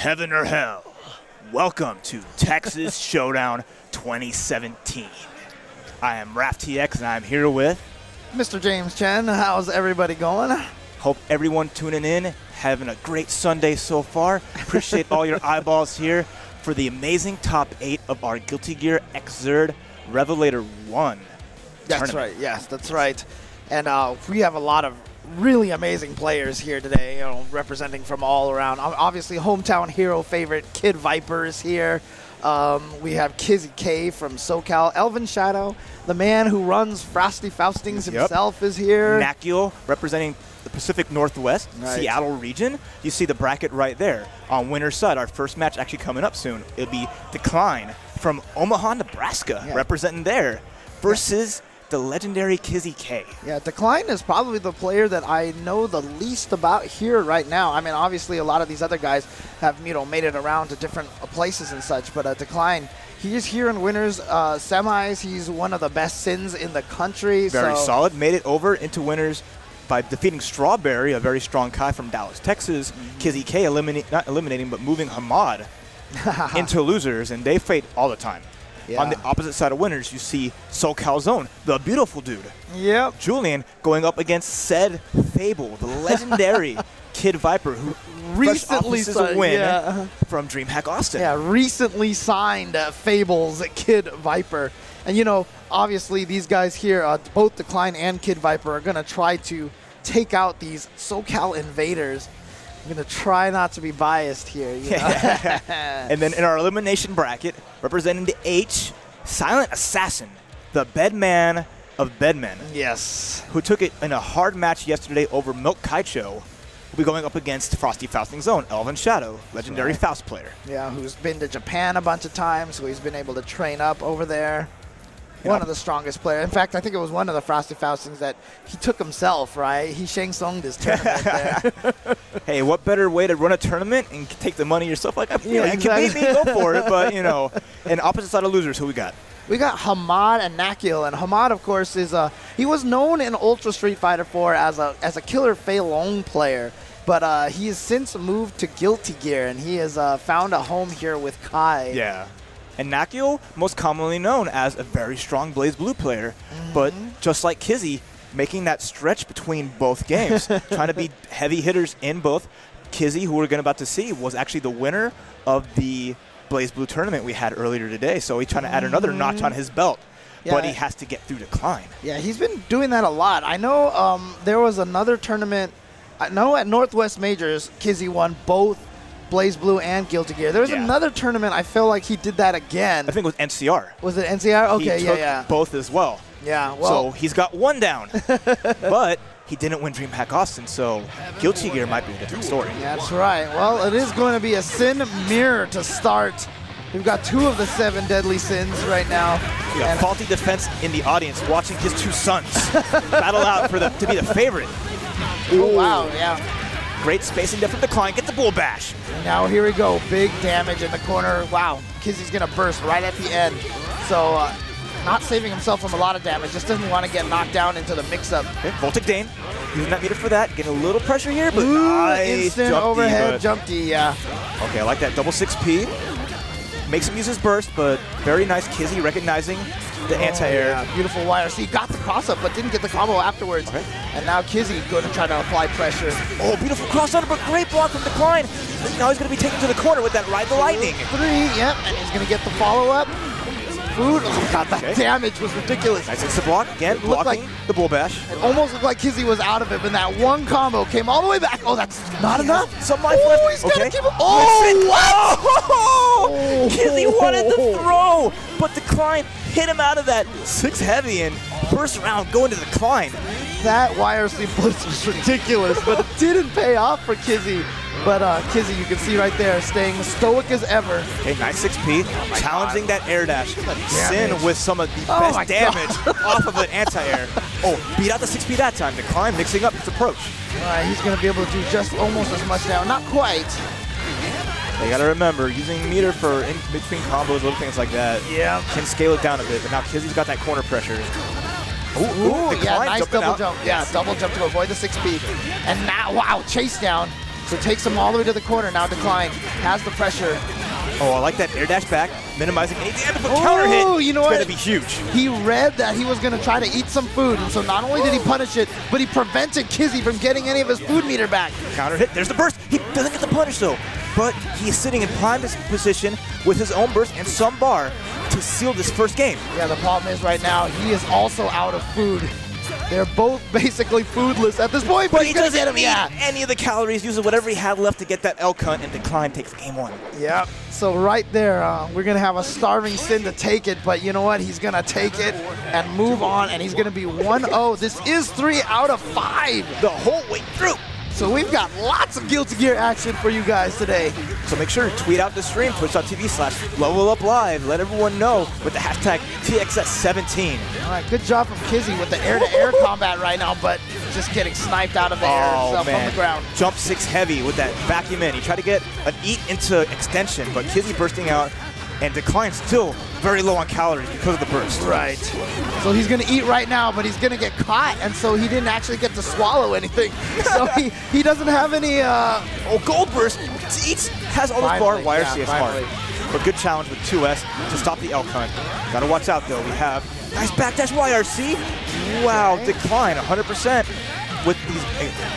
Heaven or hell, welcome to Texas Showdown 2017. I am RafTX and I'm here with Mr. James Chen. How's everybody going? Hope everyone tuning in, having a great Sunday so far. Appreciate all your eyeballs here for the amazing top 8 of our Guilty Gear Xrd Revelator 1 That's tournament. right, yes, that's right. And we have a lot of really amazing players here today, you know, representing from all around. Obviously, hometown hero favorite Kid Viper is here. We have Kizzy K from SoCal. Elvin Shadow, the man who runs Frosty Faustings himself, is here. Nakio, representing the Pacific Northwest, Seattle region. You see the bracket right there. On winner's side, our first match actually coming up soon. It'll be Decline from Omaha, Nebraska, representing there, versus the legendary Kizzy K. Yeah, Decline is probably the player that I know the least about here right now. I mean, obviously a lot of these other guys have, you know, made it around to different places and such, but Decline, he is here in winners semis. He's one of the best sins in the country. Very solid. Made it over into winners by defeating Strawberry, a very strong Kai from Dallas, Texas. Kizzy K not eliminating, but moving Hamad into losers, and they fight all the time. On the opposite side of winners, you see SoCal Zone, the beautiful dude. Yep. Julian going up against said Fable, the legendary Kid Viper, who recently signed a win from DreamHack Austin. Yeah, recently signed Fable's Kid Viper. And, you know, obviously these guys here, both Decline and Kid Viper, are going to try to take out these SoCal invaders. I'm going to try not to be biased here. You know? And then in our elimination bracket, representing the H, Silent Assassin, the bedman of bedmen. Yes. Who took it in a hard match yesterday over Milk Kaicho, will be going up against Frosty Fausting's own Elvin Shadow, legendary Faust player. Yeah, who's been to Japan a bunch of times, so he's been able to train up over there. One of the strongest players. In fact, I think it was one of the Frosty Faustings that he took himself, right? He Shang Tsung'd his tournament there. Hey, what better way to run a tournament and take the money yourself? Like, you can beat me, go for it. But, you know, and opposite side of losers, who we got? We got Hamad and Nakil. And Hamad, of course, is he was known in Ultra Street Fighter 4 as a killer Fei Long player. But he has since moved to Guilty Gear, and he has found a home here with Kai. Yeah. And Nakio, most commonly known as a very strong Blaze Blue player, but just like Kizzy, making that stretch between both games, trying to be heavy hitters in both. Kizzy, who we're about to see, was actually the winner of the Blaze Blue tournament we had earlier today, so he's trying to add another notch on his belt, but he has to get through Decline. Yeah, he's been doing that a lot. I know there was another tournament, I know at Northwest Majors, Kizzy won both Blaze Blue and Guilty Gear. There was another tournament, I feel like he did that again. I think it was NCR. Was it NCR? Okay, he took both as well. Yeah, well. So he's got one down. But he didn't win DreamHack Austin, so Guilty Gear might be a different story. That's right. Well, it is going to be a Sin Mirror to start. We've got 2 of the 7 deadly sins right now. Yeah, faulty defense in the audience, watching his 2 sons battle out for to be the favorite. Oh, wow, yeah. Great spacing there from Decline. Get the bull bash. Now here we go. Big damage in the corner. Wow. Kizzy's going to burst right at the end. So not saving himself from a lot of damage. Just doesn't want to get knocked down into the mix-up. Okay, Voltic Dane. Using that meter for that. Getting a little pressure here, but nice. Instant overhead jump D, yeah. Okay, I like that double 6P. Makes him use his burst, but very nice Kizzy recognizing the anti-air. Yeah, beautiful YRC. Got the cross-up, but didn't get the combo afterwards. Okay. And now Kizzy going to try to apply pressure. Oh, beautiful cross-under, but great block from Decline. Now he's going to be taken to the corner with that Ride the Lightning. 3, yep, and he's going to get the follow-up. Food. Oh, God, that damage was ridiculous. Nice instant block. Again, blocking the bull bash. It almost looked like Kizzy was out of it, but that one combo came all the way back. Oh, that's not enough. Some life left. He's got to keep him. Oh, what? Oh, Kizzy wanted the throw, but Decline hit him out of that 6 heavy, and first round going to Decline. That YRC blitz was ridiculous, but it didn't pay off for Kizzy. But Kizzy, you can see right there, staying stoic as ever. Okay, nice 6P, challenging that air dash. Sin with some of the best damage off of an anti-air. Oh, beat out the 6P that time. Decline mixing up his approach. All right, he's going to be able to do just almost as much now. Not quite. They got to remember, using meter for in-between combos, little things like that, can scale it down a bit. But now Kizzy's got that corner pressure. Ooh, yeah, nice double jump. Yeah, double jump to avoid the 6P. And now, wow, chase down. So takes him all the way to the corner. Now Decline has the pressure. Oh, I like that air dash back, minimizing any damage, but counter hit. You know it's what? Going to be huge. He read that he was going to try to eat some food, and so not only did he punish it, but he prevented Kizzy from getting any of his food meter back. Counter hit. There's the burst. He doesn't get the punish, though. But he's sitting in prime position with his own burst and some bar to seal this first game. Yeah, the problem is right now, he is also out of food. They're both basically foodless at this point, but he doesn't need any of the calories, uses whatever he had left to get that L cunt, and Decline takes game one. Yep. So right there, we're going to have a starving Sin to take it, but you know what? He's going to take it and move on, and he's going to be 1-0. This is 3 out of 5 the whole way through. So we've got lots of Guilty Gear action for you guys today. So make sure to tweet out the stream, twitch.tv/leveluplive. Let everyone know with the hashtag TXS17. All right, good job from Kizzy with the air-to-air combat right now, but just getting sniped out of the air himself on the ground. Jump 6 heavy with that vacuum in. He tried to get an eat into extension, but Kizzy bursting out, and Decline still very low on calories because of the burst. Right. So he's going to eat right now, but he's going to get caught, and so he didn't actually get to swallow anything. So he doesn't have any... gold burst. Eats, has all the bar, YRC smart. But good challenge with 2S to stop the L cunt. Gotta watch out, though. We have nice backdash YRC. Wow, Decline 100%. With these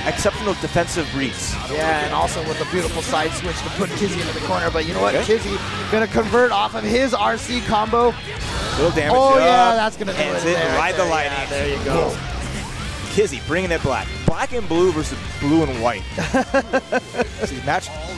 exceptional defensive reads. Yeah, and also with a beautiful side switch to put Kizzy into the corner. But you know what? Kizzy going to convert off of his RC combo. Little damage. Oh, yeah, that's going to do it. Ride the lightning. Yeah, there you go. Kizzy bringing it black. Black and blue versus blue and white. See,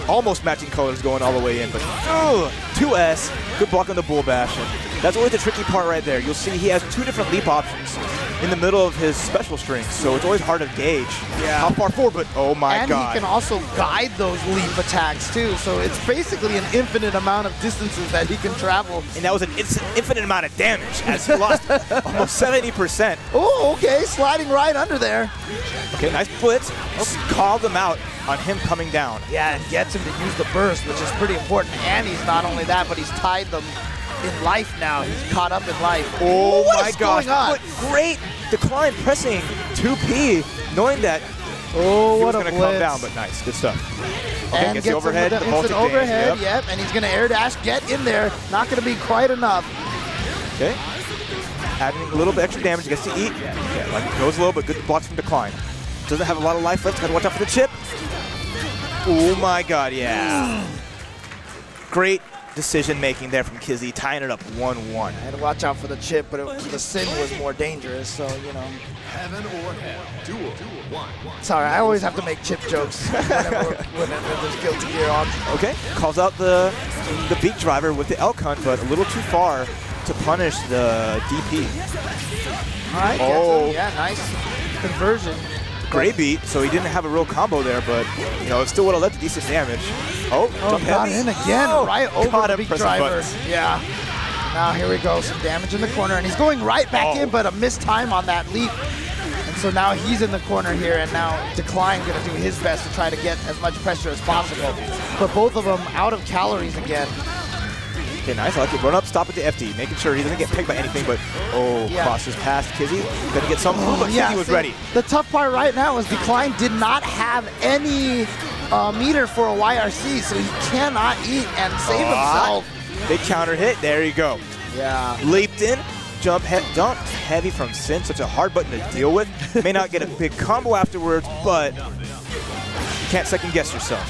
almost matching colors going all the way in. But 2S, good block on the bull bash. And that's always the tricky part right there. You'll see he has 2 different leap options in the middle of his special strings, so it's always hard to gauge how far forward, but oh my god. And he can also guide those leap attacks too, so it's basically an infinite amount of distances that he can travel. And that was an infinite amount of damage, as he lost almost 70%. Oh, okay, sliding right under there. Okay, nice blitz. Just called them out on him coming down. Yeah, and gets him to use the burst, which is pretty important. And he's not only that, but he's tied them in life now. He's caught up in life. Oh my gosh. What great Decline pressing 2P, knowing that he was going to come down, but nice. Good stuff. Okay, and gets the overhead. The instant overhead, yep. And he's going to air dash, get in there. Not going to be quite enough. Okay. Adding a little bit extra damage, gets to eat. Yeah, like goes low, but good blocks from Decline. Doesn't have a lot of life left. Got to watch out for the chip. Oh my god, yeah. Great decision making there from Kizzy, tying it up 1-1. I had to watch out for the chip, but the Sin was more dangerous, so, you know. Heaven or hell. Duel. Sorry, I always have to make chip jokes when there's Guilty Gear on. Okay, calls out the beat driver with the L cunt, but a little too far to punish the DP. All right, oh. Yeah, nice conversion. Great beat, so he didn't have a real combo there, but you know, it still would have led to decent damage. Oh, got in again, right over the beat driver. Buttons. Yeah. Now here we go, some damage in the corner, and he's going right back in, but a missed time on that leap. And so now he's in the corner here, and now Decline going to do his best to try to get as much pressure as possible. But both of them out of calories again. Okay, nice. I like it. Run up, stop at the FD, making sure he doesn't get pegged by anything, but crosses past Kizzy. Gonna get some food, but Kizzy was ready. The tough part right now is Decline did not have any meter for a YRC, so he cannot eat and save himself. Big counter hit. There you go. Yeah. Leaped in. Dumped heavy from Sin. Such a hard button to deal with. May not get a big combo afterwards, but you can't second guess yourself.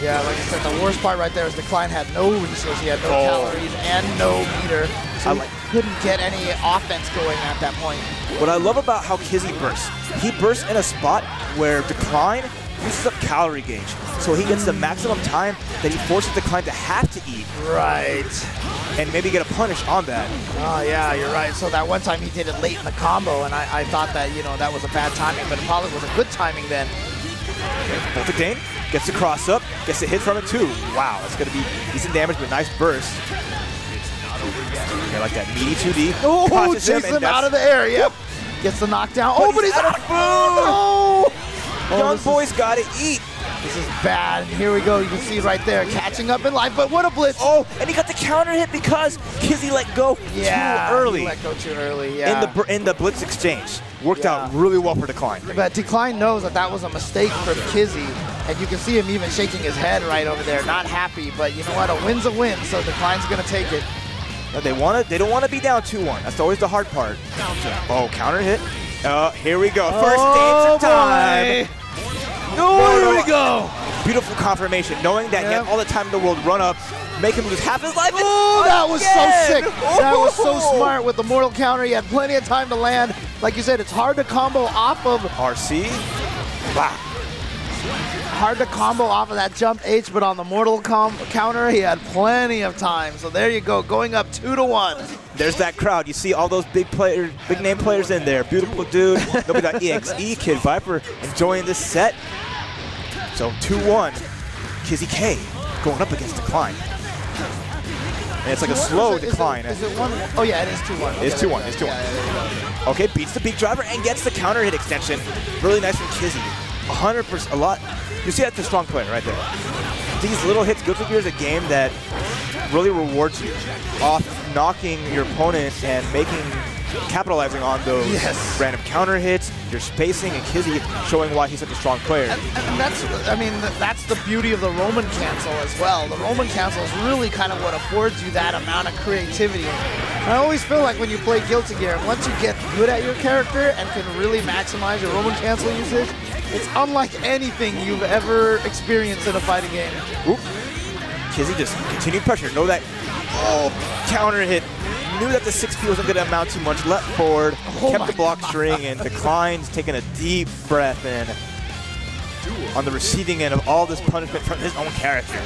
Yeah, like I said, the worst part right there is Decline had no resources. He had no calories and no meter, so he couldn't get any offense going at that point. What I love about how Kizzy bursts, he bursts in a spot where Decline uses up calorie gauge, so he gets the maximum time that he forces Decline to have to eat. Right. And maybe get a punish on that. Oh, yeah, you're right. So that one time he did it late in the combo, and I thought that, you know, that was a bad timing, but it probably was a good timing then. Boltic Dane gets the cross up, gets a hit from it too. Wow, that's going to be decent damage, but nice burst. I like that meaty 2D. Oh, chases him out of the air, yep. Gets the knockdown. Oh, but he's out of food! Oh! Young boy's got to eat. This is bad. And here we go. You can see right there, catching up in life, but what a blitz. Oh, and he got the counter hit because Kizzy let go too early. He let go too early, yeah. In the blitz exchange. Worked out really well for Decline. But Decline knows that that was a mistake for Kizzy, And you can see him even shaking his head right over there, not happy. But you know what? A win's a win, so Decline's going to take it. No, they don't want to be down 2-1. That's always the hard part. Oh, counter hit. Here we go. First danger time. Oh, here we go. Beautiful confirmation, knowing that he had all the time in the world run up, make him lose half his life. Oh, that was so sick. That was so smart with the mortal counter. He had plenty of time to land. Like you said, it's hard to combo off of RC. Wow. Hard to combo off of that jump H, but on the mortal counter, he had plenty of time. So there you go, going up 2-1. There's that crowd. You see all those big name players in there. Beautiful dude. Nobody got EXE, Kid Viper enjoying this set. So 2-1, Kizzy K going up against Decline. And it's like a slow decline. Is it 1? Oh yeah, it is 2-1. Okay, It's 2-1. It's 2-1. Yeah. Okay, beats the peak driver and gets the counter hit extension. Really nice from Kizzy. 100%, a lot. You see that's a strong player right there. These little hits, Guilty Gear is a game that really rewards you off knocking your opponent and capitalizing on those random counter hits, your spacing, and Kizzy showing why he's such a strong player. And that's, I mean, that's the beauty of the Roman cancel as well. The Roman cancel is really kind of what affords you that amount of creativity. And I always feel like when you play Guilty Gear, once you get good at your character and can really maximize your Roman cancel usage, it's unlike anything you've ever experienced in a fighting game. Oop. Kizzy just continued pressure. Know that counter hit. Knew that the 6P wasn't going to amount too much. Leapt forward, kept the block string, and Decline's taking a deep breath in on the receiving end of all this punishment from his own character.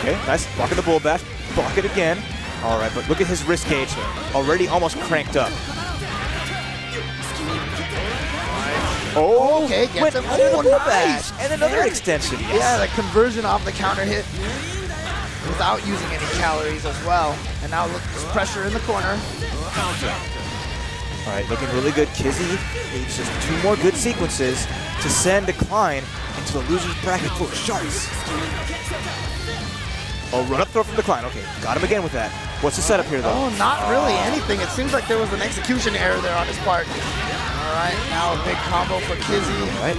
Okay, nice. Block of the bull bash. Block it again. All right, but look at his wrist gauge here. Already almost cranked up. Oh, okay, gets him. Oh, nice. And another extension. Yes. Yeah, the conversion off the counter hit without using any calories as well. And now look, there's pressure in the corner. All right, looking really good. Kizzy needs just 2 more good sequences to send Decline into the loser's bracket full of sharks. Oh, run up throw from Decline. Okay, got him again with that. What's the setup here, though? Oh, not really anything. It seems like there was an execution error there on his part. All right, now a big combo for Kizzy. All right,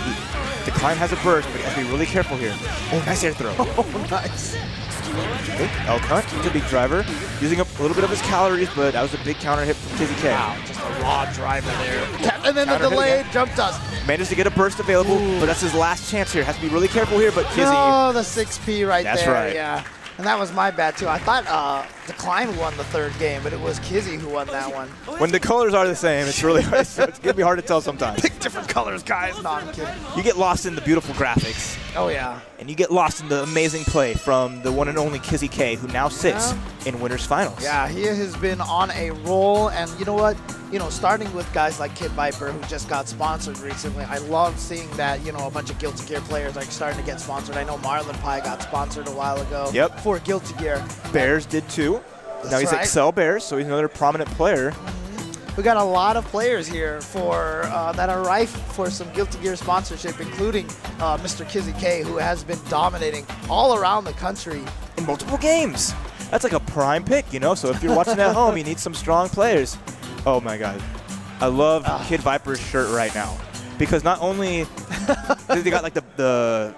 Decline has a burst, but he has to be really careful here. Oh, nice air throw. Oh, nice. Okay, L-cut, the big driver, using up a little bit of his calories, but that was a big counter hit from Kizzy K. Wow, just a raw driver there. And then the delayed jump dust. Managed to get a burst available, but that's his last chance here. Has to be really careful here, but Kizzy. Oh, the 6P right there. That's right. Yeah. And that was my bad, too. I thought Decline won the 3rd game, but it was Kizzy who won that one. When the colors are the same, it's really it's going to be hard to tell sometimes. Pick different colors, guys. No, I'm kidding. You get lost in the beautiful graphics. Oh, yeah. And you get lost in the amazing play from the one and only Kizzy K, who now sits in Winners Finals. Yeah, he has been on a roll, and you know what? You know, starting with guys like Kid Viper, who just got sponsored recently, I love seeing that, you know, a bunch of Guilty Gear players are starting to get sponsored. I know Marlon Pie got sponsored a while ago for Guilty Gear. Bears did too. Now he's Excel Bears, so he's another prominent player. We got a lot of players here for that are rife for some Guilty Gear sponsorship, including Mr. Kizzy K, who has been dominating all around the country. In multiple games. That's like a prime pick, you know? So if you're watching at home, you need some strong players. Oh, my God. I love Kid Viper's shirt right now. Because not only they got like the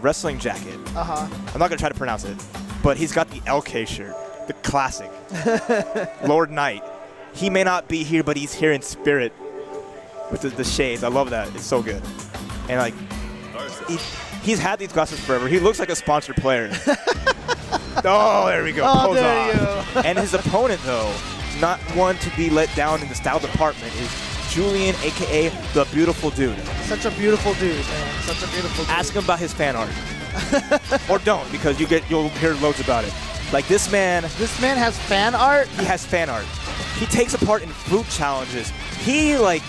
wrestling jacket. I'm not going to try to pronounce it. But he's got the LK shirt, the classic. Lord Knight. He may not be here, but he's here in spirit with the shades. I love that. It's so good. And, like, he's had these glasses forever. He looks like a sponsored player. Oh, there we go. Oh, there you go. And his opponent, though, not one to be let down in the style department, is Julian, a.k.a. the Beautiful Dude. Such a beautiful dude, man. Such a beautiful dude. Ask him about his fan art. Or don't, because you'll hear loads about it. Like, this man... This man has fan art? He has fan art. He takes a part in fruit challenges. He, like,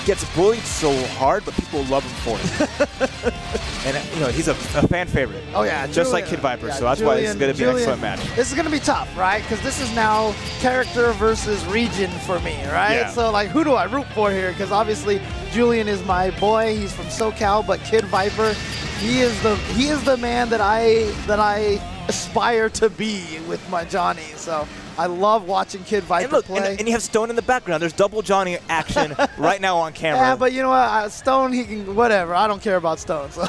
gets bullied so hard, but people love him for it. And, you know, he's a fan favorite. Oh, yeah. Just like Kid Viper, so that's why this is going to be an excellent match. This is going to be tough, right? Because this is now character versus region for me, right? Yeah. So, like, who do I root for here? Because, obviously, Julian is my boy. He's from SoCal, but Kid Viper, he is the man that I aspire to be with my Johnny. So I love watching Kid Viper And look, play. and you have Stone in the background. There's double Johnny action right now on camera. Yeah, but you know what? Stone, he can, whatever. I don't care about Stone. So.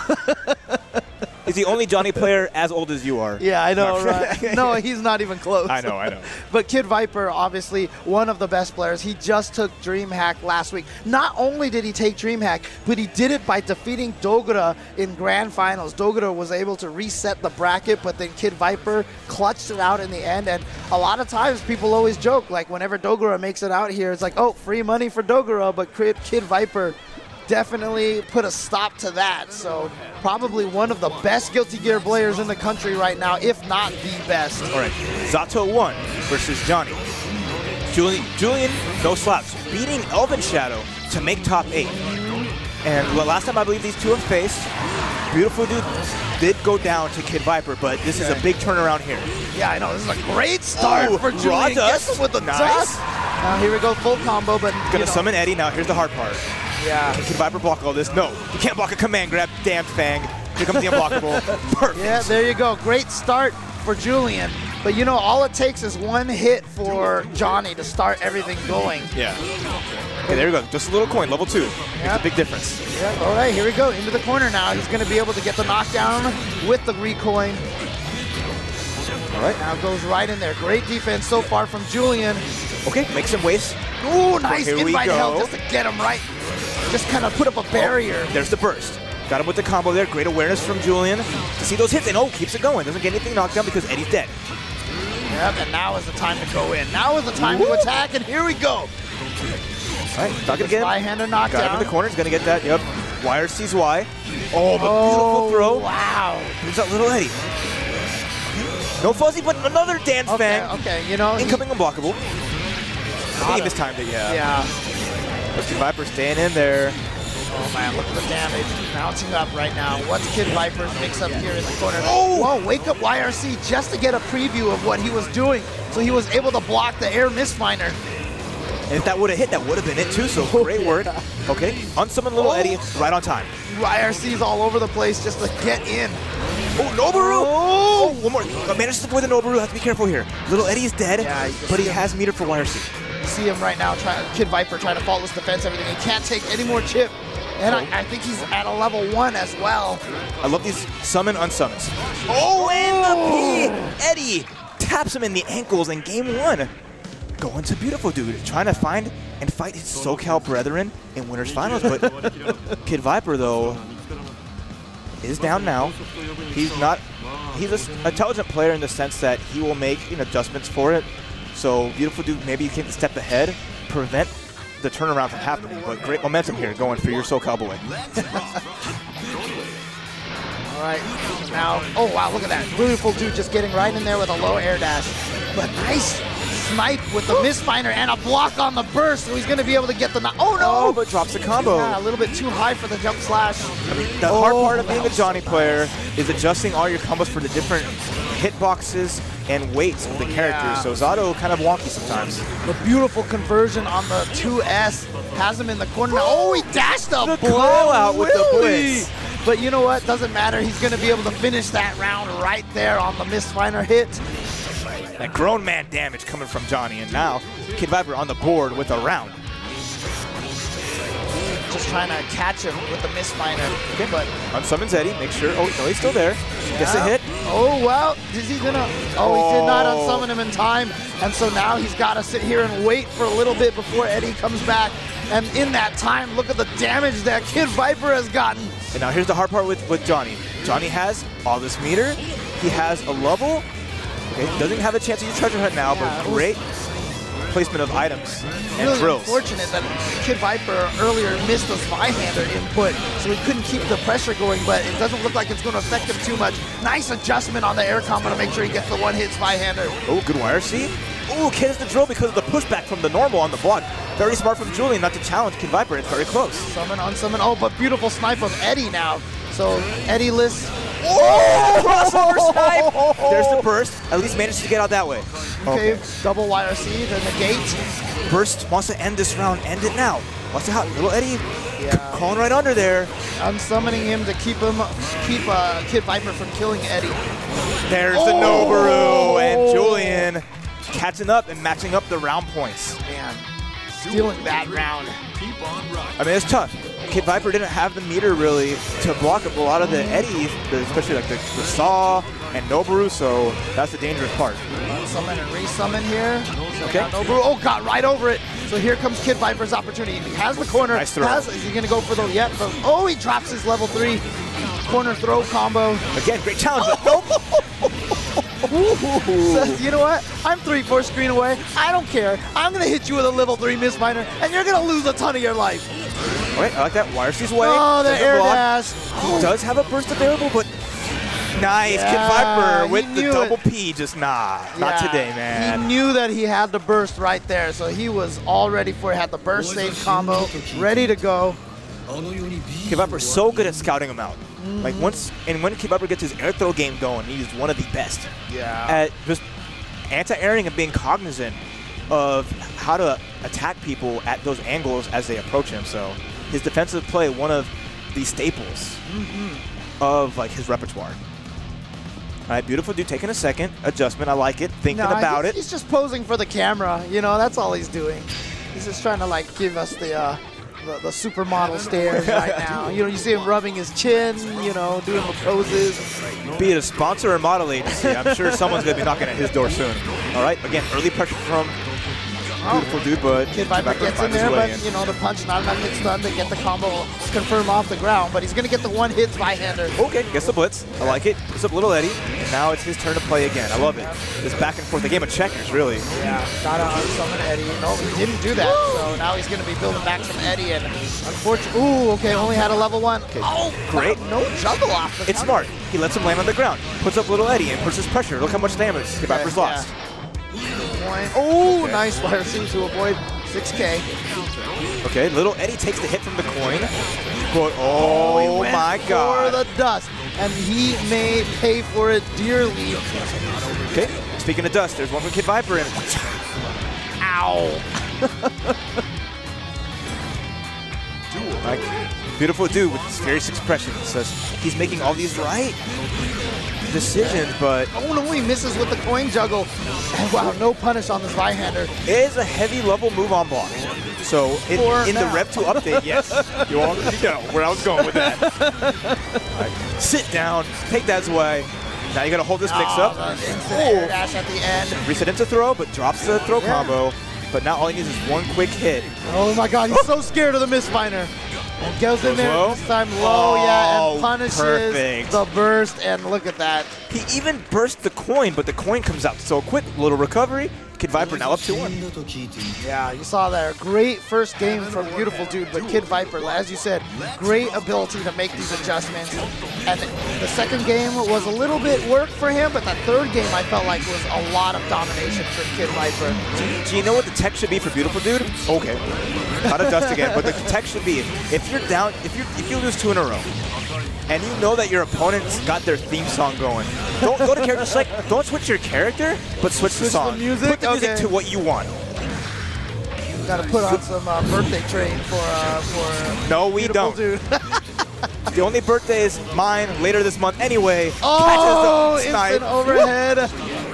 He's the only Johnny player as old as you are. Yeah, I know, right? No, he's not even close. I know. But Kid Viper, obviously, one of the best players. He just took DreamHack last week. Not only did he take DreamHack, but he did it by defeating Dogura in Grand Finals. Dogura was able to reset the bracket, but then Kid Viper clutched it out in the end. And a lot of times, people always joke, like, whenever Dogura makes it out here, it's like, oh, free money for Dogura, but Kid Viper definitely put a stop to that. So probably one of the best Guilty Gear players in the country right now, if not the best. All right, Zato 1 versus Johnny. Julian, no slaps, beating Elven Shadow to make top 8. And the last time I believe these two have faced, Beautiful Dude did go down to Kid Viper, but this is a big turnaround here. Yeah, I know. This is a great start for Julian. Gets him with the dust. Now here we go, full combo, but gonna summon Eddie. Now here's the hard part. Yeah. Can Kid Viper block all this? No, you can't block a command grab. Damn Fang. Here comes the unblockable. Perfect. Yeah, there you go. Great start for Julian. But you know, all it takes is one hit for Johnny to start everything going. Yeah. Okay, there we go. Just a little coin, level 2. Makes a big difference. Yeah, all right, here we go. Into the corner now. He's going to be able to get the knockdown with the recoin. All right. Now goes right in there. Great defense so far from Julian. Okay, makes him waste. Ooh, nice Here invite help just to get him right. Just kind of put up a barrier. There's the burst. Got him with the combo there. Great awareness from Julian to see those hits. And keeps it going. Doesn't get anything knocked down because Eddie's dead. Yep, and now is the time to go in. Now is the time to attack, and here we go. All right, stuck it again. By-hander knockdown. Got him in the corner. He's going to get that. Yep. Wire sees why. Oh, the beautiful throw. Wow. Here's that little Eddie. No fuzzy, but another dance Fang. Okay, you know. Incoming unblockable. I think he mistimed it, yeah. Yeah. But Kid Viper staying in there. Oh, man, look at the damage. Bouncing up right now. What's Kid Viper's mix-up here in the corner? Oh! Whoa, wake up YRC just to get a preview of what he was doing. So he was able to block the air misminer. And if that would have hit, that would have been it too, so great work. Okay, unsummon little Eddie right on time. YRC's all over the place just to get in. Oh, Noboru! Oh, one more. Manages to avoid the Noboru. Have to be careful here. Little Eddie is dead, but he has meter for YRC. You see him right now, Kid Viper trying to faultless defense everything. He can't take any more chip. And I think he's at a level 1 as well. I love these summon unsummons. Oh, and the P! Eddie taps him in the ankles in game 1. Going to Beautiful Dude, trying to find and fight his SoCal brethren in Winners Finals. But Kid Viper, though, is down now. He's an intelligent player in the sense that he will make adjustments for it. So Beautiful Dude, maybe you can step ahead, prevent the turnaround from happening, but great momentum here going for your SoCal boy. All right, now, oh wow, look at that. Beautiful Dude just getting right in there with a low air dash. But nice snipe with the misfinder and a block on the burst, so he's going to be able to get the oh no! Oh, but drops the combo. Yeah, a little bit too high for the jump slash. I mean, the hard part of being a Johnny player is adjusting all your combos for the different hitboxes and weights of the characters, so Zato kind of wonky sometimes. The beautiful conversion on the 2S has him in the corner. Oh, he dashed a blow out with the blitz. But you know what? Doesn't matter. He's going to be able to finish that round right there on the misfinder hit. That grown man damage coming from Johnny, and now Kid Viper on the board with a round. Just trying to catch him with the misfinder. Okay, but unsummons Eddie. Make sure. Oh, no, he's still there. Gets a hit. Oh, well, is he gonna? Oh, he did not unsummon him in time, and so now he's got to sit here and wait for a little bit before Eddie comes back. And in that time, look at the damage that Kid Viper has gotten. And now here's the hard part with Johnny. Johnny has all this meter. He has a level. Okay, doesn't have a chance to use Treasure Hunt now, but great placement of items and really drills. Unfortunate that Kid Viper earlier missed the Spyhander input, so he couldn't keep the pressure going, but it doesn't look like it's going to affect him too much. Nice adjustment on the air combo to make sure he gets the one-hit Spyhander. Oh, good YRC. Oh, Kid has the drill because of the pushback from the normal on the block. Very smart from Julian not to challenge Kid Viper. It's very close. Summon, unsummon. Oh, but beautiful snipe of Eddie now. So Eddie-less Oh! Crossover snipe! There's the burst. At least manages to get out that way. Okay, double YRC, then the gate. Burst wants to end this round. End it now. Watch out, little Eddie. Yeah. Calling right under there. I'm summoning him to keep Kid Viper from killing Eddie. There's the Noboru, and Julian catching up and matching up the round points. Man, stealing that round. Keep on rocking. I mean, it's tough. Kid Viper didn't have the meter really to block up a lot of the Eddies, especially like the Saw and Noboru, so that's the dangerous part. Summon and resummon here. Okay. Noboru, oh, got right over it. So here comes Kid Viper's opportunity. He has the corner. Nice throw. Is he going to go for the, yep. Oh, he drops his level 3 corner throw combo. Again, great challenge, but nope. So, you know what? I'm 3-4 screen away. I don't care. I'm going to hit you with a level 3 Mistminer, and you're going to lose a ton of your life. All right, I like that. YRC's away. Oh, the Doesn't air block. dash. He does have a burst available, but nice. Yeah, Kid Viper with he the knew double it. P. Just not Yeah, today, man. He knew that he had the burst right there, so he was all ready for it. Had the burst save combo ready to go. Kid Viper's so good at scouting him out. Like when Kid Viper gets his air throw game going, he's one of the best at just anti-airing and being cognizant of how to attack people at those angles as they approach him. So his defensive play, one of the staples of like his repertoire. All right, beautiful dude taking a second adjustment. I like it. Thinking about it. He's just posing for the camera. You know, that's all he's doing. He's just trying to like give us the supermodel stares right now. You know, you see him rubbing his chin, you know, doing the poses. Be it a sponsor or model agency, I'm sure someone's going to be knocking at his door soon. All right, again, early pressure from beautiful dude, but Kid Viper gets in there, but, you know, the punch not enough hit stun to get the combo confirmed off the ground, but he's going to get the one hit by-hander. Okay, gets the blitz. I like it. Puts up little Eddie, and now it's his turn to play again. I love it. This back and forth, a game of checkers, really. Yeah, gotta unsummon Eddie. No, he didn't do that, so now he's going to be building back some Eddie, and unfortunately, ooh, okay, only had a level 1. Okay. Oh, great. No juggle off the It's counter. smart. He lets him land on the ground, puts up little Eddie, and puts his pressure. Look how much damage Kid Viper's lost. Oh, Okay. nice fire scene to avoid 6K. Okay, little Eddie takes the hit from the coin. But, He oh went my for God. the dust, and he may pay for it dearly. Okay, speaking of dust, there's one from Kid Viper, and Ow. like, beautiful dude with his furious expression. Says he's making all these right decisions, but Oh no, he misses with the coin juggle. And wow, no punish on this right-hander. it is a heavy level move on block. So For in the now. Rev 2 update, yes, you already know where I was going with that. All right, sit down, take that away. Now you got to hold this mix up. The instant air dash at the end. Reset into throw, but drops the throw combo. But now all he needs is one quick hit. Oh my God, he's so scared of the Mistminer. And goes in there low. this time low, yeah, Oh, and punishes perfect. the burst. And look at that. He even burst the coin, but the coin comes out so quick. Little recovery. Kid Viper now up 2-1. Yeah, you saw there. Great first game from Beautiful Dude, but Kid Viper, as you said, great ability to make these adjustments. And the second game was a little bit work for him, but that third game I felt like was a lot of domination for Kid Viper. Do you know what the tech should be for Beautiful Dude? Okay. Not a dust again, but the tech should be if you're down, if you lose 2 in a row, and you know that your opponent's got their theme song going, don't go to character select. Don't switch your character, but switch the song. the music? Put the music Okay. to what you want. Got to put on some birthday train for No, we Beautiful don't. Dude. The only birthday is mine later this month anyway. Oh, Catches the instant snipe. overhead.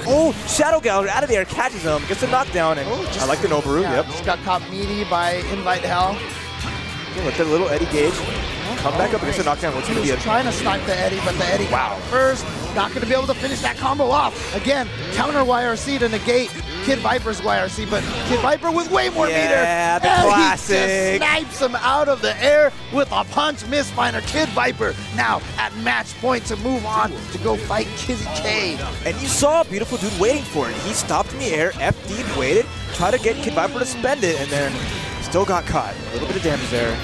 Oh, Shadow Gallery out of the air, catches him, gets a knockdown, and Oh, I like the Noboru. Yeah, Yep. just got caught meaty by Invite Hell. Let the little Eddie gauge come back up against the knockdown. What's He going to was be a trying to snipe the Eddie, but the Eddie Wow. first. Not going to be able to finish that combo off. Again, counter YRC to negate Kid Viper's YRC, but Kid Viper with way more meter. Yeah, the And classic. he just snipes him out of the air with a punch Mistminer. Kid Viper now at match point to move on to go fight Kizzy K. And you saw a Beautiful Dude waiting for it. He stopped in the air, FD'd, waited, tried to get Kid Viper to spend it, and then still got caught. A little bit of damage there.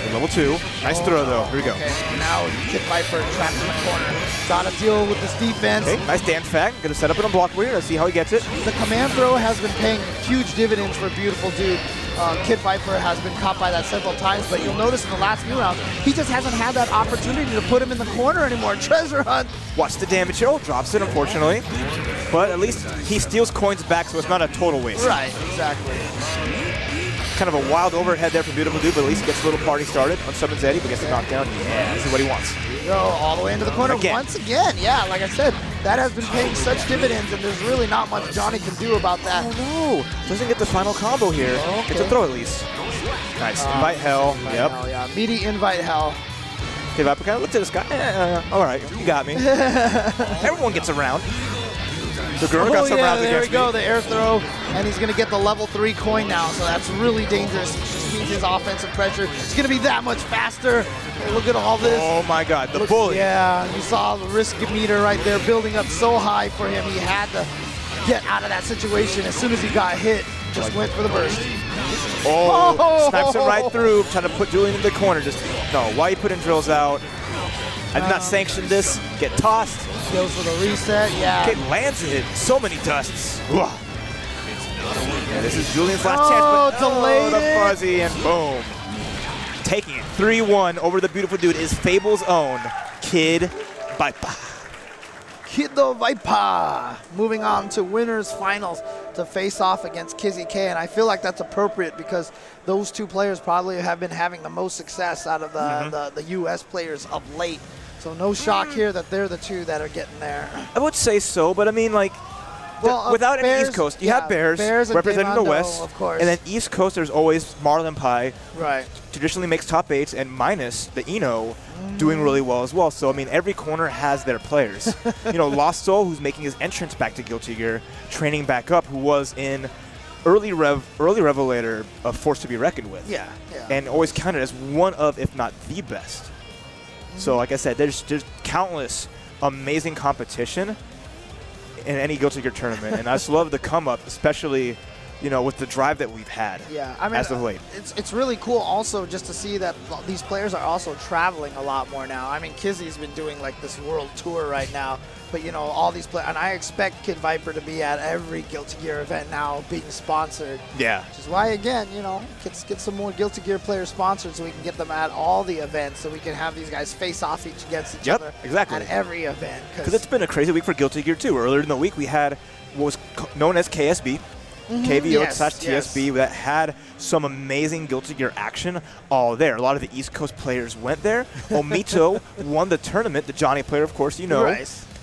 And level 2. Nice throw, though. Here we go. Okay, now Kid Viper trapped in the corner. Gotta deal with this defense. Okay, nice dance fact. Gonna set up an unblock warrior. Let's see how he gets it. The command throw has been paying huge dividends for Beautiful Dude. Kid Viper has been caught by that several times, but you'll notice in the last few rounds, he just hasn't had that opportunity to put him in the corner anymore. Treasure hunt. Watch the damage here. Oh, drops it, unfortunately. But at least he steals coins back, so it's not a total waste. Right, exactly. Kind of a wild overhead there from Beautiful Dude, but at least gets a little party started on Summon Zeddy, but gets the knockdown. Yeah, this is what he wants. Go all the way into the corner Again. once again. Yeah, like I said, that has been paying such dividends, and there's really not much Johnny can do about that. Oh no, doesn't get the final combo here. Okay. Gets a throw at least. Nice, invite hell. Yep. Hell, yeah, meaty invite hell. Okay, Viper kind of looked at this guy. All right, you got me. Everyone gets around. The girl got some rounds there we against go, me. the air throw, and he's going to get the level 3 coin now, so that's really dangerous. It just means his offensive pressure is going to be that much faster. Hey, look at all this. Oh my God, the bully. Yeah, you saw the risk meter right there building up so high for him. He had to get out of that situation. As soon as he got hit, just went for the burst. Oh, snipes him right through, trying to put Julian in the corner. Just, no, why are you putting drills out? I did not sanction this. Get tossed. Goes for the reset, yeah. Okay, lands it. So many dusts. Yeah, this is Julian's last Oh, chance, but delayed the it. fuzzy, and boom. Taking it 3-1 over the Beautiful Dude is Fable's own Kid Viper. Kid the Viper. Moving on to winners finals to face off against Kizzy K, and I feel like that's appropriate because those two players probably have been having the most success out of the U.S. players of late. So no shock here that they're the two that are getting there. I would say so, but I mean, like, Well, without Bears, any East Coast, you have Bears and representing the Daimondo, West, of course. and then East Coast, there's always Marlon Pie, Right. traditionally makes top 8s, and minus the Eno doing really well as well. So, I mean, every corner has their players. You know, Lost Soul, who's making his entrance back to Guilty Gear, training back up, who was in early Revelator, a force to be reckoned with. Yeah, yeah. And always counted as one of, if not the best. So, like I said, there's countless amazing competition in any Guilty Gear tournament, and I just love the come up, especially, you know, with the drive that we've had. Yeah, I mean, as of late. it's really cool also just to see that these players are also traveling a lot more now. I mean, Kizzy's been doing like this world tour right now, but you know, all these players, and I expect Kid Viper to be at every Guilty Gear event now being sponsored. Yeah. Which is why, again, you know, get some more Guilty Gear players sponsored so we can get them at all the events, so we can have these guys face off against each other exactly. at every event. Because it's been a crazy week for Guilty Gear too. Earlier in the week, we had what was known as KSB. KVO/TSB that had some amazing Guilty Gear action all there. A lot of the East Coast players went there. Omito won the tournament, the Johnny player, of course, you know,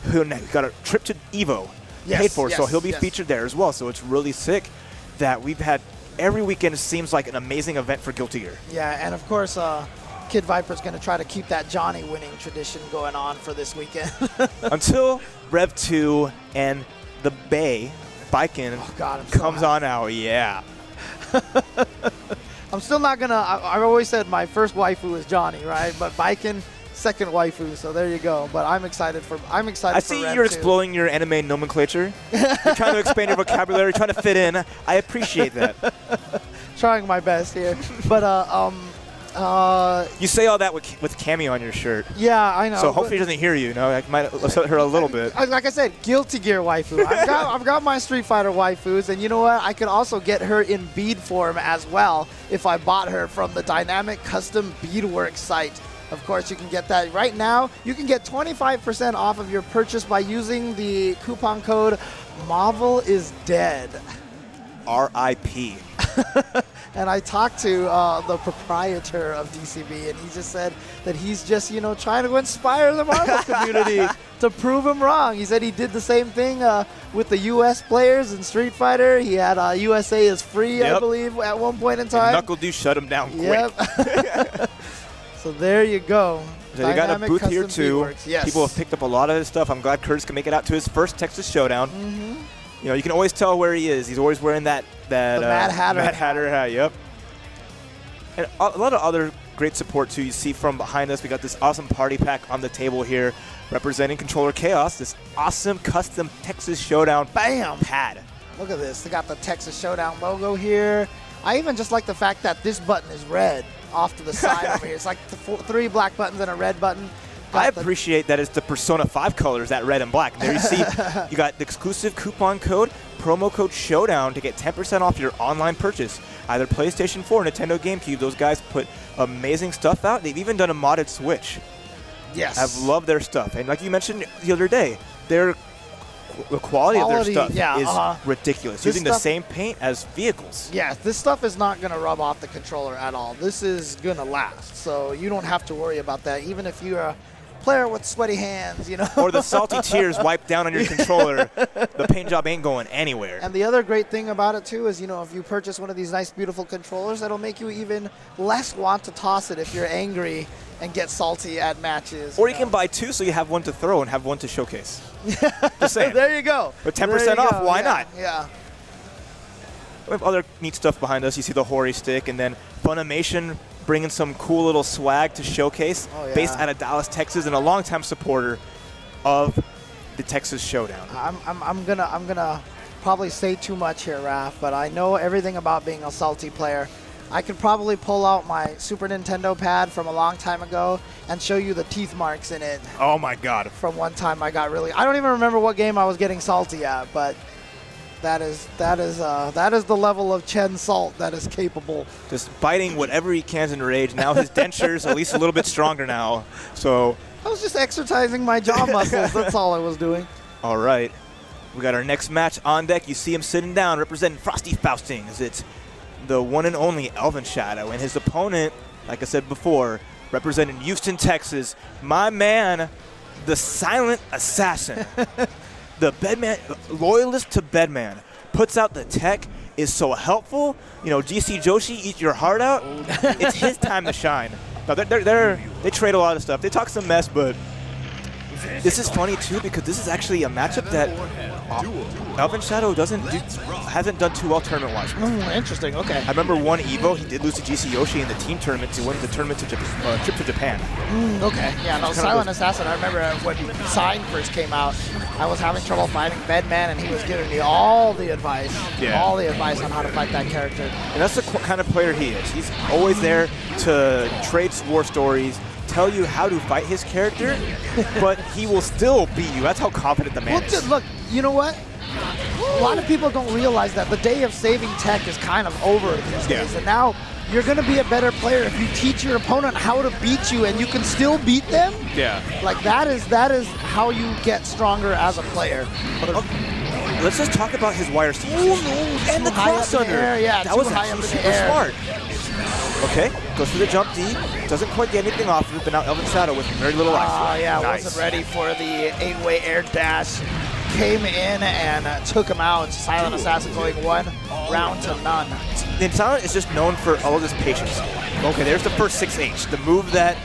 who got a trip to Evo paid for, so he'll be featured there as well. So it's really sick that we've had every weekend. It seems like an amazing event for Guilty Gear. Yeah, and of course, Kid Viper's going to try to keep that Johnny winning tradition going on for this weekend. Until Rev 2 and the Bay Biken comes on out, yeah. I'm still not gonna. I've always said my first waifu is Johnny, right? But Biken, second waifu. So there you go. But I'm excited for. I see you're exploring your anime nomenclature. You're trying to expand your vocabulary, trying to fit in. I appreciate that. Trying my best here, but you say all that with Cameo on your shirt. Yeah, I know. So hopefully he doesn't hear you. I might upset her a little bit. Like I said, Guilty Gear waifu. I've got my Street Fighter waifus, and you know what? I could also get her in bead form as well if I bought her from the Dynamic Custom Beadwork site. Of course, you can get that right now. You can get 25% off of your purchase by using the coupon code MARVELISDEAD. R.I.P. And I talked to the proprietor of DCB, and he just said that he's just, you know, trying to inspire the Marvel community to prove him wrong. He said he did the same thing with the U.S. players in Street Fighter. He had USA is free, I believe, at one point in time. Knuckle do shut him down quick. So there you go. So you got a booth here too. Yes. People have picked up a lot of his stuff. I'm glad Curtis can make it out to his first Texas Showdown. You know, you can always tell where he is. He's always wearing that Mad Hatter hat. Yep. And a lot of other great support too. You see from behind us, we got this awesome party pack on the table here, representing Controller Chaos. This awesome custom Texas Showdown pad. Look at this. They got the Texas Showdown logo here. I even just like the fact that this button is red off to the side over here. It's like three black buttons and a red button. I appreciate that it's the Persona 5 colors, that red and black. And there you see, you got the exclusive coupon code, promo code Showdown to get 10% off your online purchase. either PlayStation 4 or Nintendo GameCube. Those guys put amazing stuff out. They've even done a modded Switch. Yes. I've loved their stuff. And like you mentioned the other day, the quality of their stuff is ridiculous. Using the same paint as vehicles. Yeah, this stuff is not going to rub off the controller at all. This is going to last. So you don't have to worry about that, even if you're a player with sweaty hands, you know. Or the salty tears wipe down on your controller. The paint job ain't going anywhere. And the other great thing about it, too, is, you know, if you purchase one of these nice, beautiful controllers, that'll make you even less want to toss it if you're angry and get salty at matches. Or you can buy two so you have one to throw and have one to showcase. Just saying. There you go. With 10% off, why not? Yeah. We have other neat stuff behind us. You see the Hori stick, and then Funimation bringing some cool little swag to showcase, based out of Dallas, Texas, and a longtime supporter of the Texas Showdown. I'm gonna probably say too much here, Raph, but I know everything about being a salty player. I could probably pull out my Super Nintendo pad from a long time ago and show you the teeth marks in it. Oh my God! From one time I got really, I don't even remember what game I was getting salty at, but that is the level of Chen Salt that is capable. Just biting whatever he can in rage. Now his denture's at least a little bit stronger now. So I was just exercising my jaw muscles. That's all I was doing. All right, we got our next match on deck. You see him sitting down, representing Frosty Faustings. It's the one and only Elvin Shadow, and his opponent, like I said before, representing Houston, Texas, my man, the Silent Assassin. The Bedman, loyalist to Bedman, puts out the tech, is so helpful. You know, GC Joshi, eat your heart out. It's his time to shine. Now, they trade a lot of stuff. They talk some mess, but this is funny, too, because this is actually a matchup that Elvin Shadow hasn't done too well tournament-wise. Interesting, okay. I remember one Evo, he did lose to GC Yoshi in the team tournament to win the tournament to trip to Japan. Okay, yeah, no, Silent Assassin, I remember when Sign first came out, I was having trouble fighting Bedman, and he was giving me all the advice, on how to fight that character. And that's the kind of player he is. He's always there to trade war stories, tell you how to fight his character, but he will still beat you. That's how confident the man is. Look, you know what? A lot of people don't realize that the day of saving tech is kind of over these days, and now you're going to be a better player if you teach your opponent how to beat you, and you can still beat them. Yeah. Like that is how you get stronger as a player. Let's just talk about his wire seat. And the cross under. Yeah, that was high up in the super air. smart. Okay, goes for the jump D. Doesn't quite get anything off of it, but now Elvin Shadow with very little life. Yeah, wasn't ready for the 8-way air dash. Came in and took him out. Silent Assassin going 1 round to none. And Silent is just known for all of his patience. Okay, there's the first 6H, the move that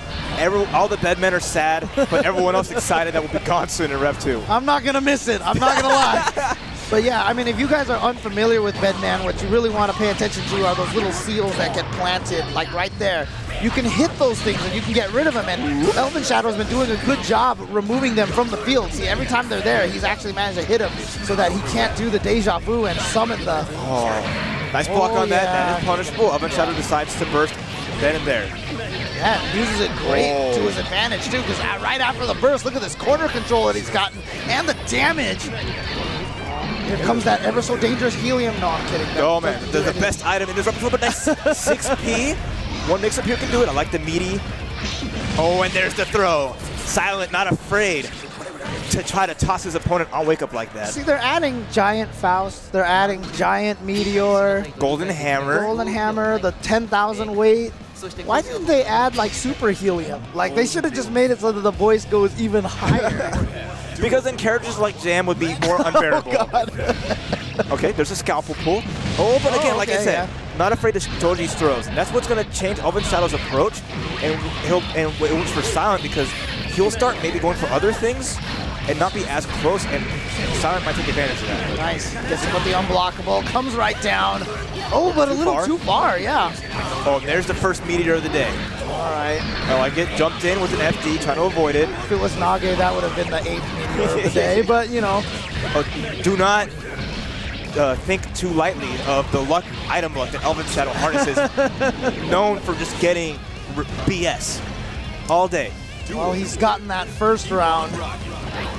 all the bedmen are sad, but everyone else excited that will be gone soon in Rev 2. I'm not going to miss it. I'm not going to lie. But yeah, I mean, if you guys are unfamiliar with Bedman, what you really want to pay attention to are those little seals that get planted, like right there. You can hit those things and you can get rid of them, and Elvin Shadow's been doing a good job removing them from the field. See, every time they're there, he's actually managed to hit them so that he can't do the deja vu and summon the... Nice block on that. That is punishable. Elvin Shadow decides to burst then and there. Yeah, uses it great to his advantage, too, because right after the burst, look at this corner control that he's gotten and the damage. Here comes that ever so dangerous helium. No, I'm kidding. Oh, man. The best item in this repertoire, but nice 6P. One mix-up here can do it. I like the meaty. Oh, and there's the throw. Silent, not afraid to try to toss his opponent on wake-up like that. See, they're adding Giant Faust. They're adding Giant Meteor. Golden Hammer. Golden Hammer, the 10,000 weight. Why didn't they add, like, super helium? Like, they should have just made it so that the voice goes even higher. Because then characters like Jam would be more unbearable. Okay, there's a scalpel pull. Oh, but again, like I said, not afraid to dodge these throws. And that's what's going to change Elvin Shadow's approach. And it works for Silent because he'll start maybe going for other things and not be as close, and Silent might take advantage of that. Nice. Gets him with the unblockable. Comes right down. Oh, but a little too far, yeah. Oh, and there's the first meteor of the day. All right. Oh, I get jumped in with an FD, trying to avoid it. If it was Nage, that would have been the 8th meteor of the day, but, you know. Do not think too lightly of the item luck that Elvin Shadow harnesses, known for just getting BS all day. Well, he's gotten that first round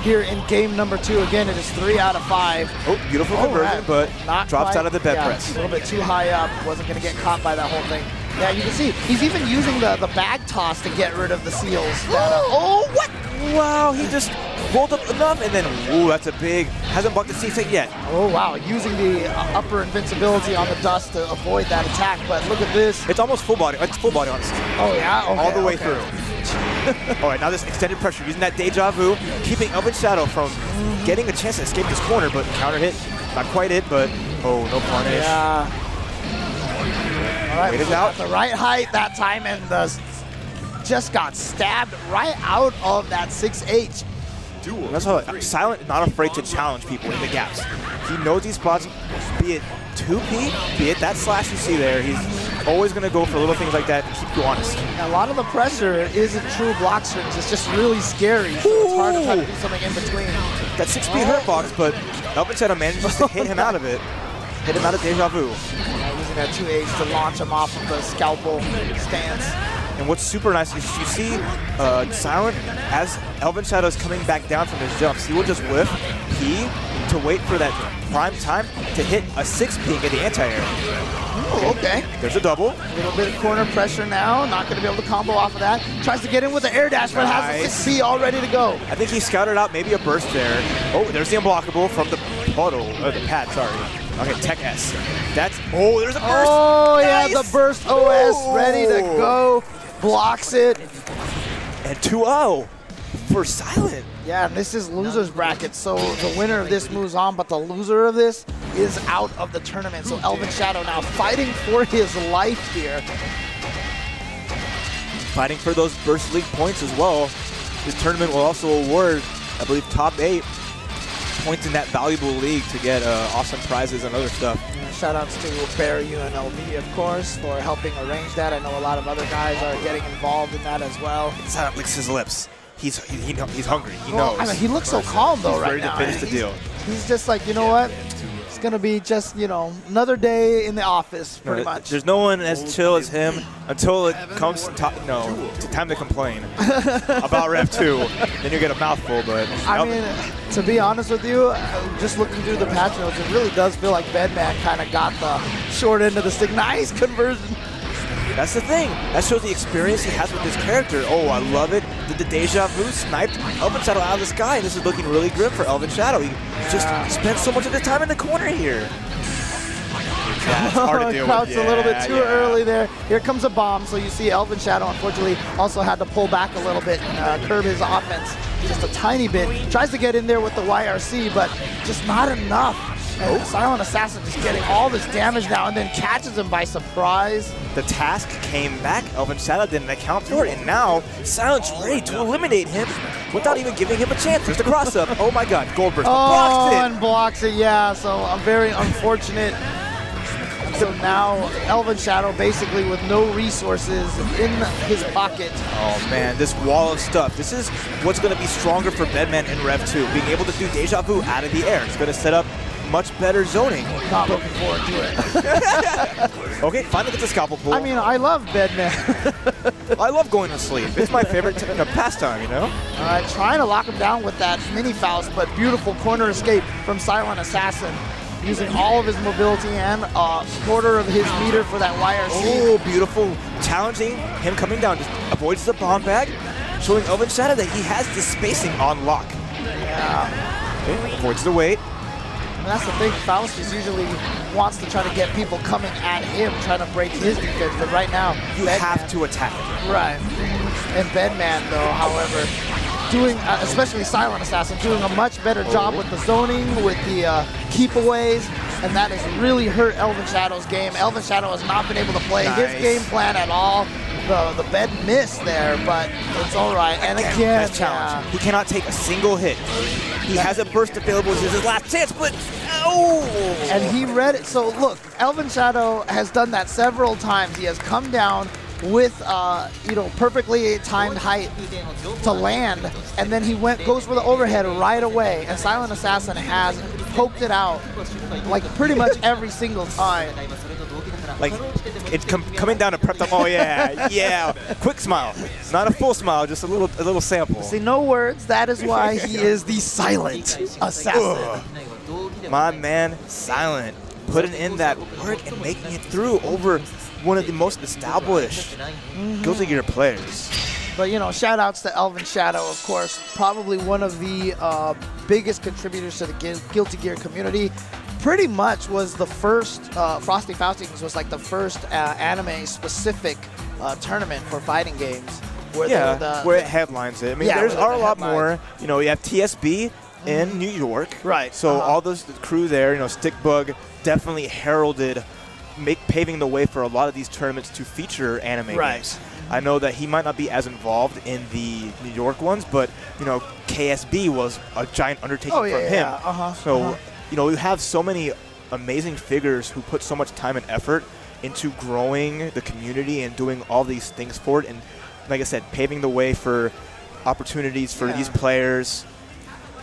here in game number 2. Again, it is 3 out of 5. Oh, beautiful conversion, but not drops quite, out of the bed press. A little bit too high up. Wasn't going to get caught by that whole thing. Yeah, you can see he's even using the bag toss to get rid of the seals. Oh, what? Wow, he just rolled up enough, and then, ooh, that's a big, hasn't bucked the C-Tech yet. Oh, wow, using the upper invincibility on the dust to avoid that attack, but look at this. It's almost full body, honestly. Oh, yeah? Okay, all the way through. All right, now this extended pressure, using that deja vu, keeping Elvin Shadow from getting a chance to escape this corner, but counter hit, not quite it, but, oh, no punish. Yeah. All right, Wait it out. At the right height that time, and just got stabbed right out of that 6H. That's how Silent is not afraid to challenge people in the gaps. He knows these spots, be it 2P, be it that slash you see there, he's always going to go for little things like that to keep you honest. A lot of the pressure isn't true block strings, it's just really scary, so it's hard to try to do something in between. That 6P hurt box, but Elvin Shadow manages to hit him out of it. Hit him out of deja vu. Using that 2H to launch him off of the scalpel stance. And what's super nice is you see Silent, as Elvin Shadow is coming back down from his jumps, he will just whiff P to wait for that prime time to hit a 6P and get the anti-air. Ooh, okay. There's a double. A little bit of corner pressure now. Not going to be able to combo off of that. Tries to get in with the air dash, but has a 6P all ready to go. I think he scouted out maybe a burst there. Oh, there's the unblockable from the puddle, or the pad, sorry. Okay, Tech S. That's, oh, there's a burst. Oh, nice. Yeah, the burst OS ready to go. Blocks it. And 2-0 for Silent. Yeah, and this is loser's bracket, so the winner of this moves on, but the loser of this is out of the tournament. So Elvin Shadow now fighting for his life here. Fighting for those Burst League points as well. This tournament will also award, I believe, top 8 points in that valuable league to get awesome prizes and other stuff. Shout outs to Barry UNLV, of course, for helping arrange that. I know a lot of other guys are getting involved in that as well. Silent licks his lips. He's hungry. He Well, knows. I mean, he looks so calm though right now. Ready to finish the deal. He's just like, you know what? It's gonna be just, you know, another day in the office, pretty much. There's no one as chill as him until it comes to time to complain about Rev 2. Then you get a mouthful, but I mean, to be honest with you, just looking through the patch notes, it really does feel like Bedman kind of got the short end of the stick. Nice conversion. That's the thing. That shows the experience he has with this character. Oh, I love it. The deja vu sniped Elvin Shadow out of the sky, and this is looking really grim for Elvin Shadow. He just spent so much of his time in the corner here. Yeah, it's hard to deal with. Crouched a little bit too early there. Here comes a bomb, so you see Elvin Shadow, unfortunately, also had to pull back a little bit and curb his offense just a tiny bit. Tries to get in there with the YRC, but just not enough. And Silent Assassin just getting all this damage now and then catches him by surprise. The task came back. Elvin Shadow didn't account for it, and now Silent's ready to eliminate him without even giving him a chance. There's the cross-up. Oh my god, Goldberg blocks it. And blocks it, yeah, so very unfortunate. So now Elvin Shadow basically with no resources in his pocket. Oh man, this wall of stuff. This is what's going to be stronger for Bedman in Rev 2. Being able to do deja vu out of the air. It's going to set up much better zoning. Not looking forward to it. Okay, finally get the scalpel pull. I mean, I love Bedman. I love going to sleep. It's my favorite pastime, you know? All right, trying to lock him down with that mini Faust, but beautiful corner escape from Silent Assassin. Using all of his mobility and a quarter of his meter for that YRC. Oh, beautiful. Challenging him coming down. Just avoids the bomb bag. Showing Elvin Shadow that he has the spacing on lock. Yeah. Okay, avoids the weight. And that's the thing, Faust is usually wants to try to get people coming at him, trying to break his defense, but right now, you have to attack him. Right. And Bedman, though, however, doing, especially Silent Assassin, doing a much better job with the zoning, with the keep-aways, and that has really hurt Elvin Shadow's game. Elvin Shadow has not been able to play his game plan at all. The bed missed there, but it's all right. And again, challenge. He cannot take a single hit. He has a burst available, which is his last chance, but oh! And he read it. So look, Elvin Shadow has done that several times. He has come down with perfectly timed height to land, and then he goes for the overhead right away. And Silent Assassin has poked it out like pretty much every single time. Like, it's coming down to prep time. Oh, yeah, yeah. Quick smile. Not a full smile, just a little sample. See, no words. That is why he is the silent assassin. My man, Silent, putting in that work and making it through over one of the most established Guilty Gear players. But, you know, shout-outs to Elvin Shadow, of course. Probably one of the biggest contributors to the Guilty Gear community. Pretty much was the first, Frosty Faustings was like the first anime-specific tournament for fighting games. Where where it headlines it. I mean, yeah, there's a lot more. You know, you have TSB in New York. Right. So all those the crew there, you know, Stickbug definitely heralded, paving the way for a lot of these tournaments to feature anime games. I know that he might not be as involved in the New York ones, but, you know, KSB was a giant undertaking from him. So, you know, you have so many amazing figures who put so much time and effort into growing the community and doing all these things for it. And like I said, paving the way for opportunities for these players.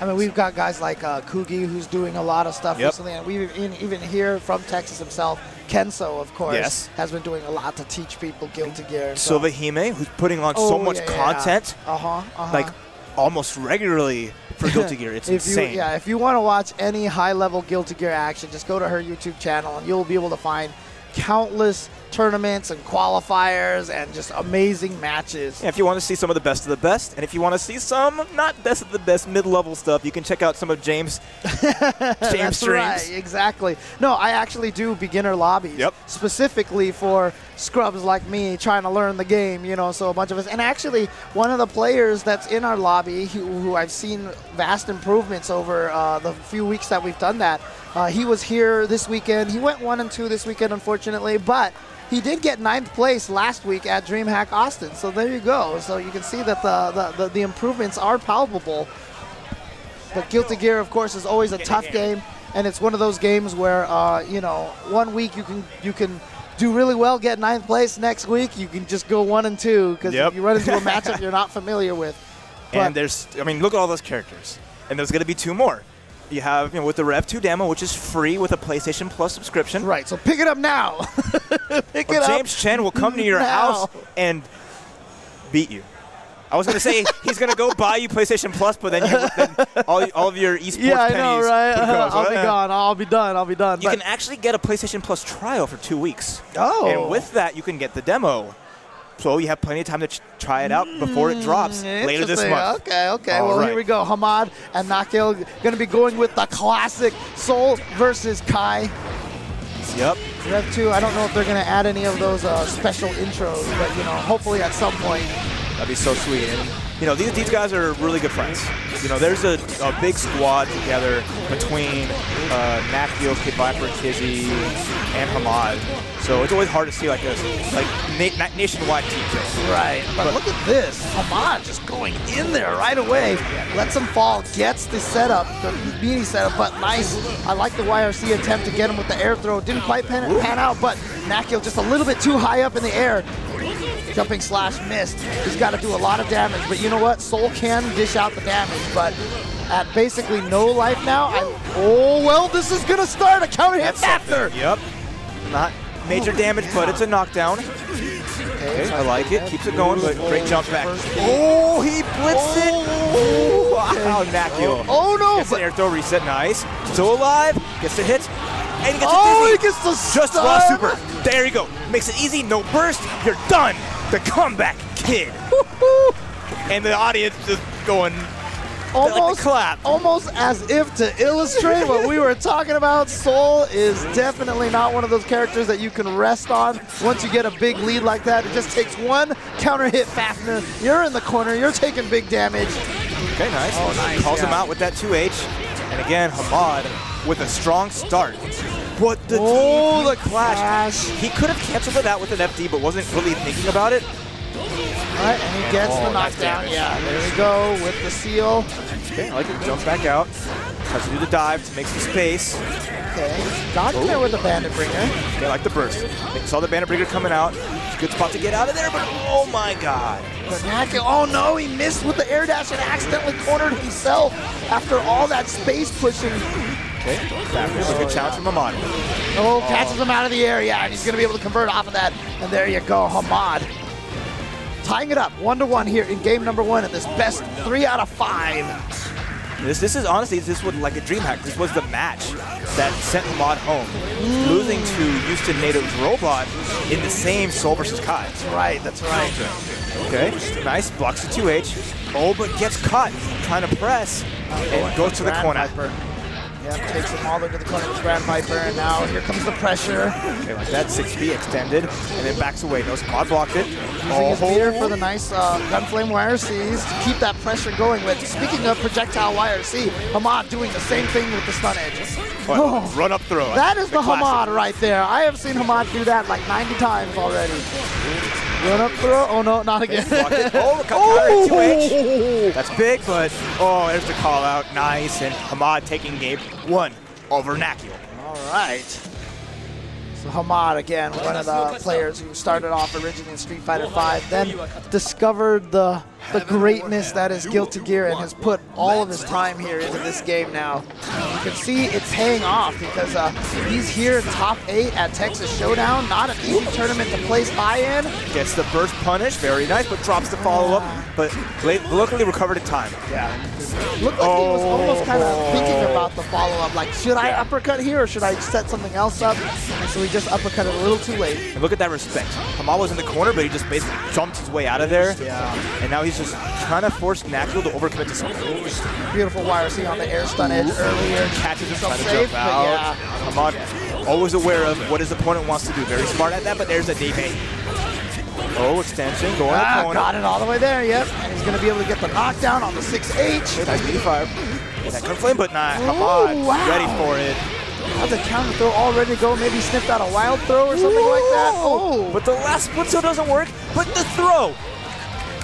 I mean, we've got guys like Kugi, who's doing a lot of stuff recently, and we even hear from Texas himself, Kenso, of course, has been doing a lot to teach people Guilty Gear. Silva Hime, who's putting on so much content, like almost regularly for Guilty Gear. It's insane. If you want to watch any high-level Guilty Gear action, just go to her YouTube channel, and you'll be able to find countless tournaments and qualifiers and just amazing matches. Yeah, if you want to see some of the best, and if you want to see some not best of the best, mid-level stuff, you can check out some of James' That's streams. Right, exactly. No, I actually do beginner lobbies specifically for scrubs like me trying to learn the game, you know, so a bunch of us. And actually, one of the players that's in our lobby who I've seen vast improvements over the few weeks that we've done that, he was here this weekend. He went 1-2 this weekend, unfortunately, but he did get 9th place last week at DreamHack Austin. So there you go. So you can see that the improvements are palpable. But Guilty Gear, of course, is always a tough game, and it's one of those games where you know, 1 week you can do really well, get 9th place. Next week you can just go 1-2 because you run into a matchup you're not familiar with. But and there's, I mean, look at all those characters, and there's going to be 2 more. You have, you know, with the Rev 2 demo, which is free with a PlayStation Plus subscription. Right, so pick it up now. Pick it up. James Chen will come to your house and beat you. I was going to say he's going to go buy you PlayStation Plus, but then, all of your esports pennies. Yeah, I know, right? I'll be gone. I'll be done. I'll be done. You can actually get a PlayStation Plus trial for 2 weeks. Oh. And with that, you can get the demo. So you have plenty of time to try it out before it drops later this month. Okay. Well, here we go. Hamad and Nakil going to be going with the classic Soul versus Kai. Yep. Rev 2, I don't know if they're going to add any of those special intros, but, you know, hopefully at some point. That'd be so sweet. And, you know, these guys are really good friends. You know, there's a big squad together between Nakio, Kid Viper, Kizzy, and Hamad. So it's always hard to see like this, like nationwide team play. Right. But look at this. Hamad just going in there right away. Lets him fall, gets the setup, the meaty setup, but nice. I like the YRC attempt to get him with the air throw. Didn't quite pan out, but Nakio just a little bit too high up in the air. Jumping slash missed. He's got to do a lot of damage, but you know what? Soul can dish out the damage, but at basically no life now, oh, well, this is going to start a counter hit after. Yep. Not major damage, but it's a knockdown. Okay, I like it. Keeps it going, but great jump back. Oh, he blitzed it. Oh, wow, Nakio. Oh, no. Gets an air throw reset. Nice. Still alive. Gets the hits. And he gets he gets the just lost super. There you go. Makes it easy. No burst. You're done. The comeback kid. And the audience just going like the clap. Almost as if to illustrate what we were talking about. Soul is definitely not one of those characters that you can rest on once you get a big lead like that. It just takes one counter hit Fafner. You're in the corner. You're taking big damage. Okay, nice. Oh, nice. Calls him out with that 2H. And again, Hamad with a strong start. But the clash. He could have canceled it out with an FD, but wasn't really thinking about it. All right, and he gets the knockdown. Yeah, there we go with the seal. Okay, I like it. Jumps back out. Tries to do the dive to make some space. Okay, dodged there with the Bandit Bringer. Okay, I like the burst. They saw the Bandit Bringer coming out. It's a good spot to get out of there, but oh my god. Oh no, he missed with the air dash and accidentally cornered himself after all that space pushing. Okay, back here. Good challenge from Hamad. Oh, catches him out of the air, yeah, and he's going to be able to convert off of that. And there you go, Hamad. Tying it up 1-1 here in game number 1 in this best 3 out of 5. This is honestly, this was like a dream hack. This was the match that sent Hamad home. Losing to Houston Native's robot in the same Soul vs. Kai. That's right. Okay, nice, blocks the 2H. Oh, but gets caught trying to press and goes to the corner. Viper. Yeah, takes him all the way to the corner with Grand Viper, and now here comes the pressure. Okay, like that, 6B extended, and then backs away. Knows Hamad blocked it. Using his meter for the nice Gunflame YRCs to keep that pressure going with. Speaking of projectile YRC, Hamad doing the same thing with the stun edge. Oh, run up throw. That is the Hamad right there. I have seen Hamad do that like 90 times already. Run up throw. Oh no, not again. Oh, counter 2H. That's big, but oh, there's the call out. Nice, and Hamad taking game 1 over Nakiel. All right. So Hamad, again, one of the players who started off originally in Street Fighter V, then discovered the greatness that is Guilty Gear and has put all of his time here into this game now. You can see it's paying off because he's here in top 8 at Texas Showdown. Not an easy tournament to place high in. Gets the burst punish, very nice, but drops the follow-up, but luckily recovered in time. Yeah. Looked like he was almost kind of thinking about the follow-up, like, should I uppercut here or should I set something else up? And so he just uppercut it a little too late. And look at that respect. Hamad was in the corner, but he just basically jumped his way out of there. Yeah. And now he's just trying to force Nakiel to overcommit to something. Beautiful YRC on the air stun edge earlier. Catches himself Safe, to jump out. yeah. Hamad always aware of what his opponent wants to do. Very smart at that, but there's a DP. Oh, extension, going to the corner. Got it all the way there, yep. And he's going to be able to get the knockdown on the 6H. Nice B5. That could flame, but not. Hamad ready for it. How's the counter throw all ready to go? Maybe sniffed out a wild throw or something like that. Oh! But the last split still doesn't work, but the throw.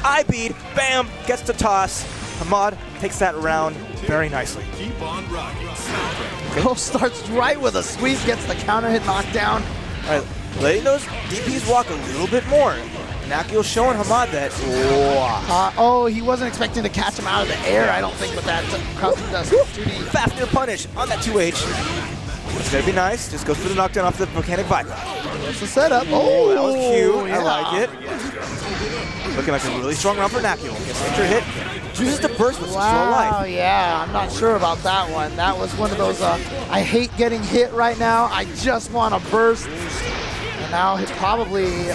I beat, bam, gets the toss. Hamad takes that round very nicely. Keep on rocking. Go starts right with a sweep, gets the counter hit knocked down. All right, letting those DPs walk a little bit more. Nakiel showing Hamad that. Oh, he wasn't expecting to catch him out of the air, I don't think, but that crouching does 2D. Fafnir punish on that 2H. It's gonna be nice. Just goes for the knockdown off the Volcanic Viper. That's the setup. Oh, that was cute. Yeah. I like it. Looking like a really strong round for Nakiel. Gets an extra hit. Uses the burst with slow life. Wow, yeah, I'm not sure about that one. That was one of those, I hate getting hit right now. I just want to burst. And now he probably,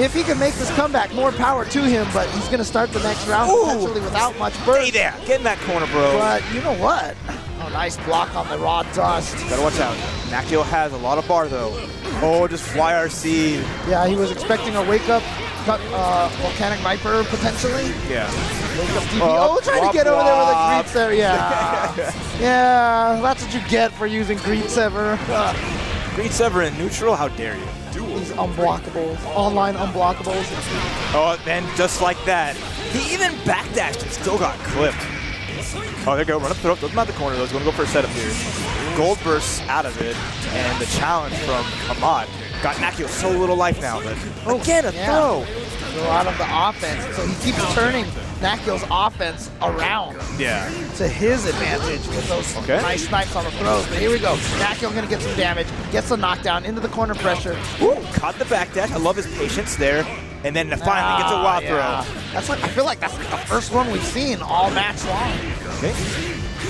if he can make this comeback, more power to him, but he's going to start the next round potentially without much burst. Stay there. Get in that corner, bro. But you know what? Oh, nice block on the raw dust. Gotta watch out. Nakiel has a lot of bar, though. Oh, just YRC. Yeah, he was expecting a wake-up Volcanic Viper, potentially. Yeah. Wake-up DP. Oh, trying to get over there with a Greed Sever. Yeah. Yeah, that's what you get for using Greed Sever. Greed Sever in neutral, how dare you? These unblockables, online unblockables. Oh, and just like that, he even backdashed and still got clipped. Oh, there you go, run up throw. Doesn't matter the corner, though. He's going to go for a setup here. Gold bursts out of it, and the challenge from Hamad got Nakiel so little life now, but again, a throw. Go out of the offense, so he keeps turning Nakiel's offense around to his advantage with those nice snipes on the throws. But here we go. Nakiel going to get some damage, gets the knockdown into the corner pressure. Ooh, caught the backdash. I love his patience there. And then finally gets a wild throw. That's like, I feel like that's like the first one we've seen all match long. Okay.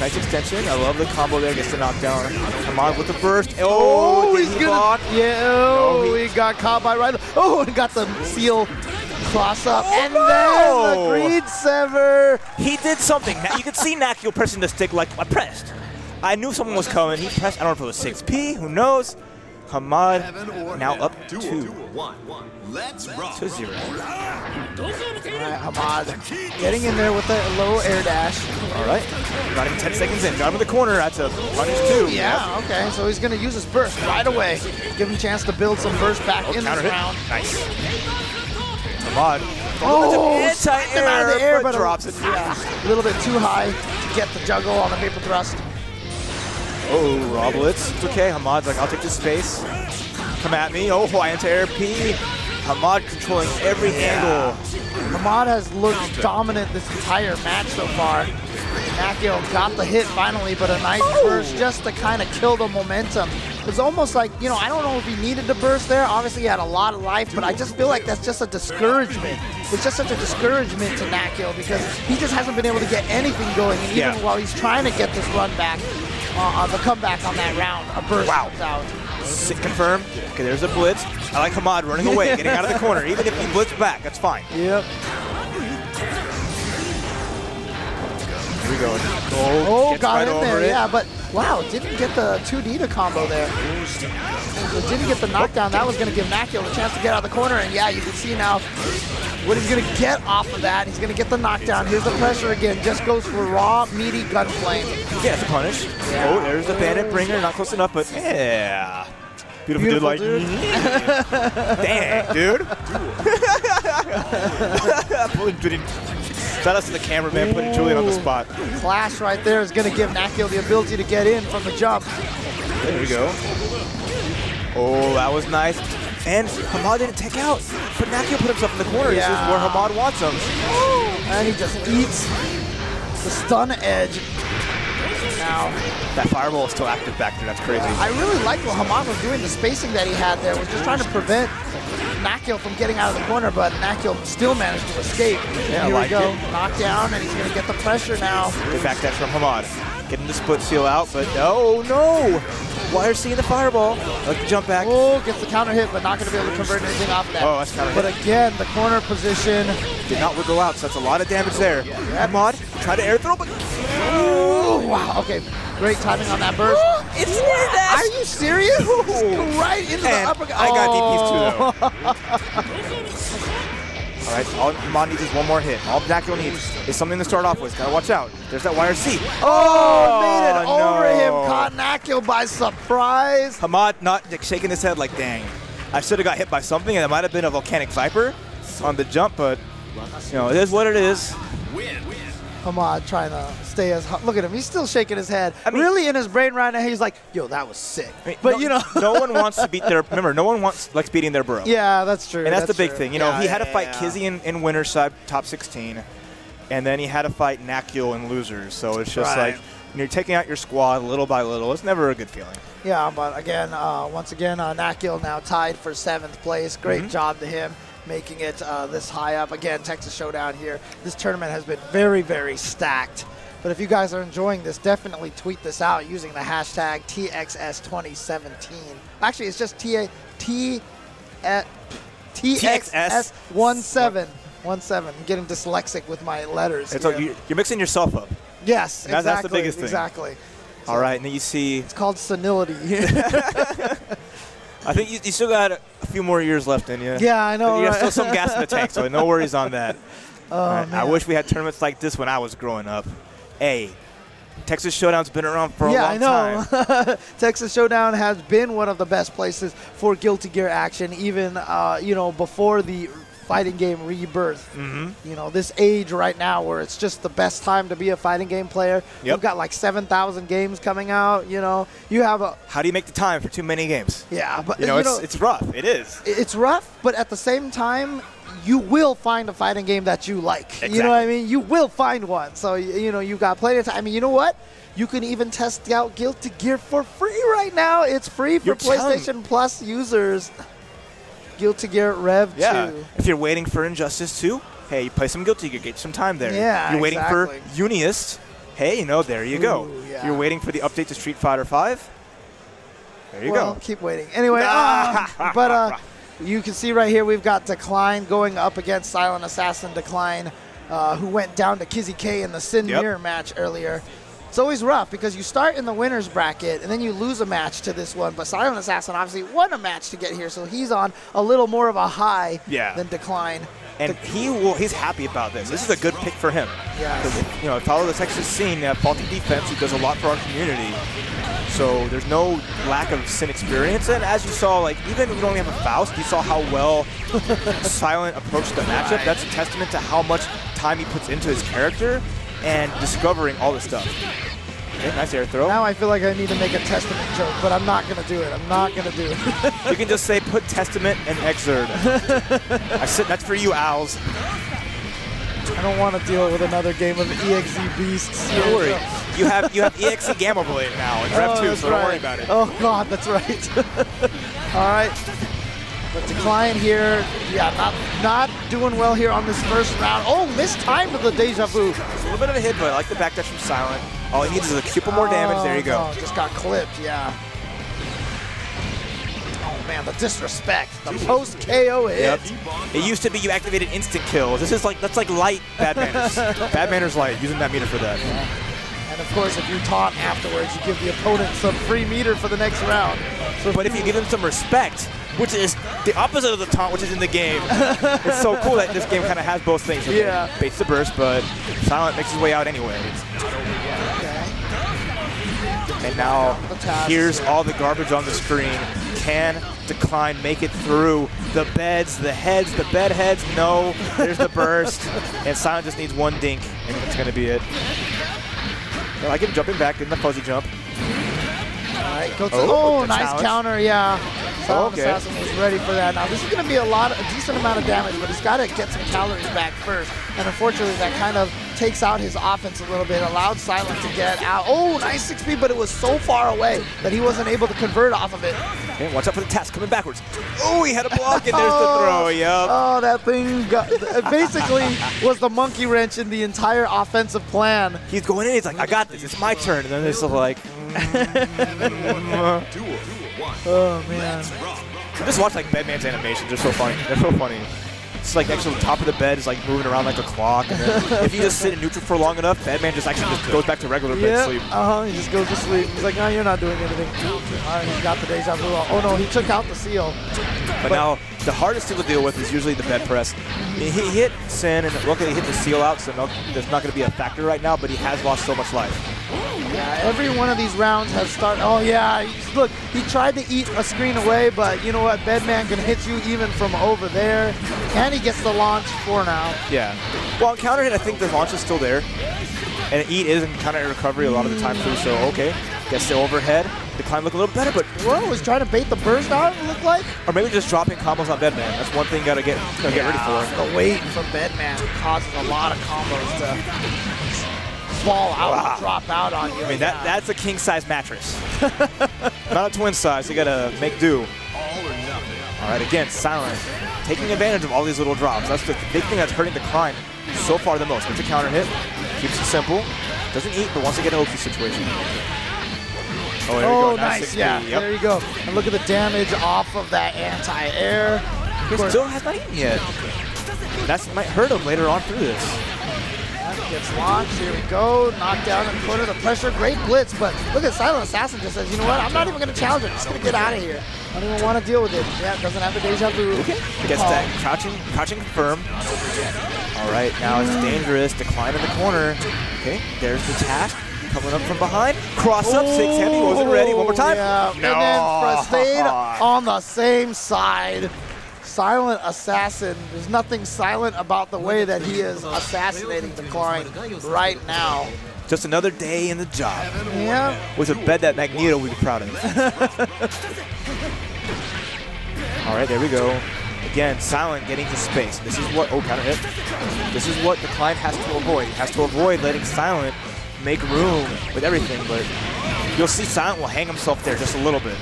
Nice extension. I love the combo there. Gets the knockdown. Hamad with the burst. Oh, did he block? Yeah, he got caught by right. Oh, and got the seal cross up. And then the Greed Sever. He did something. You could see Nakiel pressing the stick like I pressed. I knew someone was coming. He pressed. I don't know if it was 6P. Who knows? Hamad now up 2-0. Let's rock. 2-0. All right, Hamad getting in there with a low air dash. All right. Not even 10 seconds in. Got him in the corner. That's a punish too. Yeah, okay. So he's going to use his burst right away. Give him a chance to build some burst back in this round. Nice. Hamad. Anti-air out of the air, but drops it. Yeah, a little bit too high to get the juggle on the vapor thrust. Oh, Roblets. It's okay. Hamad's like, I'll take this space. Come at me. Oh, anti-air P. Hamad controlling every angle. Hamad has looked dominant this entire match so far. Nakio got the hit finally, but a nice burst just to kind of kill the momentum. It's almost like, you know, I don't know if he needed to burst there. Obviously, he had a lot of life, but I just feel like that's just a discouragement. It's just such a discouragement to Nakio because he just hasn't been able to get anything going. And even while he's trying to get this run back, the comeback on that round, a burst comes out. Confirmed. Okay, there's a blitz. I like Hamad running away, getting out of the corner. Even if he blitz back, that's fine. Yep. Here we go. Oh, got in there, yeah, but wow, didn't get the 2D to combo there. So didn't get the knockdown. That was going to give Nakio the chance to get out of the corner, and yeah, you can see now what he's going to get off of that. He's going to get the knockdown. Here's the pressure again. Just goes for raw, meaty gunplay. Yeah, it's a punish. Yeah. Oh, there's the bandit bringer. Not close enough, but yeah. Beautiful dude, like, dang, dude. Shout out to the cameraman putting Julian on the spot. Clash right there is going to give Nakio the ability to get in from the jump. There we go. Oh, that was nice. And Hamad didn't take out, but Nakio put himself in the corner. This is where Hamad wants him. And he just eats the stun edge. Now, that fireball is still active back there. That's crazy. I really like what Hamad was doing. The spacing that he had there was just trying to prevent Nakio from getting out of the corner, but Nakio still managed to escape. Yeah, here we go. Knockdown, and he's going to get the pressure now. Good back dash from Hamad. Getting the split seal out, but no. YRC in the fireball. Like the jump back. Oh, gets the counter hit, but not going to be able to convert anything off of that. Oh, that's counter hit. But again, the corner position. Did not wiggle out, so that's a lot of damage there. Hamad tried to air throw, but... Oh, wow. Okay. Great timing on that burst. It's that. Are you serious? Right into the uppercut. I got DPs too, though. All right, all Hamad needs is one more hit. All Nakio needs is something to start off with. Gotta watch out. There's that YRC. Oh, made it over him. Caught Nakio by surprise. Hamad not shaking his head like, dang. I should have got hit by something, and it might have been a volcanic viper on the jump, but you know, it is what it is. Hamad trying to stay as hot. Look at him. He's still shaking his head. I mean, really in his brain right now, he's like, yo, that was sick. I mean, but, you know. No one wants to beat their, remember, no one likes beating their bro. Yeah, that's true. And that's the big thing. You know, he had to fight Kizzy in winners side, top 16, and then he had to fight Nakio in losers. So it's just like, you're taking out your squad little by little. It's never a good feeling. Yeah, but again, once again, Nakio now tied for 7th place. Great job to him, making it this high up. Again, Texas Showdown here. This tournament has been very, very stacked. But if you guys are enjoying this, definitely tweet this out using the hashtag TXS2017. Actually, it's just TXS17. I'm getting dyslexic with my letters. You're mixing yourself up. Yes, exactly. That's the biggest thing. Exactly. All right, and then you see... It's called senility. I think you still got a few more years left in you. Yeah, I know. You got still some gas in the tank, so no worries on that. Oh, man. I wish we had tournaments like this when I was growing up. Hey, Texas Showdown's been around for a long time. Yeah, I know. Texas Showdown has been one of the best places for Guilty Gear action, even you know, before the fighting game rebirth. You know, this age right now where it's just the best time to be a fighting game player. You've got like 7,000 games coming out. You know, you have a. How do you make the time for too many games? Yeah, but you know, it's rough. It is. It's rough, but at the same time, you will find a fighting game that you like. Exactly. You know what I mean? You will find one. So, you know, you've got plenty of time. I mean, you know what? You can even test out Guilty Gear for free right now. It's free for PlayStation Plus users. Guilty Gear Rev 2. If you're waiting for Injustice 2, hey, you play some Guilty Gear, get some time there. Yeah, You're waiting for Uniest, hey, you know, there you go. Yeah. You're waiting for the update to Street Fighter 5, there you go. Keep waiting. Anyway, you can see right here we've got Decline going up against Silent Assassin Decline, who went down to Kizzy K in the Sin Mirror match earlier. It's always rough because you start in the winner's bracket and then you lose a match to this one. But Silent Assassin obviously won a match to get here, so he's on a little more of a high than Decline. And he's happy about this. This is a good pick for him. Yeah. You know, follow the Texas scene, faulty defense. He does a lot for our community. So there's no lack of Sin experience. And as you saw, like even if you don't have a Faust, you saw how well Silent approached the matchup. That's a testament to how much time he puts into his character and discovering all this stuff. Okay, nice air throw. Now I feel like I need to make a Testament joke, but I'm not going to do it. I'm not going to do it. You can just say, put Testament and Exerd. That's for you, Owls. I don't want to deal with another game of EXE Beasts. Don't worry. You have EXE Gamma Blade now in Rev 2, so don't worry about it. Oh, God, that's right. All right. But Decline here, yeah, not doing well here on this first round. Oh, mistimed the Deja Vu. A little bit of a hit, but I like the backdash from Silent. All he needs is a couple more damage. There you go. No, just got clipped, yeah. Oh, man, the disrespect. The post-KO hit. Yep. It used to be you activated instant kills. This is like, that's like light bad manners. Bad manners light, using that meter for that. Yeah. And of course, if you taunt afterwards, you give the opponent some free meter for the next round. So but if you give them some respect, which is the opposite of the taunt, which is in the game, it's so cool that this game kind of has both things. Okay, yeah. Baits the burst, but Silent makes his way out anyway. Okay. And now here's all the garbage on the screen. Can Decline make it through the beds, the heads, the bed heads? No, there's the burst. And Silent just needs one dink, and it's going to be it. I like him jumping back in the fuzzy jump. All right, go to nice challenge. Counter, yeah. Silent Assassin was ready for that. Now this is going to be a decent amount of damage, but he's got to get some calories back first. And unfortunately, that kind of takes out his offense a little bit, allowed Silent to get out. Oh, nice 6-speed, but it was so far away that he wasn't able to convert off of it. Okay, watch out for the task coming backwards. Oh, he had a block, and there's the throw. Yep. Oh, that thing basically was the monkey wrench in the entire offensive plan. He's going in. He's like, I got this. It's my turn. And then it's like, oh man. Just watch like Bedman's animations. They're so funny. They're so funny. It's like actually the top of the bed is like moving around like a clock. And then if you just sit in neutral for long enough, Bedman just actually just goes back to regular bed sleep. He just goes to sleep. He's like, no, you're not doing anything. All right, he's got the Deja Vu. Oh no, he took out the seal. But now the hardest thing to deal with is usually the bed press. He hit Sin, and luckily he hit the seal out, so there's not going to be a factor right now, but he has lost so much life. Yeah, every one of these rounds has started. Oh yeah, look, he tried to eat a screen away, but you know what? Bedman can hit you even from over there, and he gets the launch for now. Yeah. Well, on counter hit, I think the launch is still there, and eat is in counter recovery a lot of the time too. So okay, gets the overhead. Decline look a little better, but well, was trying to bait the burst out. It looked like, or maybe just dropping combos on Bedman. That's one thing you gotta get ready for. The weight from Bedman causes a lot of combos to fall out and drop out on you. I mean, that's a king-size mattress. Not a twin size. You gotta make do. All or nothing. All right, again, Silent taking advantage of all these little drops. That's the big thing that's hurting Decline so far the most. Gets a counter hit, keeps it simple, doesn't eat, but wants to get an Oki situation. Oh, there you go. Nice. Yeah, yep. There you go. And look at the damage off of that anti-air. He still has not eaten yet. That might hurt him later on through this. Gets launched. Here we go. Knocked down and put under the pressure. Great blitz, but look at Silent Assassin just says, you know what? I'm not even going to challenge it. I'm just going to get out of here. I don't even want to deal with it. Yeah, doesn't have the Deja Vu. Okay. Gets that crouching firm. All right, now it's dangerous. Decline in the corner. Okay, there's the task. Coming up from behind. Cross up, 6 heavy. Wasn't ready. One more time. Yeah. No. And then stayed on the same side. Silent Assassin. There's nothing silent about the way that he is assassinating Decline right now. Just another day in the job. Yeah. With a bed that Magneto would be proud of. All right, there we go. Again, Silent getting to space. This is what, counter hit. This is what Decline has to avoid. He has to avoid letting Silent make room with everything, but you'll see Silent will hang himself there just a little bit,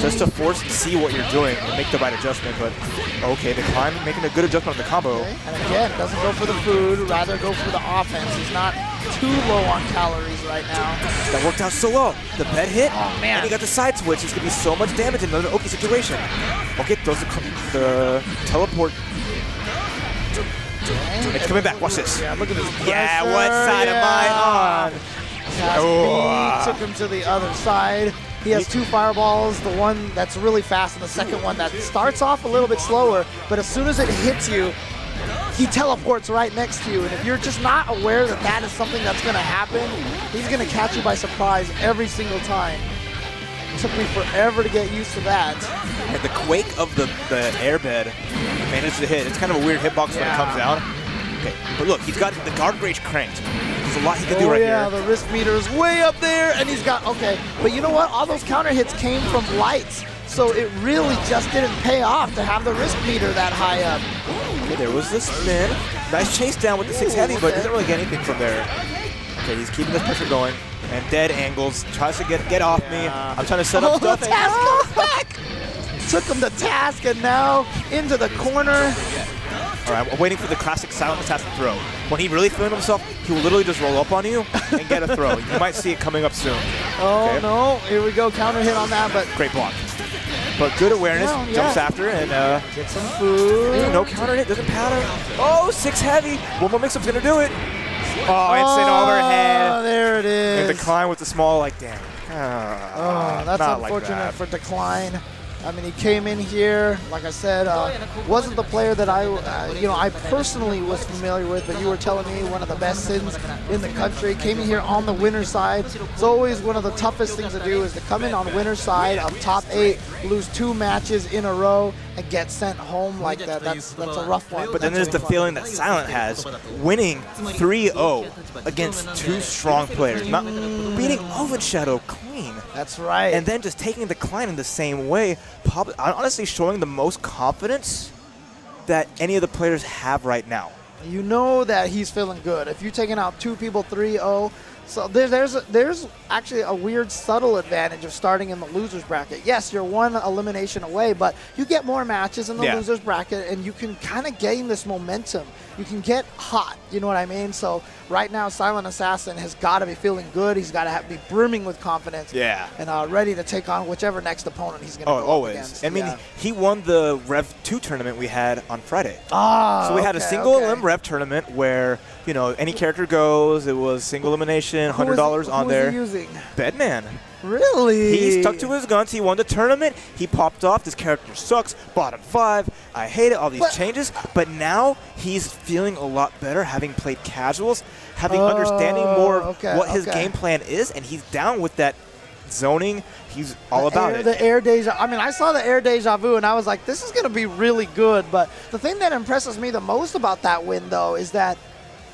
just to force to see what you're doing and make the right adjustment. But okay, Decline making a good adjustment on the combo. Okay. And again, doesn't go for the food, rather go for the offense. He's not too low on calories right now. That worked out so well. The bed hit, oh, man. And he got the side switch. It's going to be so much damage in another Oki situation. Okay, throws the teleport. Okay. It's coming back. Watch this. Yeah, look at this pressure. Yeah, what side am I on? Took him to the other side. He has 2 fireballs, the one that's really fast and the second one that starts off a little bit slower, but as soon as it hits you, he teleports right next to you. And if you're just not aware that that is something that's going to happen, he's going to catch you by surprise every single time. It took me forever to get used to that. And the quake of the airbed managed to hit. It's kind of a weird hitbox when it comes down. Okay, but look, he's got the guard rage cranked. There's a lot he can do right here. Yeah, the risk meter is way up there, and he's got, okay. But you know what? All those counter hits came from lights, so it really just didn't pay off to have the risk meter that high up. Okay, there was the spin. Nice chase down with the 6 heavy, but doesn't really get anything from there. Okay, he's keeping this pressure going. And dead angles. Tries to get off me. I'm trying to set up stuff. Task comes back! Took him to task, and now into the corner. All right, I'm waiting for the classic silent assassin throw. When he really feeling himself, he will literally just roll up on you and get a throw. You might see it coming up soon. Oh, okay. no. Here we go. Counter hit on that, but great block. But good awareness. Jumps after and get some food. No counter hit. Doesn't pattern. Oh, 6 heavy. One more mix-up's going to do it. Oh, instant overhead. Oh, there it is. And Decline with the small, like, damn. That's unfortunate for Decline. I mean, he came in here, like I said, wasn't the player that I personally was familiar with, but you were telling me one of the best sins in the country. Came in here on the winner's side. It's always one of the toughest things to do is to come in on winner's side of top 8, lose 2 matches in a row, and get sent home like that. That's a rough one. But then there's the feeling that Silent has, winning 3-0 against 2 strong players, not beating Oven Shadow clean. That's right. And then just taking Decline in the same way, honestly showing the most confidence that any of the players have right now. You know that he's feeling good. If you're taking out 2 people 3-0, so there's actually a weird subtle advantage of starting in the loser's bracket. Yes, you're 1 elimination away, but you get more matches in the loser's bracket, and you can kind of gain this momentum. You can get hot, you know what I mean? So right now, Silent Assassin has got to be feeling good. He's got to be brimming with confidence. Yeah. And ready to take on whichever next opponent he's going to go always. against. I mean, he won the Rev 2 tournament we had on Friday. So we had a single elim Rev tournament where, you know, any character goes. It was single elimination, $100 on there. Who was he using? Bedman. Really? He stuck to his guns. He won the tournament. He popped off. This character sucks. Bottom 5. I hate it. All these changes. But now he's feeling a lot better, having played casuals, having understanding more of what his game plan is, and he's down with that zoning. He's all about it. The air deja. I mean, I saw the air deja vu, and I was like, this is going to be really good. But the thing that impresses me the most about that win, though, is that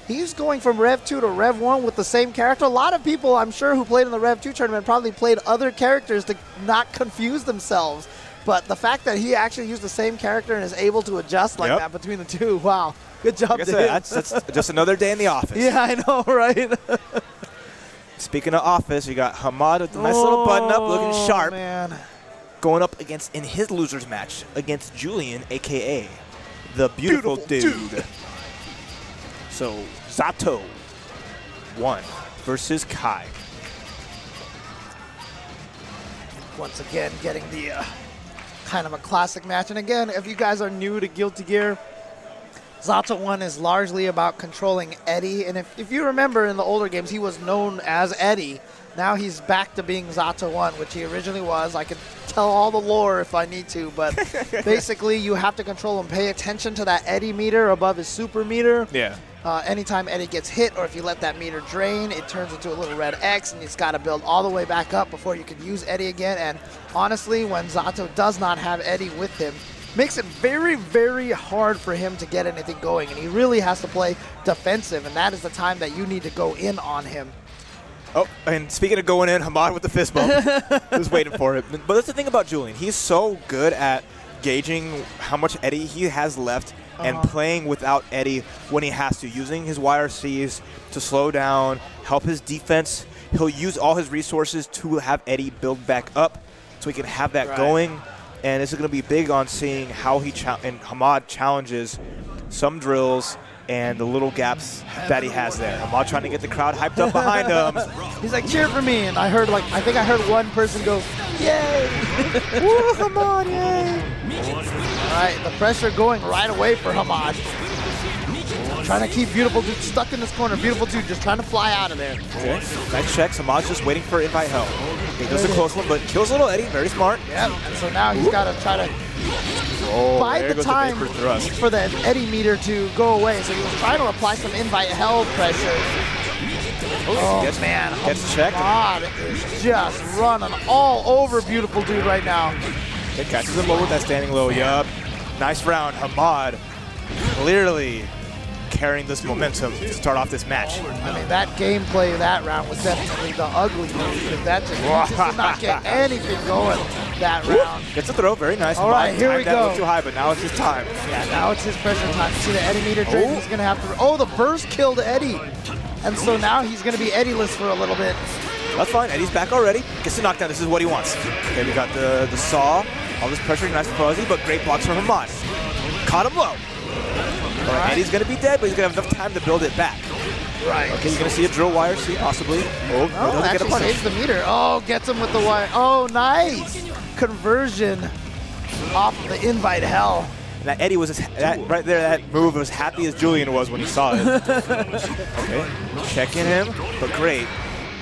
he's going from Rev 2 to Rev 1 with the same character. A lot of people, I'm sure, who played in the Rev 2 tournament probably played other characters to not confuse themselves. But the fact that he actually used the same character and is able to adjust like that between the 2, wow. Good job, like that's just another day in the office. Yeah, I know, right? Speaking of office, you got Hamad with a nice little button-up, looking sharp. Man. Going up against, in his loser's match, against Julian, a.k.a. the beautiful dude. So, Zato 1 versus Kai. Once again, getting the kind of a classic match. And again, if you guys are new to Guilty Gear, Zato 1 is largely about controlling Eddie. And if you remember in the older games, he was known as Eddie. Now he's back to being Zato 1, which he originally was. I could tell all the lore if I need to, but basically you have to control him. Pay attention to that Eddie meter above his super meter. Yeah. Anytime Eddie gets hit, or if you let that meter drain, it turns into a little red X, and it's got to build all the way back up before you can use Eddie again. And honestly, when Zato does not have Eddie with him, makes it very, very hard for him to get anything going, and he really has to play defensive, and that is the time that you need to go in on him. Oh, and speaking of going in, Hamad with the fist bump. Was waiting for it. But that's the thing about Julian. He's so good at gauging how much Eddie he has left and playing without Eddie when he has to, using his YRCs to slow down, help his defense. He'll use all his resources to have Eddie build back up so he can have that going. And this is going to be big on seeing how Hamad challenges some drills and the little gaps that he has there. Hamad trying to get the crowd hyped up behind him. He's like, cheer for me. And I think I heard one person go, yay! Woo, Hamad, yay! All right, the pressure going right away for Hamad. Trying to keep Beautiful Dude stuck in this corner. Beautiful Dude just trying to fly out of there. Okay, nice checks. Hamad's just waiting for invite help. He does a close one, but kills little Eddie. Very smart. Yep, and so now he's got to try to bide the time for the Eddie meter to go away. So he was trying to apply some invite hell pressure. Man, gets checked. God is just running all over Beautiful Dude right now. It catches him low with that standing low. Yup. Nice round. Hamad clearly carrying this momentum to start off this match. I mean, that gameplay that round was definitely the ugly move, because that just, he just did not get anything going that round. Gets a throw, very nice. All right, here we That a go. little too high, but now it's his time. Yeah, now it's his pressure time. See the Eddie meter drain? He's going to have to... Oh, the burst killed Eddie. And so now he's going to be Eddie-less for a little bit. That's fine. Eddie's back already. Gets the knockdown. This is what he wants. Okay, we got the saw. All this pressure, nice and fuzzy, but great blocks from Hamad. Caught him low. All right, Eddie's going to be dead, but he's going to have enough time to build it back. Right. Okay, you're going to see a drill wire, see, possibly. Oh, no, doesn't get a actually punish. saves the meter. Oh, gets him with the wire. Oh, nice. Conversion off of the invite hell. And that Eddie was, right there, that move was happy as Julian was when he saw it. Okay, checking him, but great.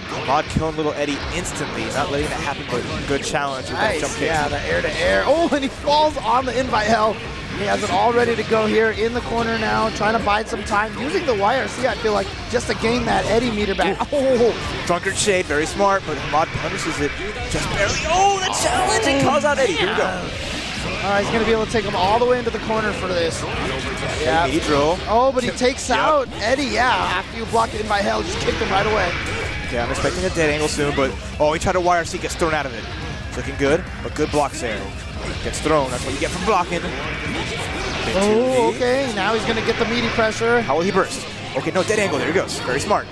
Hamad killing little Eddie instantly, not letting that happen, but good challenge with that jump Nice, kick. yeah, the air-to-air. Oh, and he falls on the invite hell. He has it all ready to go here in the corner now, trying to bide some time, using the YRC, I feel like, just to gain that Eddie meter back. Oh, Drunkard Shade, very smart, but Hamad punishes it just barely. Oh, the challenge! It calls out Eddie. Here we go. All right, he's going to be able to take him all the way into the corner for this. Yeah. Knee drill. Oh, but he takes out Eddie, yeah. After you block the invite hell, just kicked him right away. Yeah, I'm expecting a dead angle soon, but oh, he tried to YRC, gets thrown out of it. It's looking good, but good blocks there. Gets thrown, that's what you get from blocking. Oh, okay, now he's gonna get the meaty pressure. How will he burst? Okay, no, dead angle, there he goes. Very smart.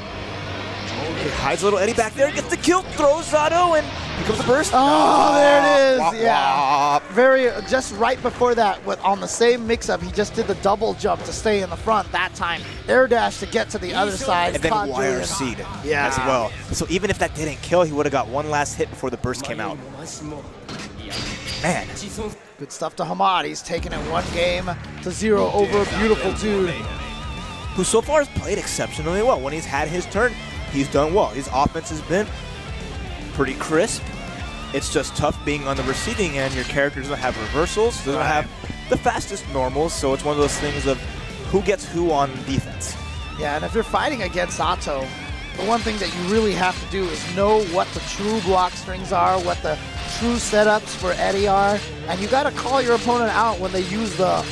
Okay, hides little Eddie back there, gets the kill, throws Zato, and here comes the burst. Oh, there it is, Wop, yeah. wop. Very, just right before that, on the same mix-up, he just did the double jump to stay in the front that time. Air dash to get to the other side. And then caught Julian. YRC'd Yeah. as well. So even if that didn't kill, he would have got one last hit before the burst came out. Man. Good stuff to Hamad. He's taking it 1-0 over a beautiful dude. Who so far has played exceptionally well. When he's had his turn, he's done well. His offense has been pretty crisp. It's just tough being on the receiving end. Your character doesn't have reversals, doesn't have the fastest normals, so it's one of those things of who gets who on defense. Yeah, and if you're fighting against Zato, the one thing that you really have to do is know what the true block strings are, what the true setups for Eddie are, and you got to call your opponent out when they use the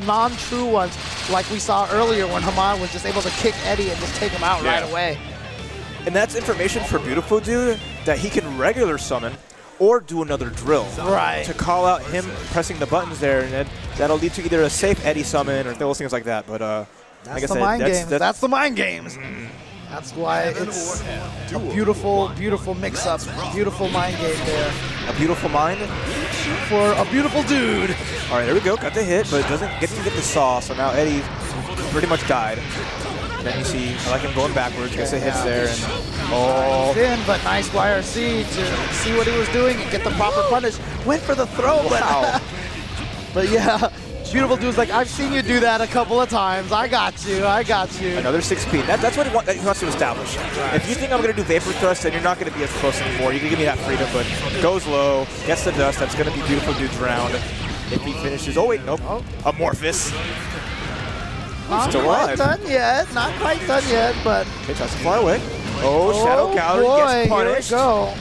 non-true ones, like we saw earlier when Hamad was just able to kick Eddie and just take him out right away. And that's information for Beautiful Dude that he can regular summon or do another drill. Right. To call out him pressing the buttons there, and that'll lead to either a safe Eddie summon or those things like that. But That's the mind games. That's the mind games. That's why it's a beautiful, beautiful mix-up, beautiful mind game there. A beautiful mind for a beautiful dude. All right, there we go. Got the hit, but didn't get the saw. So now Eddie pretty much died. And then you see, I like him going backwards. Gets the hits there, and oh. In, but nice YRC to see what he was doing and get the proper punish. Went for the throw, wow. But yeah. Beautiful dude's like, I've seen you do that a couple of times. I got you. I got you. Another 6P. That's what he wants to establish. Right. If you think I'm going to do Vapor Thrust, then you're not going to be as close anymore. You can give me that freedom, but goes low, gets the dust. That's going to be Beautiful Dude's round. If he finishes, oh wait, nope. Oh. Amorphous. Not still quite alive. done yet. Not quite done yet, but. Okay, tries to fly away. Oh, Shadow Counter gets punished. Here we go.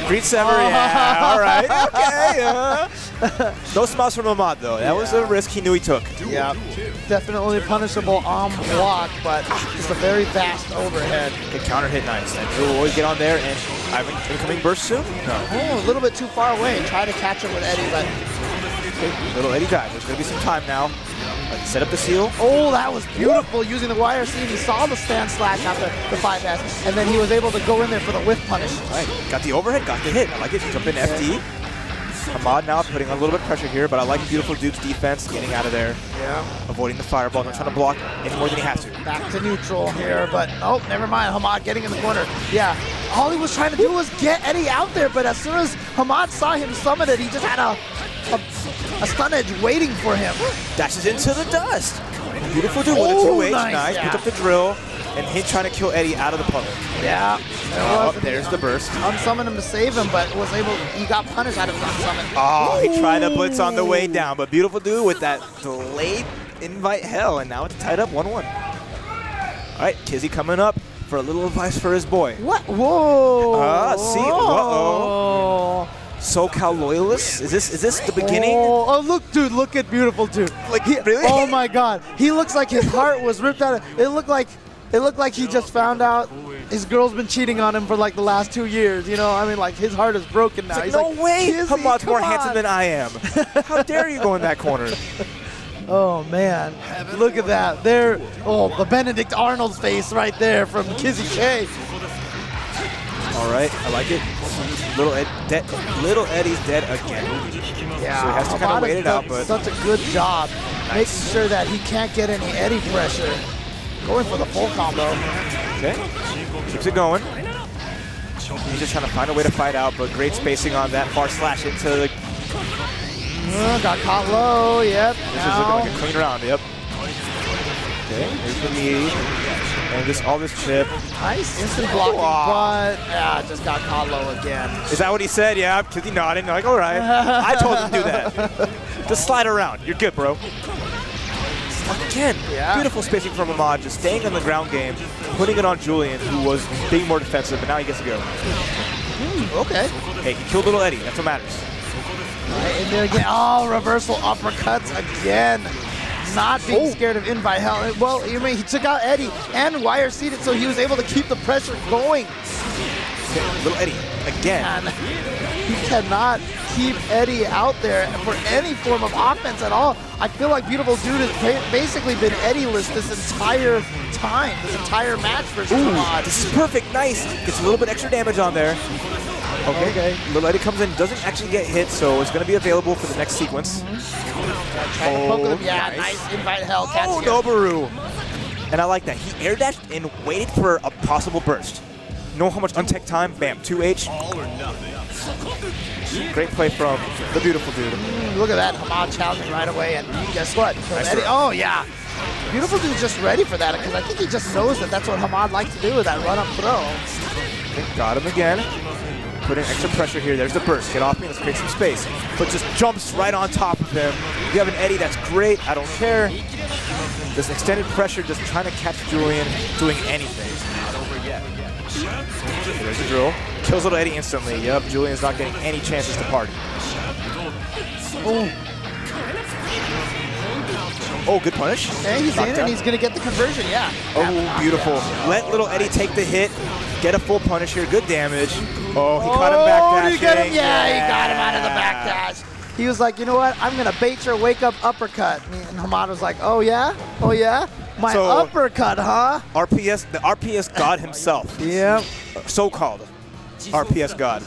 Greed Sever, yeah, all right, okay. No smiles from Hamad, though. That was a risk he knew he took. Yeah, definitely punishable on block, but just a very fast overhead. Good counter hit, nice. And Drew will always get on there, and incoming burst soon? No. Oh, a little bit too far away. Try to catch him with Eddie, but... Okay, little Eddie dive. There's going to be some time now. Set up the seal. Oh, that was beautiful using the YRC. He saw the stand slash after the 5S, and then he was able to go in there for the whiff punish. All right, got the overhead, got the hit. I like it. Jump in FD. Hamad now putting on a little bit of pressure here, but I like Beautiful Dude's defense, getting out of there. Yeah. Avoiding the fireball, not trying to block any more than he has to. Back to neutral here, but oh, never mind. Hamad getting in the corner. Yeah. All he was trying to do was get Eddie out there, but as soon as Hamad saw him summon it, he just had a stun edge waiting for him. Dashes into the dust. Beautiful Dude with a 2H, nice. Yeah. Picked up the drill, and him trying to kill Eddie out of the puddle. Yeah. There's the burst. Unsummoned him to save him, but he got punished out of unsummon. Oh, he tried to blitz on the way down, but Beautiful Dude with that delayed invite hell, and now it's tied up 1-1. All right, Kizzy coming up for a little advice for his boy. What? Whoa. See, uh-oh. SoCal loyalists? Is this the beginning? Oh, look, dude, look at beautiful dude. Like, really? Oh my God, he looks like his heart was ripped out. It looked like he just found out his girl's been cheating on him for like the last 2 years. You know, I mean, like his heart is broken now. It's like, He's no way, Kizzy, Hamad's more come handsome on. than I am. How dare you go in that corner? Oh man, look at that. There, oh, the Benedict Arnold's face right there from Kizzy K. All right, I like it. Little Eddie's dead again. Yeah, So he has to kind of wait it out, but such a good job making sure that he can't get any Eddie pressure. Going for the full combo. okay, keeps it going. He's just trying to find a way to fight out, but great spacing on that far slash into the. Got caught low. Yep. This is looking like a clean round. Yep. Okay, here's the knee, and all this chip. Nice instant blocking, but just got caught low again. Is that what he said? Yeah, because he nodded. Like, all right. I told him to do that. Just slide around. You're good, bro. Again, beautiful spacing from Hamad, just staying on the ground game, putting it on Julian, who was being more defensive, but now he gets to go. Okay. Hey, he killed little Eddie. That's what matters. Right, and then again, reversal uppercuts again. Not being scared of invite hell. Well, you mean he took out Eddie and wire seated, so he was able to keep the pressure going. Okay, little Eddie again. And he cannot keep Eddie out there for any form of offense at all. I feel like Beautiful Dude has basically been Eddie-less this entire time, this entire match versus Hamad. This is perfect. Nice. Gets a little bit extra damage on there. Okay. Little Eddie comes in, doesn't actually get hit, so it's going to be available for the next sequence. Nice invite hell. Oh, Noboru. And I like that. He air dashed and waited for a possible burst. Know how much untech time? Bam, 2H. Great play from the Beautiful Dude. Look at that. Hamad challenging right away, and guess what? Eddie, oh, yeah. Beautiful Dude's just ready for that, because I think he just knows that that's what Hamad likes to do with that run-up throw. Okay, got him again. Putting extra pressure here. There's the burst. Get off me. Let's create some space. But just jumps right on top of him. You have an Eddie that's great. I don't care. This extended pressure, just trying to catch Julian doing anything. There's the drill. Kills little Eddie instantly. Yep, Julian's not getting any chances to party. Oh, good punish. Okay, he's in and he's going to get the conversion, yeah. Oh, beautiful. Let little Eddie take the hit. Get a full punish here. Good damage. Oh, he caught him back dashing. Did you get him? Yeah, he got him out of the back dash. He was like, you know what? I'm going to bait your wake-up uppercut. And Hamad was like, oh, yeah? Oh, yeah? My uppercut, huh? The RPS god himself. Yeah. So-called RPS god.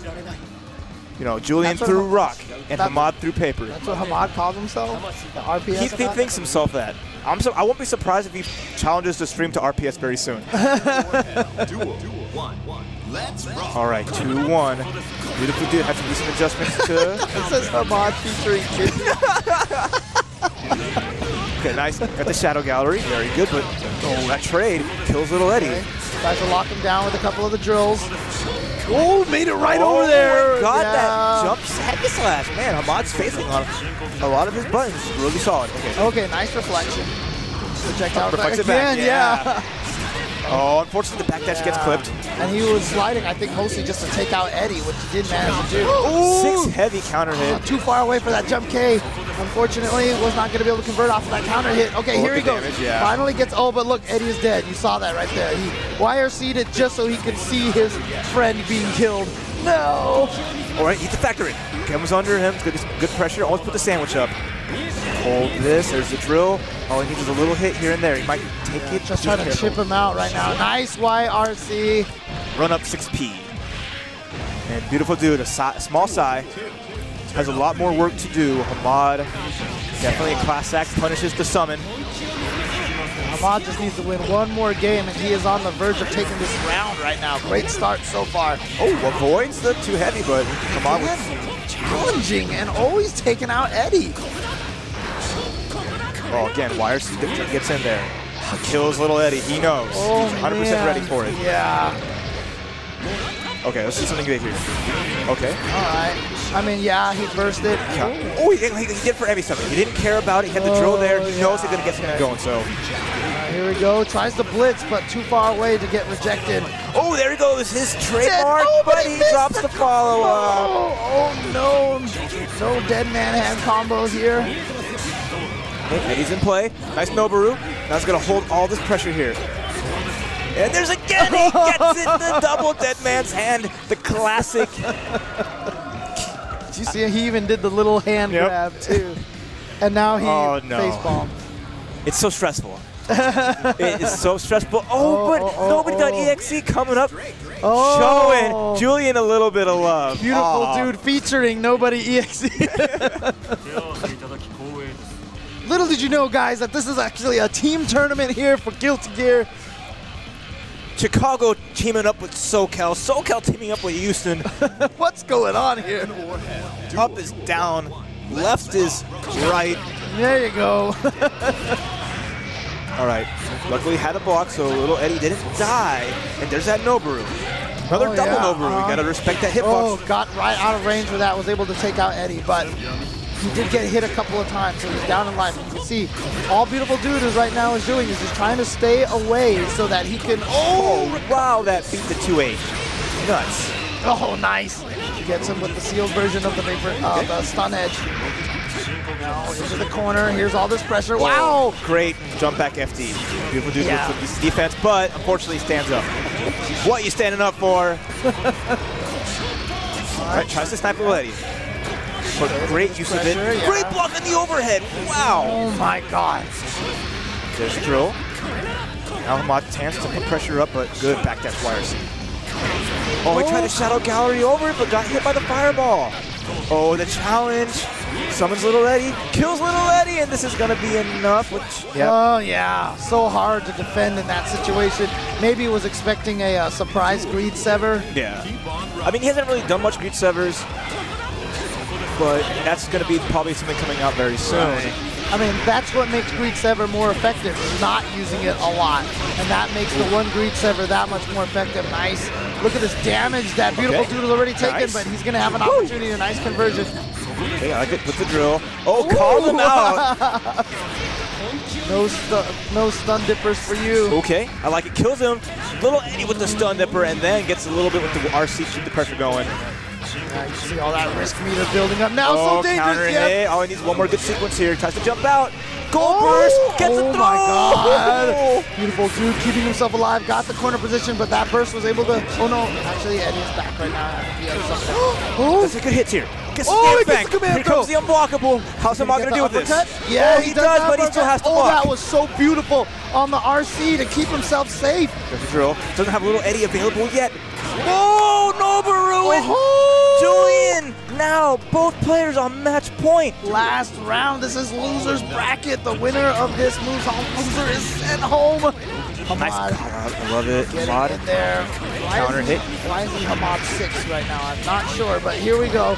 You know, Julian threw rock and Hamad threw paper. That's what Hamad calls himself? The RPS He thinks himself that. I won't be surprised if he challenges the stream to RPS very soon. All right, 2-1. Beautiful Dude had some decent adjustments to... This is Hamad featuring Kizzy. Okay, nice. Got the Shadow Gallery. Very good, but that trade kills little Eddie. Okay. Tries to lock him down with a couple of the drills. Oh, made it right over there. Oh my God, that jump heavy slash. Man, Hamad's facing on a lot of his buttons. Really solid. Okay, nice reflection. Projectile reflects it again, back. Yeah. Oh, unfortunately, the backdash gets clipped. And he was sliding, I think, mostly just to take out Eddie, which he did manage to do. Ooh. 6 heavy counter hit. Too far away for that jump K. Unfortunately, was not going to be able to convert off of that counter hit. Okay, here he goes. Damage, Finally gets, but look, Eddie is dead. You saw that right there. He wire seated just so he could see his friend being killed. No. All right, eat the factor in. Comes under him. Good pressure. Almost put the sandwich up. Hold this. There's the drill. All he needs is a little hit here and there. He might take it. Just trying to chip him out right now. Nice YRC. Run up 6P. And Beautiful Dude, a small Sai, has a lot more work to do. Hamad, definitely a class act, punishes the summon. Hamad just needs to win one more game, and he is on the verge of taking this round right now. Great start so far. Oh, avoids the too heavy, but Hamad was challenging and always taking out Eddie. Oh, again, YRC gets in there. Kills little Eddie. He knows. Oh, he's 100% ready for it. Yeah. Okay, let's see something good here. Okay. All right. I mean, yeah, he burst it. Oh, he did for every summon. He didn't care about it. He had the drill there. He knows he's going to get something going, so. Here we go. Tries to blitz, but too far away to get rejected. Oh, there he goes. His trademark, but he drops the follow-up. Oh, no. No dead man hand combos here. Eddie's in play. Nice Noboru. Now he's going to hold all this pressure here. And there's again, he gets it, the double dead man's hand, the classic. Did you see he even did the little hand grab too? And now he facepalmed. It's so stressful. It is so stressful. But nobody got EXE coming up. Showing Julian a little bit of love. Beautiful dude featuring nobody EXE. Little did you know, guys, that this is actually a team tournament here for Guilty Gear. Chicago teaming up with SoCal. SoCal teaming up with Houston. What's going on here? Up is down. Left is right. There you go. All right. Luckily had a block, so little Eddie didn't die. And there's that Noboru. Another double Noboru. You got to respect that hitbox. Got right out of range with that. Was able to take out Eddie, but he did get hit a couple of times, so he's down in life. You can see all Beautiful Dude is right now is doing is just trying to stay away so that he can. Oh, wow, that beat the 2-8. Nuts. Oh, nice. Gets him with the sealed version of the the stun edge. Now into the corner. Here's all this pressure. Wow. Great jump back FD. Beautiful Dude with this defense, but unfortunately stands up. What you standing up for? All right, tries to snipe little Eddie. But great use of it. Great block on the overhead. Wow. Oh my God. There's the drill. Now Hamad chance to put pressure up, but good back dash YRC. Oh, he tried to shadow gallery over it, but got hit by the fireball. Oh, the challenge. Summons little Eddie, kills little Eddie, and this is going to be enough. Oh, yeah. So hard to defend in that situation. Maybe he was expecting a surprise greed sever. Yeah. I mean, he hasn't really done much greed severs, but that's going to be probably something coming out very soon. Right. I mean, that's what makes Greed Sever more effective, is not using it a lot. And that makes the one Greed Sever that much more effective. Nice. Look at this damage that Beautiful Dude has already taken, but he's going to have an opportunity, a nice conversion. Okay, I like it with the drill. Oh, call him out. No stun dippers for you. Okay, I like it. Kills him. Little Eddie with the stun dipper, and then gets a little bit with the RC to keep the pressure going. You see all that risk meter building up now. So dangerous. Counter hit. Oh, he needs one more good sequence here. Tries to jump out. Gold burst. Gets a throw. Oh my God. Beautiful Dude keeping himself alive. Got the corner position, but that burst was able to. Oh no. Actually, Eddie is back right now. That's a good hit here. Gets he gets the command Here comes the unblockable. How's Hamad going to do with this? Yeah, he does, but he still has to block. That was so beautiful on the RC to keep himself safe. There's the drill. Doesn't have little Eddie available yet. Oh, Noboru and Julian. Now both players on match point. Last round. This is loser's bracket. The winner of this moves on. Loser is sent home. Nice call out. I love it. Hamad in there. Counter hit. Why is he Hamad 6 right now? I'm not sure, but here we go.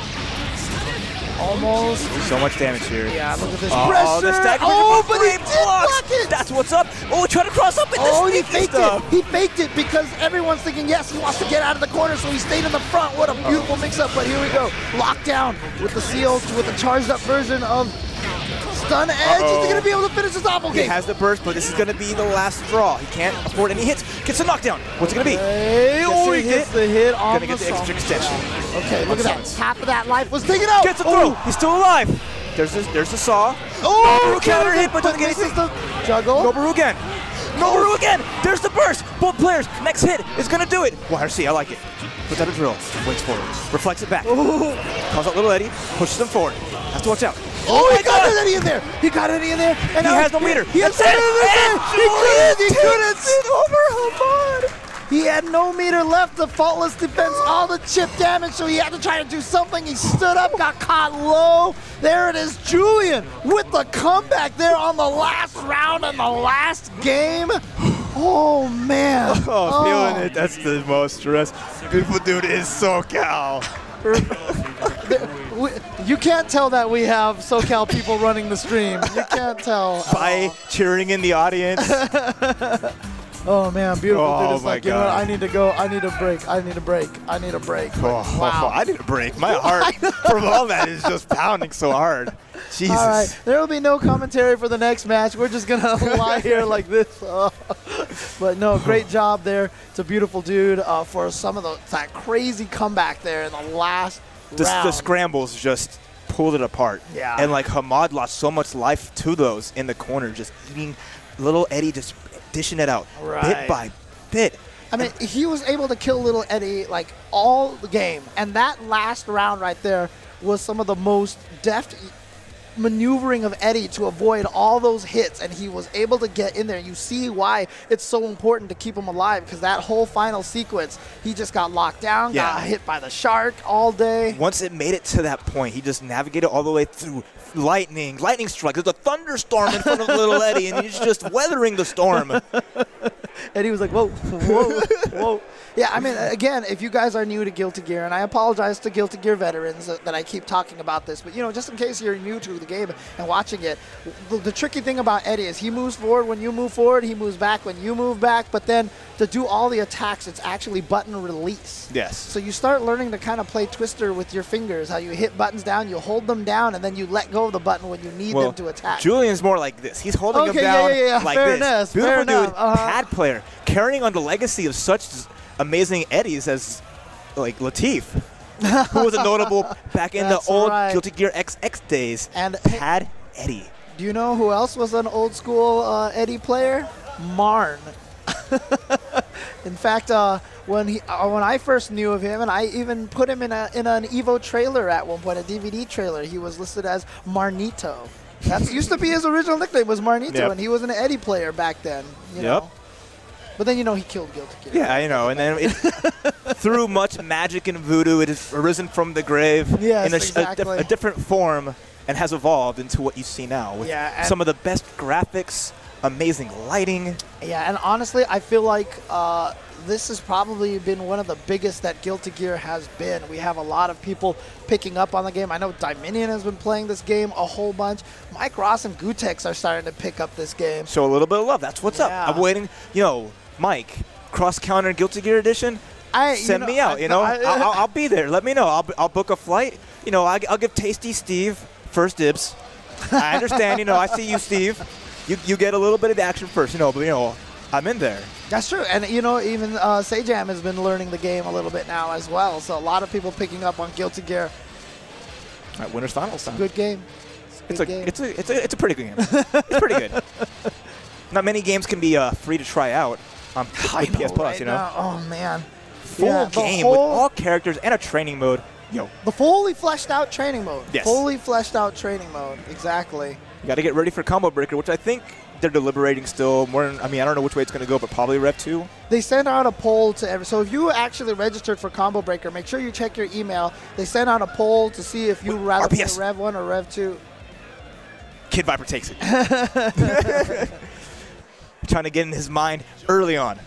Almost. So much damage here. Yeah, look at this pressure. The stack but he did block it. That's what's up. Oh, trying to cross up in this he faked it. He faked it because everyone's thinking, yes, he wants to get out of the corner, so he stayed in the front. What a beautiful mix-up. But here we go. Lockdown with the seals, with the charged-up version of Stun Edge. Is he going to be able to finish his doppelganger? He has the burst, but this is going to be the last straw. He can't afford any hits. Gets a knockdown. What's it going to be? He gets the hit on the extra extension. Okay, look at that. Half of that life was taken out. Gets a throw. He's still alive. There's the saw. Noboru counter hit, but doesn't get anything. Juggle. Noboru again. Noboru again. There's the burst. Both players. Next hit is going to do it. YRC, I like it. Puts out a drill. Waits forward. Reflects it back. Calls out little Eddie. Pushes him forward. Has to watch out. He got Eddie in there. He got Eddie in there. And he has no meter. He has He couldn't sit over Hamad. He had no meter left. The faultless defense, all the chip damage, so he had to try to do something. He stood up, got caught low. There it is, Julian with the comeback there on the last round and the last game. Oh, man. Feeling it. That's the most stress. Beautiful Dude is SoCal. You can't tell that we have SoCal people running the stream. You can't tell. By cheering in the audience. Oh man, beautiful Oh, dude. It's my like, you know what? God. I need to go. I need a break. I need a break. I need a break. Oh, Wow. I need a break. My heart from all that is just pounding so hard. Jesus. All right, there will be no commentary for the next match. We're just gonna lie here like this. But no, great job there. It's a beautiful dude for some of that crazy comeback there in the last round. The scrambles just pulled it apart. Yeah. And like Hamad lost so much life to those in the corner, just eating little Eddie, just dishing it out bit by bit. I mean, he was able to kill little Eddie like all the game, and that last round right there was some of the most deft maneuvering of Eddie to avoid all those hits, and he was able to get in there. You see why it's so important to keep him alive, because that whole final sequence, he just got locked down, got hit by the shark all day. Once it made it to that point, he just navigated all the way through lightning strike. There's a thunderstorm in front of little Eddie, and he's just weathering the storm. Eddie was like, whoa, whoa, whoa. Yeah, I mean, again, if you guys are new to Guilty Gear, and I apologize to Guilty Gear veterans that I keep talking about this, but, you know, just in case you're new to the game and watching it, the tricky thing about Eddie is he moves forward when you move forward, he moves back when you move back, but then to do all the attacks, it's actually button release. Yes. So you start learning to kind of play Twister with your fingers, how you hit buttons down, you hold them down, and then you let go of the button when you need them to attack. Julian's more like this. He's holding him down like fair this. Enough, Beautiful fair dude, enough. pad player, carrying on the legacy of such amazing Eddies as like Latif, who was a notable back in the old Guilty Gear XX days. And Pad Eddie. Do you know who else was an old school Eddie player? Marn. In fact, when I first knew of him, and I even put him in an Evo trailer at one point, a DVD trailer, he was listed as Marnito. That used to be his original nickname, was Marnito, and he was an Eddie player back then. You know? But then, you know, he killed Guilty Gear. Yeah, I know. And then through much magic and voodoo, it has arisen from the grave in a different form and has evolved into what you see now with some of the best graphics, amazing lighting. Yeah, and honestly, I feel like this has probably been one of the biggest that Guilty Gear has been. We have a lot of people picking up on the game. I know Dominion has been playing this game a whole bunch. Mike Ross and Gutex are starting to pick up this game. Show a little bit of love. That's what's up. I'm waiting. You know, Mike, cross-counter Guilty Gear Edition, send me out, you know. I'll be there. Let me know. I'll book a flight. You know, I'll give Tasty Steve first dibs. I understand, you know, I see you, Steve. You get a little bit of the action first, you know, but, you know, I'm in there. That's true. And, you know, even Sajam has been learning the game a little bit now as well. So a lot of people picking up on Guilty Gear. All right, Winners Finals time. Good game. It's a pretty good game. It's pretty good. Not many games can be free to try out on PS Plus, you know. Now. Oh, man. Full game with all characters and a training mode. Yo. The fully fleshed out training mode. Yes. Fully fleshed out training mode. Exactly. You got to get ready for Combo Breaker, which I think they're deliberating still. I mean, I don't know which way it's going to go, but probably Rev 2. They send out a poll to so if you actually registered for Combo Breaker, make sure you check your email. They send out a poll to see if you would rather play Rev 1 or Rev 2. Kid Viper takes it. Trying to get in his mind early on.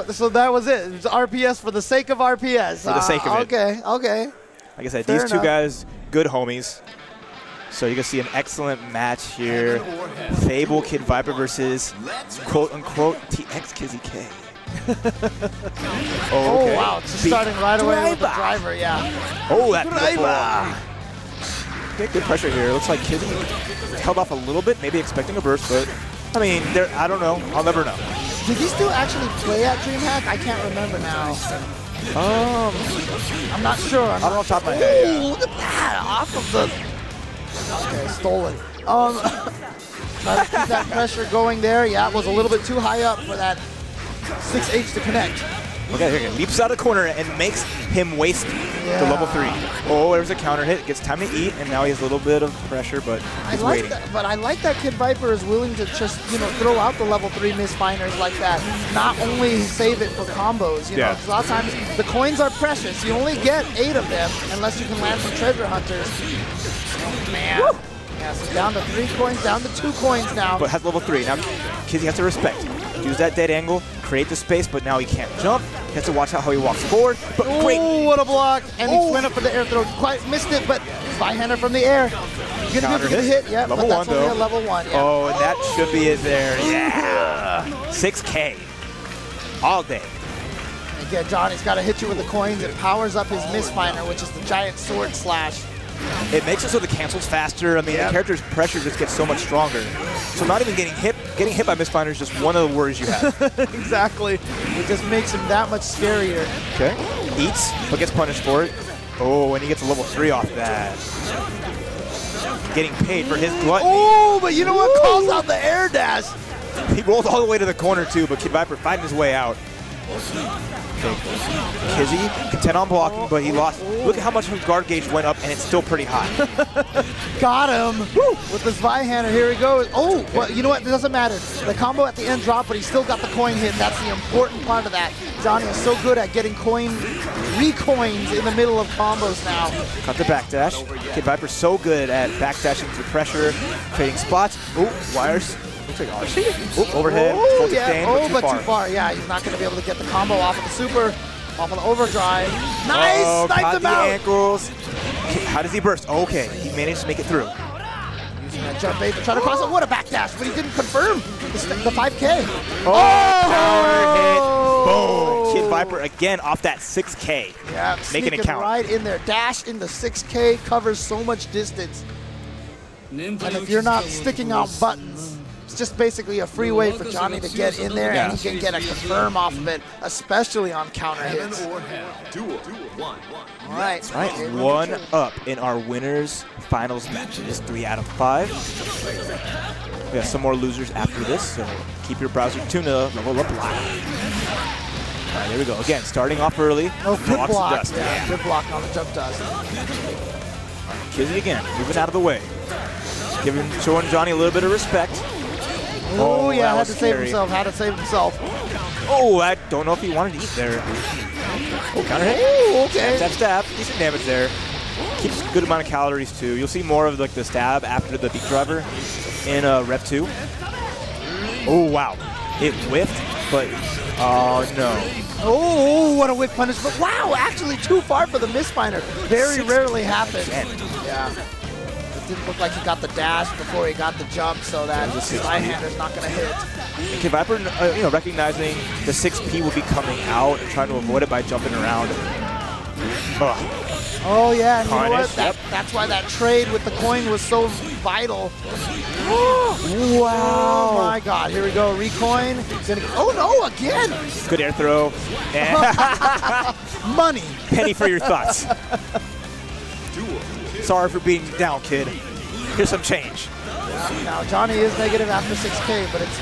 So that was it. It was RPS for the sake of RPS. For the sake of it. Okay, okay. Like I said, these two guys, good homies. So you can see an excellent match here. Fable Kid Viper versus quote-unquote TX Kizzy K. Oh, wow. Just starting right away with the driver, Oh, that driver. Okay, good pressure here. Looks like Kizzy held off a little bit, maybe expecting a burst, but I mean, I don't know. I'll never know. Did these two actually play at DreamHack? I can't remember now. I'm not sure. I don't know off the top of my head. Oh, look at that. Off of the... Okay, stolen. Try to keep that pressure going there. Yeah, it was a little bit too high up for that 6H to connect. Look at it. Leaps out of the corner and makes him waste the level 3. Oh, there's a counter hit. Gets time to eat, and now he has a little bit of pressure, but he's waiting. But I like that Kid Viper is willing to just, you know, throw out the level 3 misfiners like that. Not only save it for combos, you know, because a lot of times the coins are precious. You only get 8 of them unless you can land some treasure hunters. Oh, man. Woo! Yeah, so down to 3 coins, down to 2 coins now. But has level 3. Now, Kizzy has to respect. Use that dead angle, create the space, but now he can't jump. He has to watch out how he walks forward. But great. Oh, what a block. And he went up for the air throw. Quite missed it, but by-hander from the air. Gonna get a hit. Yeah, level but that's 1, only though. a level 1. Yeah. Oh, and that should be it there. Yeah. 6K. all day. Again, Johnny's got to hit you with the coins. It powers up his misfinder, which is the giant sword slash. It makes it so the cancels faster. I mean, the character's pressure just gets so much stronger. So not even getting hit by misfinder is just one of the worries you have. Exactly. It just makes him that much scarier. Okay. Eats, but gets punished for it. Oh, and he gets a level 3 off that. Getting paid for his gluttony. Oh, but you know what? Calls out the air dash. He rolled all the way to the corner too, but Kid Viper fighting his way out. Kizzy contend on blocking, but he lost. Look at how much his guard gauge went up, and it's still pretty high. Got him. Woo. With the Zweihander. Here he goes. Oh, well, you know what? It doesn't matter. The combo at the end dropped, but he still got the coin hit. That's the important part of that. Johnny is so good at getting recoins in the middle of combos now. Cut the backdash. Kid Viper's so good at backdashing through pressure, trading spots. Oh, wires. Looks like RC. Overhead. Oh, yeah. Sustain, but too far. Yeah, he's not going to be able to get the combo off of the super, off of the overdrive. Nice! Sniped him out! Ankles. How does he burst? Okay, he managed to make it through. Using that jump bait to try to cross it. What a backdash, but he didn't confirm the 5K. Counter hit. Boom. Kid Viper again off that 6K. Yeah, making it count. Right in there. Dash into 6K, covers so much distance. And if you're not sticking out buttons, it's just basically a free way for Johnny to get in there, and he can get a confirm off of it, especially on counter hits. All right. All right, 1 up in our winners finals match. It is 3 out of 5. We have some more losers after this, so keep your browser tuned to level up live. All right, there we go. Again, starting off early. Oh, good block. Dust. Yeah, good block on the jump dust. Kizzy again, moving out of the way. Showing Johnny a little bit of respect. Oh, yeah, had to scary. save himself, had to save himself. Oh, I don't know if he wanted to eat there. Oh, counter hit. Oh, okay. Stab, stab. Decent damage there. Keeps a good amount of calories, too. You'll see more of like the stab after the beat driver in Rev 2. Oh, wow. It whiffed, but oh, no. Oh, what a whip punish. But wow, actually too far for the misfinder. Very rarely happens. Yeah. It didn't look like he got the dash before he got the jump, so that Zweihander's not going to hit. Kid Viper, recognizing the 6P will be coming out and trying to avoid it by jumping around. Oh, yeah, and you know Punish, what? That's why that trade with the coin was so vital. Wow. Oh, my God. Here we go. Recoin. Oh, no, again. Good air throw. Money. Penny for your thoughts. Sorry for being down, kid. Here's some change. Now, Johnny is negative after 6K, but it's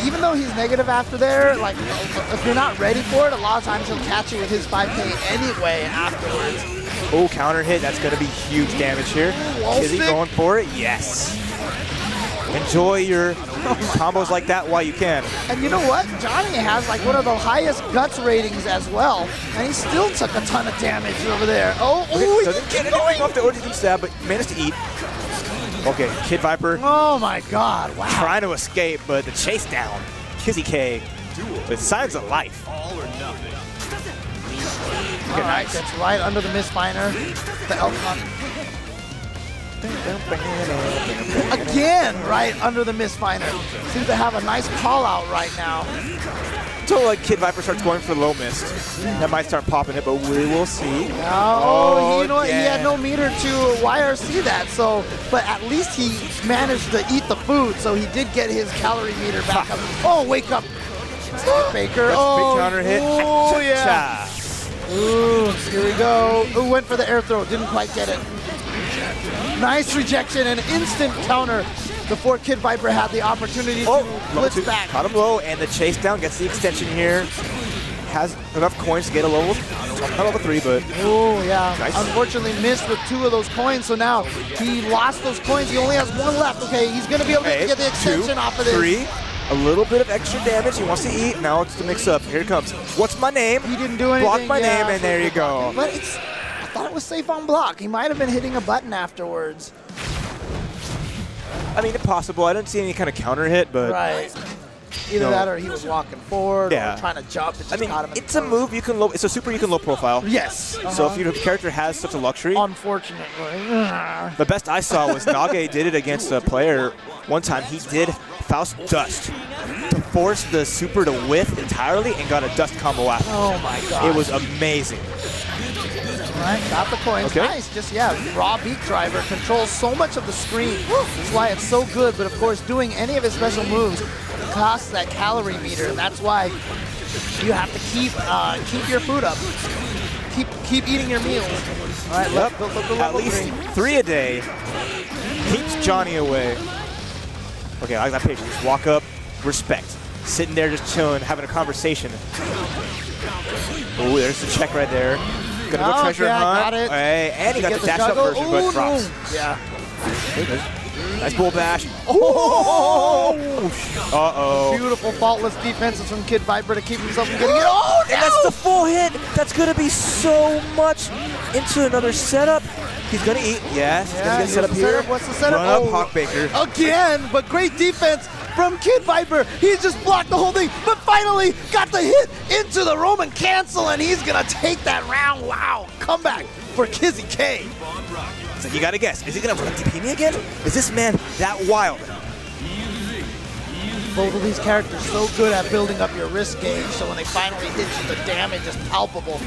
even though he's negative after there, like, if you're not ready for it, a lot of times he'll catch you with his 5K anyway afterwards. Oh, counter hit. That's going to be huge damage here. Is he going for it? Yes. Enjoy your combos like that while you can. And you know what? Johnny has like one of the highest guts ratings as well, and he still took a ton of damage over there. Oh, he doesn't get anything off the origin stab, but managed to eat. Okay, Kid Viper. Oh my God! Wow. Trying to escape, but the chase down. Kizzy K with signs of life. All or nothing. All right, that's right under the misfinder. The Elcon. Again, right under the misfinder. Seems to have a nice call out right now. Until like Kid Viper starts going for low mist, that might start popping it, but we will see. Oh, you know what? He had no meter to YRC that, so but at least he managed to eat the food, so he did get his calorie meter back up. Oh, wake up, Baker! Oh, big counter hit. Oh yeah. Ooh, here we go. Ooh, went for the air throw, didn't quite get it. Nice rejection and instant counter before Kid Viper had the opportunity to blitz back. Caught him low, and the chase down gets the extension here. Has enough coins to get a level, not level 3, but. Oh, yeah. Nice. Unfortunately missed with 2 of those coins, so now he lost those coins. He only has 1 left. Okay, he's going to be able to get the extension off of this. 3. A little bit of extra damage. He wants to eat. Now it's the mix up. Here it comes. What's my name? He didn't do anything. Block my name, and there you go. But I thought it was safe on block. He might have been hitting a button afterwards. I mean, possible. I didn't see any kind of counter hit, but. Right. Either that or he was walking forward or trying to jump. It just caught him in it's a move you can low. It's a super you can low profile. Yes. So if your character has such a luxury. Unfortunately. The best I saw was Nage did it against a player one time. He did Faust Dust. to force the super to whiff entirely and got a dust combo after. Oh my god. It was amazing. Right, got the coins. Okay. Nice. Just, yeah, raw beak driver controls so much of the screen. That's why it's so good. But of course, doing any of his special moves costs that calorie meter. And that's why you have to keep your food up. Keep eating your meals. All right, Yep. go At least 3 a day keeps Johnny away. Okay, I like that patience. Walk up, respect. Sitting there just chilling, having a conversation. Oh, there's the check right there. Gonna go treasure hunt. Got it. Hey, and he got the dash up juggle. version, but Ooh, drops. no. Yeah. Nice bull bash. Oh! Uh-oh. Beautiful faultless defenses from Kid Viper to keep himself from getting it. Oh, no! And that's the full hit. That's going to be so much into another setup. He's going to eat. Yes, he's going to get set up here. What's the setup? Run up, Hawk Baker. Again, but great defense from Kid Viper. He's just blocked the whole thing, but finally got the hit into the Roman cancel, and he's going to take that round. Wow. Comeback for Kizzy K. So you got to guess. Is he going to TP me again? Is this man that wild? Both of these characters so good at building up your risk gauge, so when they finally hit you, the damage is palpable.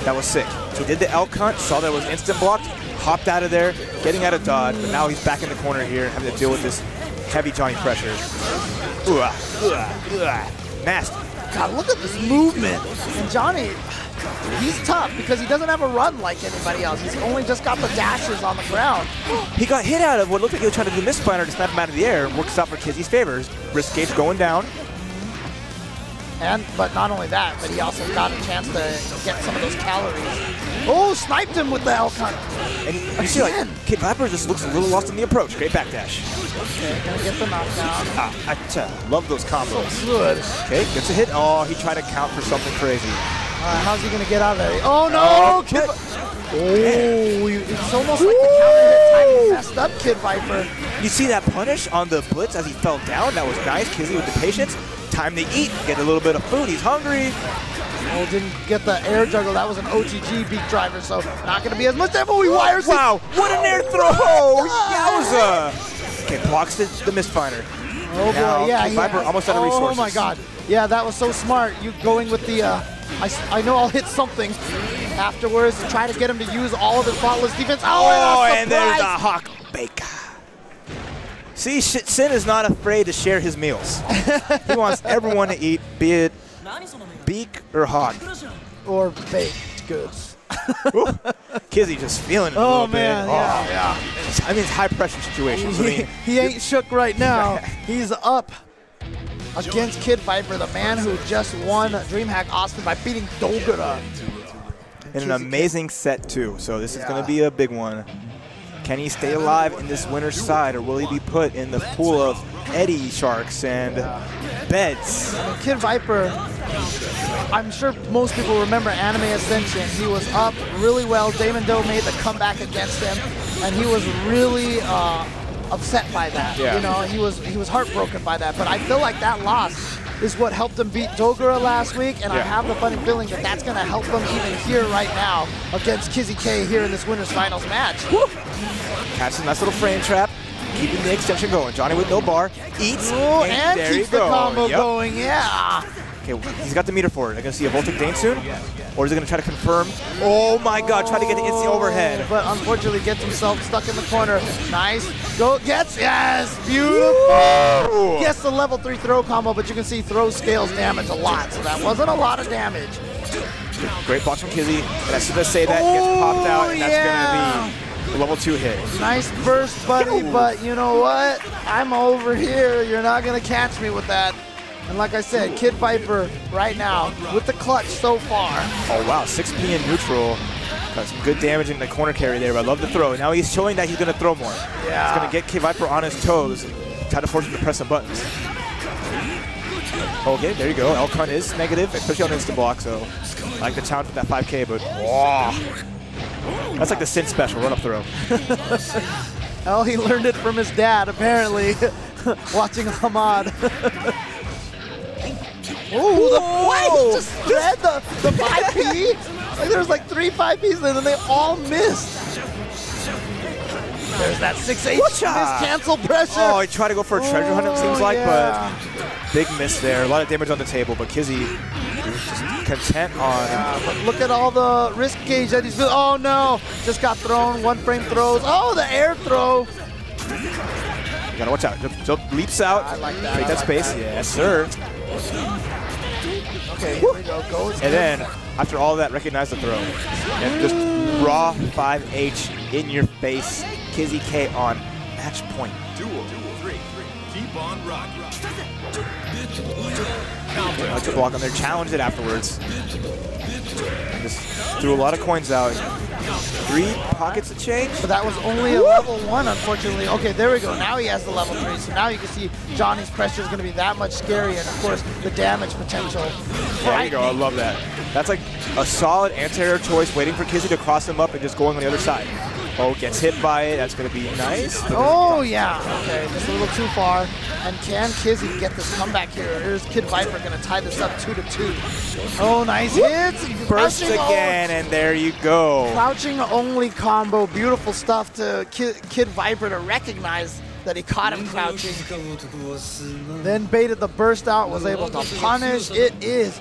That was sick. He did the elk hunt, saw that it was instant blocked, hopped out of there, getting out of dodge, but now he's back in the corner here and having to deal with this heavy Johnny pressure. Nasty. God, look at this movement. And Johnny, he's tough because he doesn't have a run like anybody else. He's only just got the dashes on the ground. He got hit out of what looked like he was trying to do misfire to snap him out of the air. Works out for Kizzy's favors. Risk gauge going down. But not only that, but he also got a chance to get some of those calories. Oh, sniped him with the elk hunt. And you see, like, Kid Viper just looks a little lost in the approach. Great backdash. Okay, gonna get the knockdown. I love those combos. So good. Okay, gets a hit. Oh, he tried to count for something crazy. How's he gonna get out of there? Oh no! Kid it's almost like the counter hit timing messed up Kid Viper. You see that punish on the blitz as he fell down? That was nice. Kizzy with the patience. Time to eat. Get a little bit of food. He's hungry. Oh, didn't get the air juggle. That was an OTG beat driver, so not going to be as much tempo. He wires it. Wow, what an air throw! Yowza! Okay, blocks the misfire. Oh boy, now, yeah. Kid Viper almost out of resources. Oh my god. Yeah, that was so smart. You going with the, I know I'll hit something afterwards to try to get him to use all of his faultless defense. Oh, and there's the Hawk Baker. See, Sin is not afraid to share his meals. He wants everyone to eat, be it beak or hawk. Or baked goods. Kizzy just feeling it a Oh little man, bit. yeah. I mean, it's high pressure situations. I mean, He ain't shook right now. He's up against Kid Viper, the man who just won DreamHack Austin by beating Dogura. in an amazing set too. So this is going to be a big one. Can he stay alive in this winner's side, or will he be put in the pool of Eddie Sharks and Beds? Kid Viper, I'm sure most people remember Anime Ascension. He was up really well. Damon Doe made the comeback against him, and he was really upset by that. Yeah. You know, he was heartbroken by that. But I feel like that loss is what helped him beat Dogura last week, and I have the funny feeling that that's going to help him even here right now against Kizzy K here in this winner's finals match. Woo! Catches a nice little frame trap, keeping the extension going. Johnny with no bar, eats, and there keeps you the go. combo going, yeah. Okay, he's got the meter for it. Are you going to see a Voltic Dane soon? Or is he going to try to confirm? Oh my god, try to get the instant overhead. But unfortunately gets himself stuck in the corner. Nice. Go, gets, yes, beautiful. Gets the level 3 throw combo, but you can see throw scales damage a lot, so that wasn't a lot of damage. Great box from Kizzy. And as soon as I say that, he gets popped out, and that's going to be a level 2 hit. Nice burst, buddy, but you know what? I'm over here. You're not going to catch me with that. And like I said, Kid Viper right now with the clutch so far. Oh wow, 6P in neutral. Got some good damage in the corner carry there, but I love the throw. Now he's showing that he's going to throw more. Yeah. He's going to get Kid Viper on his toes, try to force him to press some buttons. Okay, there you go. Elk Hunt is negative, especially on instant block, so I like the challenge with that 5K, but that's like the Sin special, run up throw. Well, he learned it from his dad, apparently, watching Hamad. Ooh, the what? He just thread the 5P? Like there's like 3 5Ps and then they all missed. There's that 6H cancel pressure. Oh, he tried to go for a treasure hunt, it seems like, yeah. but big miss there. A lot of damage on the table, but Kizzy just content on. But look at all the risk gauge that he's built. Oh no, just got thrown, 1-frame throws. Oh, the air throw. You gotta watch out. Just leaps out. I like that. Take that space. Yes, sir. Okay, here we go. And then, after all that, recognize the throw. And just raw 5H in your face. Kizzy K on match point. Duel 3. Keep on rocking. Like to block on there, challenged it afterwards. And just threw a lot of coins out. 3 pockets of change. But that was only a level 1, unfortunately. Okay, there we go. Now he has the level 3. So now you can see Johnny's pressure is going to be that much scarier. And, of course, the damage potential. There you go. I love that. That's like a solid anti-air choice, waiting for Kizzy to cross him up and just going on the other side. Oh, gets hit by it. That's going to be nice. Oh, yeah. Okay, just a little too far. And can Kizzy get this comeback here? Here's Kid Viper going to tie this up 2-2. Oh, nice hits. Burst again, and there you go. Crouching only combo. Beautiful stuff to Kid Viper to recognize that he caught him crouching. Then baited the burst out, was able to punish. It is,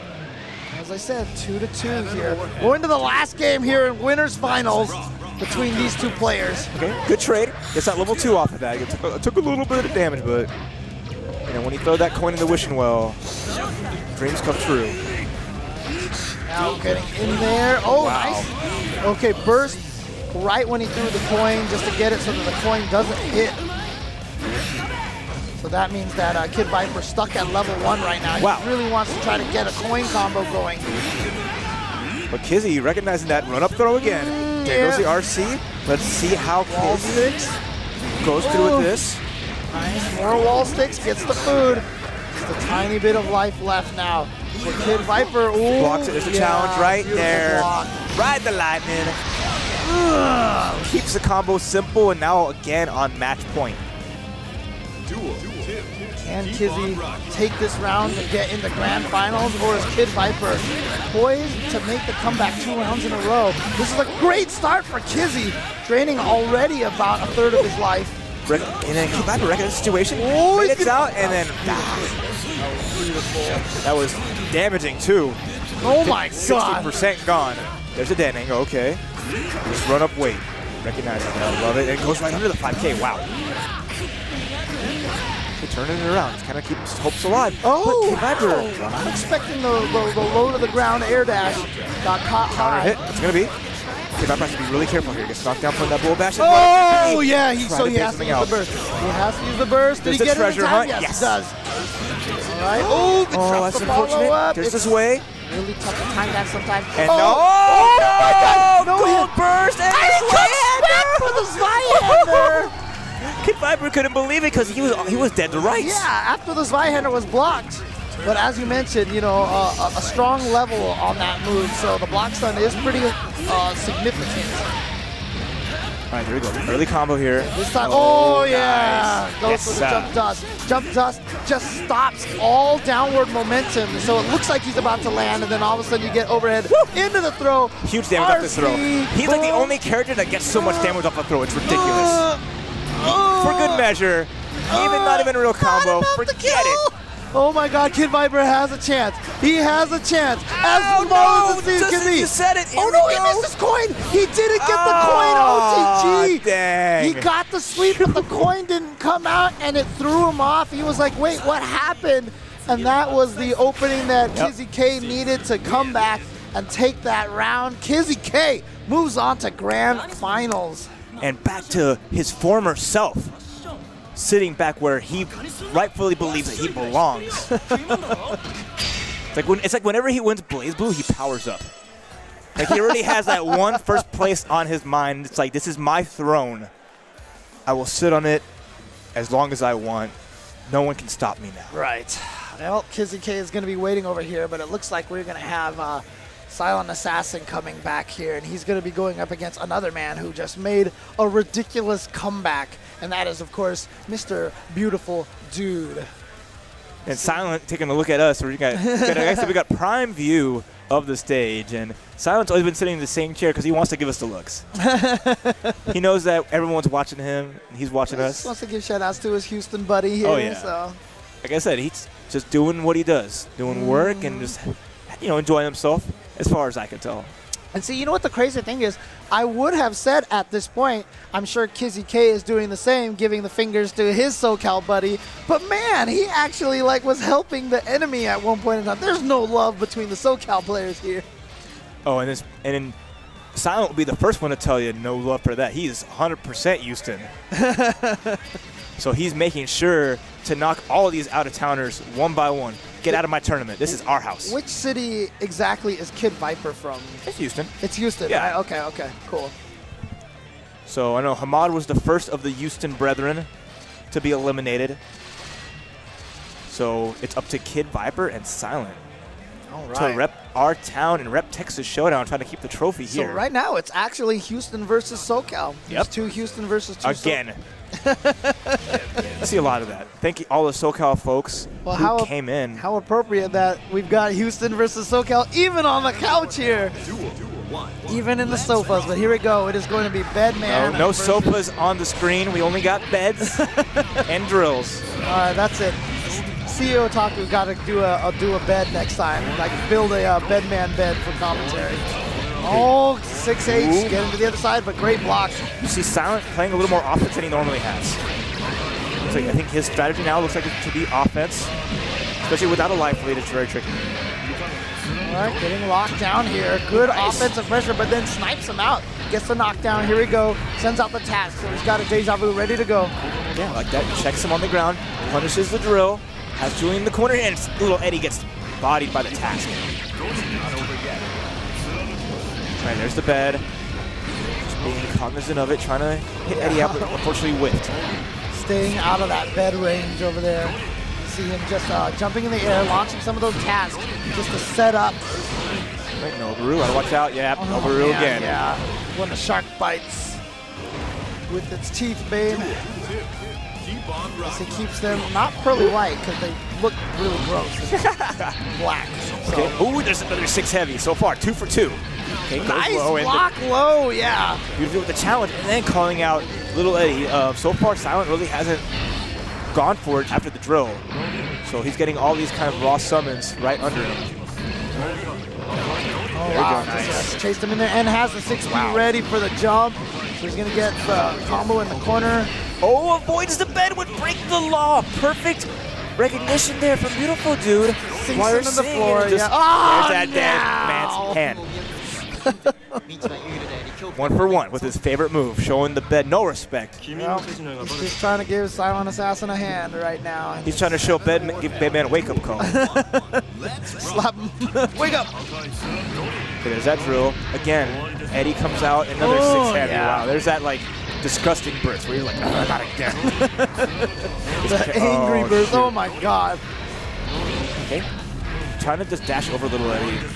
as I said, 2-2 here. Going to the last game here in winners finals between these two players. Okay, good trade. Gets that level 2 off of that. It took a little bit of damage, but you know, when you throw that coin in the wishing well, dreams come true. Now getting in there. Oh, wow. Nice. Okay, burst right when he threw the coin just to get it so that the coin doesn't hit. So that means that Kid Viper stuck at level 1 right now. Wow. He really wants to try to get a coin combo going. But Kizzy recognizing that run-up throw again. There goes the RC. Let's see how Wall Kizzy sticks. goes through with this. Nice. More wall sticks. Gets the food. Just a tiny bit of life left now. For Kid Viper. Ooh, Blocks it. There's a challenge right there. Block. Ride the lightning. Keeps the combo simple, and now again on match point. Duel 2. Can Kizzy take this round and get in the grand finals, or is Kid Viper poised to make the comeback 2 rounds in a row? This is a great start for Kizzy, draining already about a third of his life. And then Kid Viper recognizes the situation, Oh, gets out, and then that was damaging too. Oh my god. 60% gone. There's a dead angle, okay. Just run up weight. Recognizes that, I love it. And it goes right under the 5K, wow. Turning it around, just kind of keeps hopes alive. Oh, but Kid Viper, I'm expecting the low to the ground air dash. Got caught high. hit, it's gonna be. Kid Viper has to be really careful here. He gets knocked down from that bull bash. Oh, yeah, so he has to use the burst. He has to use the burst. Did he get it in time? Yes, he does. All right. Oh, that's unfortunate. There's this way. Really tough to time that sometimes. And oh my god! No gold hit. burst and he comes back for the Zweihander! Kid Viper couldn't believe it because he was dead to rights. Yeah, after the Zweihander was blocked. But as you mentioned, you know, a strong level on that move, so the block stun is pretty significant. All right, there we go. Early combo here. This time, oh yeah! Nice. Goes Yes, for the jump dust. Jump dust just stops all downward momentum, so it looks like he's about to land, and then all of a sudden you get overhead into the throw. Huge damage off the throw. He's like the only character that gets so much damage off the throw. It's ridiculous. For good measure, not even a real combo. Forget it. Oh my god, Kid Viper has a chance. He has a chance. As low as it can be. You said it. Oh no, he missed his coin. He didn't get the coin. OTG. Dang. He got the sweep, but the coin didn't come out, and it threw him off. He was like, wait, what happened? And that was the opening that Kizzy K needed to come back and take that round. Kizzy K moves on to grand finals. And back to his former self. Sitting back where he rightfully believes that he belongs. It's like whenever he wins Blaze Blue, he powers up. Like he already has that one first place on his mind. It's like, this is my throne. I will sit on it as long as I want. No one can stop me now. Right. Well, Kizzy K is going to be waiting over here, but it looks like we're going to have Silent Assassin coming back here, and he's going to be going up against another man who just made a ridiculous comeback. And that is, of course, Mr. Beautiful Dude. And Silent taking a look at us. We got prime view of the stage. And Silent's always been sitting in the same chair because he wants to give us the looks. He knows that everyone's watching him, and he's watching us. He wants to give shout-outs to his Houston buddy here. Oh, yeah. So. Like I said, he's just doing what he does, doing work and just, enjoying himself as far as I can tell. And see, you know what the crazy thing is? I would have said at this point, I'm sure Kizzy K is doing the same, giving the fingers to his SoCal buddy. But man, he actually was helping the enemy at one point in time. There's no love between the SoCal players here. Oh, and Silent will be the first one to tell you no love for that. He's 100% Houston. So he's making sure to knock all of these out-of-towners one by one. Get out of my tournament. This is our house. Which city exactly is Kid Viper from? It's Houston. It's Houston. Yeah. Right? Okay, cool. So I know Hamad was the first of the Houston brethren to be eliminated. So it's up to Kid Viper and Silent to rep our town and rep Texas Showdown, trying to keep the trophy here. So right now it's actually Houston versus SoCal. Yep. It's 2 Houston versus 2 Again. I see a lot of that. Thank you, all the SoCal folks who came in. How appropriate that we've got Houston versus SoCal even on the couch here. Even in the sofas. But here we go. It is going to be Bedman. No sofas on the screen. We only got beds and drills. All right, that's it. CEO Otaku's got to do a bed next time. Build a Bedman bed for commentary. Oh, 6H, get into the other side, but great block. You see Silent playing a little more offense than he normally has. So I think his strategy now looks like it to be offense, especially without a life lead. It's very tricky. All right, getting locked down here. Good offensive pressure, but then snipes him out. Gets the knockdown. Here we go. Sends out the task. So he's got a deja vu ready to go. Yeah, like that. Checks him on the ground, punishes the drill, has Julian in the corner, and little Eddie gets bodied by the task. All right, there's the bed. Just being cognizant of it, trying to hit Eddie out, but unfortunately whiffed. Staying out of that bed range over there. See him just jumping in the air, launching some of those tasks just to set up. Right, Noboru, gotta watch out. Yeah, Noboru again. Yeah, when the shark bites with its teeth, babe. As he keeps them not pearly white because they look really gross. Black. So. Okay. Ooh, there's another 6 heavy so far. 2 for 2. Okay, nice block low, yeah. Beautiful with the challenge, and then calling out little Eddie. So far, Silent really hasn't gone for it after the drill. So he's getting all these kind of raw summons right under him. Oh, wow. Nice. Chased him in there and has the 6P ready for the jump. So he's going to get the combo in the corner. Oh, avoids the bed, would break the law. Perfect recognition there from Beautiful Dude. Sinks into the floor, yeah. Oh, there's that dead man's hand. 1 for 1 with his favorite move, showing the bed no respect. Well, he's just trying to give Silent Assassin a hand right now. He's trying to show give Bedman a wake-up call. Slap him. Wake up. Okay, there's that drill. Again, Eddie comes out, another 6 heavy. Yeah. Wow, there's that disgusting burst where you're like, oh, not again. The angry burst. Oh my God. Okay. Trying to just dash over little Eddie.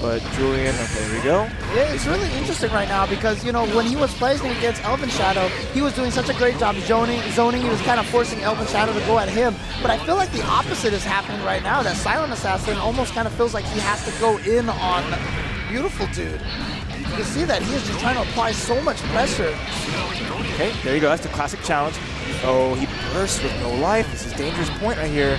But Julian, okay, there we go. Yeah, it's really interesting right now because, when he was playing against Elven Shadow, he was doing such a great job zoning. He was kind of forcing Elven Shadow to go at him. But I feel like the opposite is happening right now, that Silent Assassin almost kind of feels like he has to go in on Beautiful Dude. You can see that he is just trying to apply so much pressure. Okay, there you go. That's the classic challenge. Oh, he bursts with no life. This is dangerous point right here.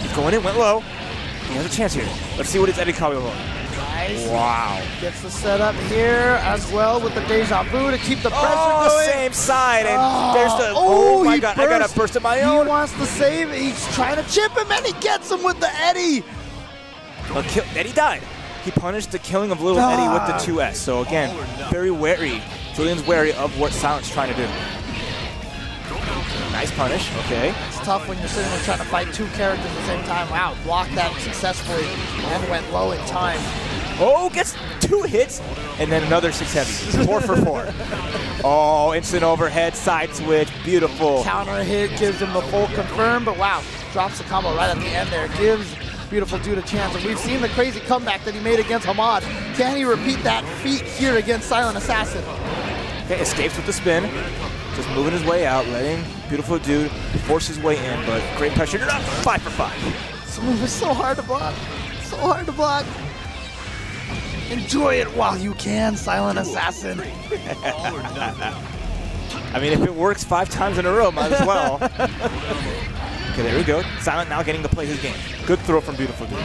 He's going in, went low. He has a chance here. Let's see what his Eddie Calio will. Nice. Wow. Gets the setup here as well with the deja vu to keep the pressure going. Same side. And there's the, oh my God, I got a burst of my own. He wants to save it. He's trying to chip him and he gets him with the Eddie. Eddie died. He punished the killing of little Eddie with the 2S. So again, very wary. Julian's wary of what Silent's trying to do. Nice punish, okay. It's tough when you're sitting there trying to fight 2 characters at the same time. Wow, blocked that successfully and went low in time. Oh, gets 2 hits, and then another 6 heavy. 4 for 4. Oh, instant overhead, side switch, beautiful. Counter hit gives him the full confirm, but wow, drops the combo right at the end there. Gives Beautiful Dude a chance, and we've seen the crazy comeback that he made against Hamad. Can he repeat that feat here against Silent Assassin? Okay, escapes with the spin. Just moving his way out, letting Beautiful Dude force his way in, but great pressure. 5 for 5. This move is so hard to block. So hard to block. Enjoy it while you can, Silent Assassin. I mean, if it works 5 times in a row, might as well. Okay, there we go. Silent now getting to play his game. Good throw from Beautiful Dude.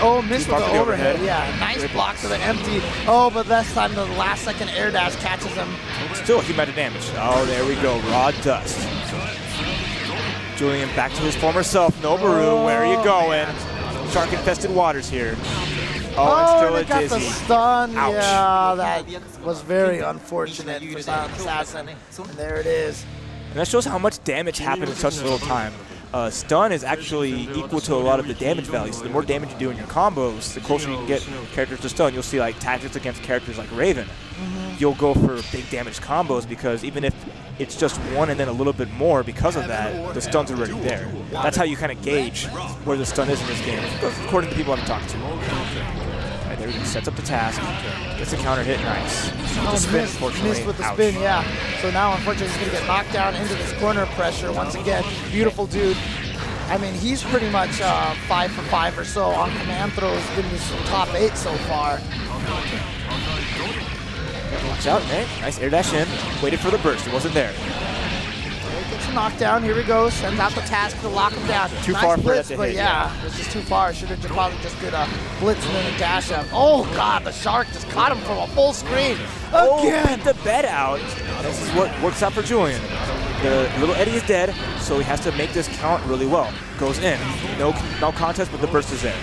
Oh, missed with Far the for the overhead. overhead. Yeah, nice block to the empty. Oh, but this time the last second air dash catches him. Still a huge amount of damage. Oh, there we go. Raw dust. Julian back to his former self. Noboru, where are you going? Shark-infested waters here. Oh, and still and it got a the dizzy. stun. Ouch. Yeah, that was very unfortunate for Silent Assassin. And there it is. And that shows how much damage happened in such little time. Stun is actually equal to a lot of the damage values. So the more damage you do in your combos, the closer you can get characters to stun. You'll see like tactics against characters like Raven. You'll go for big damage combos because even if it's just one and then a little bit more because of that, the stun's already there. That's how you kind of gauge where the stun is in this game, according to people I've talked to. Right, there he goes, sets up the task, gets a counter hit, nice. With the spin, unfortunately. Missed with the Ouch. spin, yeah. So now, unfortunately, he's going to get knocked down into this corner pressure once again. Beautiful Dude. I mean, he's pretty much 5 for 5 or so on command throws in this top 8 so far. Watch out, man. Nice air dash in. Waited for the burst. It wasn't there. He gets a knockdown. Here he goes. Sends out the task to lock him down. Too nice far for blitz, that to but hit, yeah, it was just too far. Should have probably just did a blitz and then a dash up. Oh, God, the Shark just caught him from a full screen. Again. Beat the bed out. This is what works out for Julian. The little Eddie is dead, so he has to make this count really well. Goes in. No contest, but the burst is there.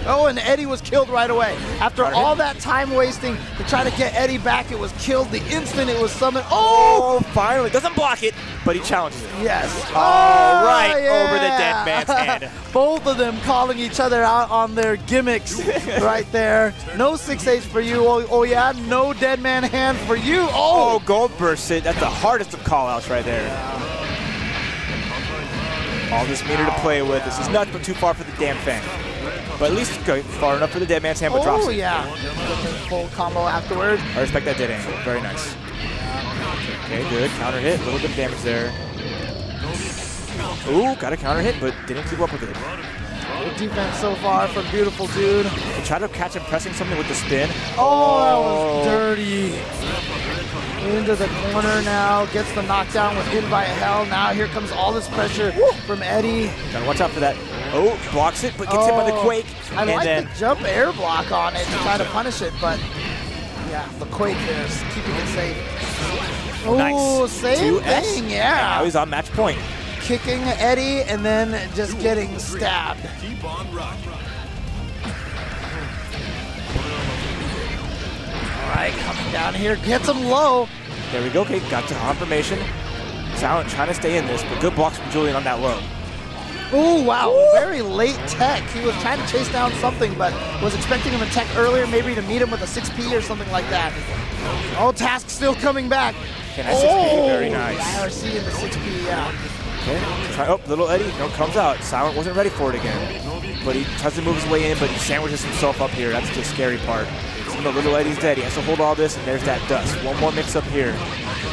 Oh, and Eddie was killed right away. After Counter all hit. that time wasting to try to get Eddie back, it was killed the instant it was summoned. Oh! Oh, finally. Doesn't block it, but he challenges it. Yes. All right, yeah. over the dead man's head. Both of them calling each other out on their gimmicks right there. No 6H for you. Oh, yeah, no dead man hand for you. Oh, Oh! gold burst. That's the hardest of call-outs right there. All this meter to play with. This is nuts, but too far for the damn Fang. But at least go far enough for the dead man's hand, but drops Oh, it. yeah. Get the full combo afterward. I respect that dead angle. Very nice. Okay, good. Counter hit. A little bit of damage there. Ooh, got a counter hit, but didn't keep up with it. Good defense so far from Beautiful Dude. He tried to catch him pressing something with the spin. Oh, that was dirty. Into the corner now. Gets the knockdown with Invite Hell. Now here comes all this pressure from Eddie. Gotta watch out for that. Oh, blocks it, but gets hit by the Quake. I and like then the jump air block on it to try to punish it, but yeah, the Quake there is keeping it safe. Oh, nice. same 2S. thing, And yeah. now he's on match point. Kicking Eddie and then just getting stabbed. Keep on rocking. All right, coming down here, gets him low. There we go. Okay, got to confirmation. Silent trying to stay in this, but good blocks from Julian on that low. Oh, wow, very late tech. He was trying to chase down something, but was expecting him to tech earlier, maybe to meet him with a 6P or something like that. Oh, Task still coming back. Okay, nice 6P, very nice. IRC in the 6P, yeah. Okay, oh, little Eddie, no, comes out. Silent wasn't ready for it again. But he tries to move his way in, but he sandwiches himself up here. That's the scary part. So the little Eddie's dead. He has to hold all this, and there's that dust. One more mix up here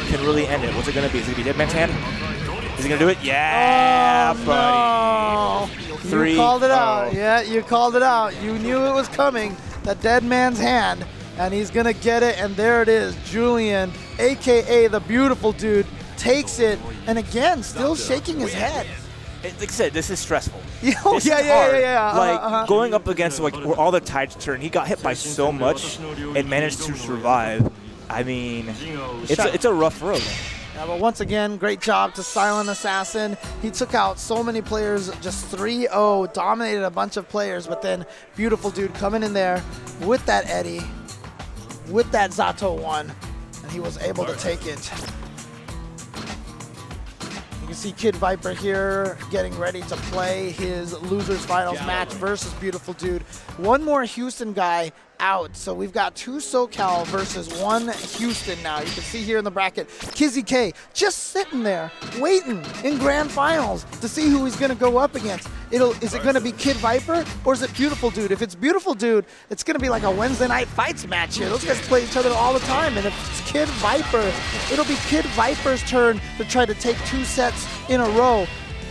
can really end it. What's it going to be? Is it going to be Dead Man's Hand? Is he going to do it? Yeah, buddy. No. 3-0. You called it out. Yeah, you called it out. You knew it was coming. The dead man's hand. And he's going to get it. And there it is. Julian, a.k.a. the Beautiful Dude, takes it. And again, still shaking his head. Like I said, this is stressful. Oh, This yeah, is yeah, hard. yeah, yeah. Like, going up against like where all the tides turn, he got hit by so much and managed to survive. I mean, it's a rough road. Yeah, but once again, great job to Silent Assassin. He took out so many players, just 3-0, dominated a bunch of players, but then Beautiful Dude coming in there with that Eddie, with that Zato 1, and he was able to take it. You can see Kid Viper here getting ready to play his Losers Finals match versus Beautiful Dude. One more Houston guy out, so we've got 2 SoCal versus 1 Houston now. You can see here in the bracket, Kizzy K just sitting there waiting in grand finals to see who he's going to go up against. Is it going to be Kid Viper or is it Beautiful Dude? If it's Beautiful Dude, it's going to be like a Wednesday Night Fights match here. Those guys play each other all the time, and if it's Kid Viper, it'll be Kid Viper's turn to try to take 2 sets in a row.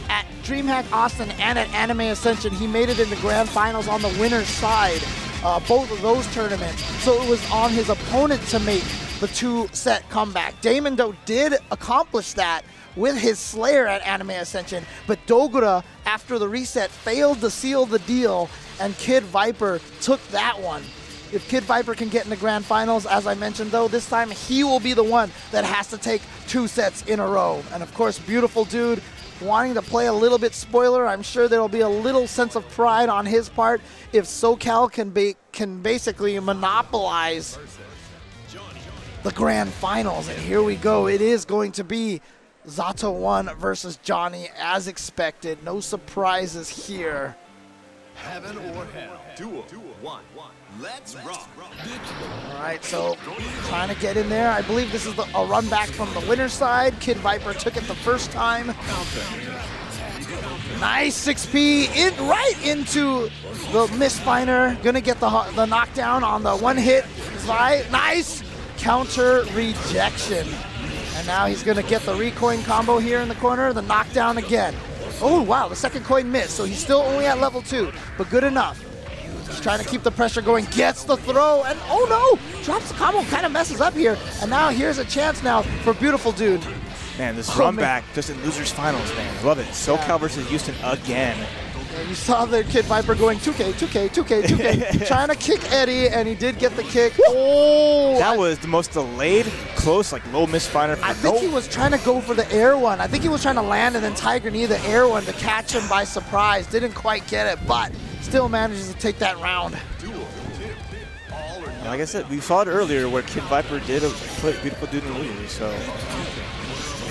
at DreamHack Austin and at Anime Ascension. He made it in the grand finals on the winner's side, both of those tournaments. So it was on his opponent to make the 2-set comeback. Damon, though, did accomplish that with his Slayer at Anime Ascension, but Dogura, after the reset, failed to seal the deal, and Kid Viper took that one. If Kid Viper can get in the grand finals, as I mentioned, though, this time he will be the one that has to take 2 sets in a row. And of course, Beautiful Dude wanting to play a little bit spoiler. I'm sure there will be a little sense of pride on his part if SoCal can basically monopolize the grand finals. And here we go. It is going to be Zato 1 versus Johnny as expected. No surprises here. Heaven or hell. Duel 1. Let's rock. All right, so trying to get in there. I believe this is a run back from the winner's side. Kid Viper took it the first time. Nice 6P right into the misfiner. Gonna get the knockdown on the one hit. Nice counter rejection. And now he's gonna get the recoin combo here in the corner. The knockdown again. Oh wow, the second coin missed. So he's still only at level 2, but good enough. Just trying to keep the pressure going, gets the throw, and oh no! Drops the combo, kind of messes up here. And now here's a chance now for Beautiful Dude. Man, this run back just in losers finals, man. Love it. SoCal versus Houston again. And you saw the Kid Viper going 2K, 2K, 2K, 2K, trying to kick Eddie, and he did get the kick. Oh! That was the most delayed, close, like low misfiner. I think he was trying to go for the air one. I think he was trying to land and then Tiger Knee the air one to catch him by surprise. Didn't quite get it, but still manages to take that round. Like I said, we saw it earlier where Kid Viper did put Beautiful Dude in the losers, so.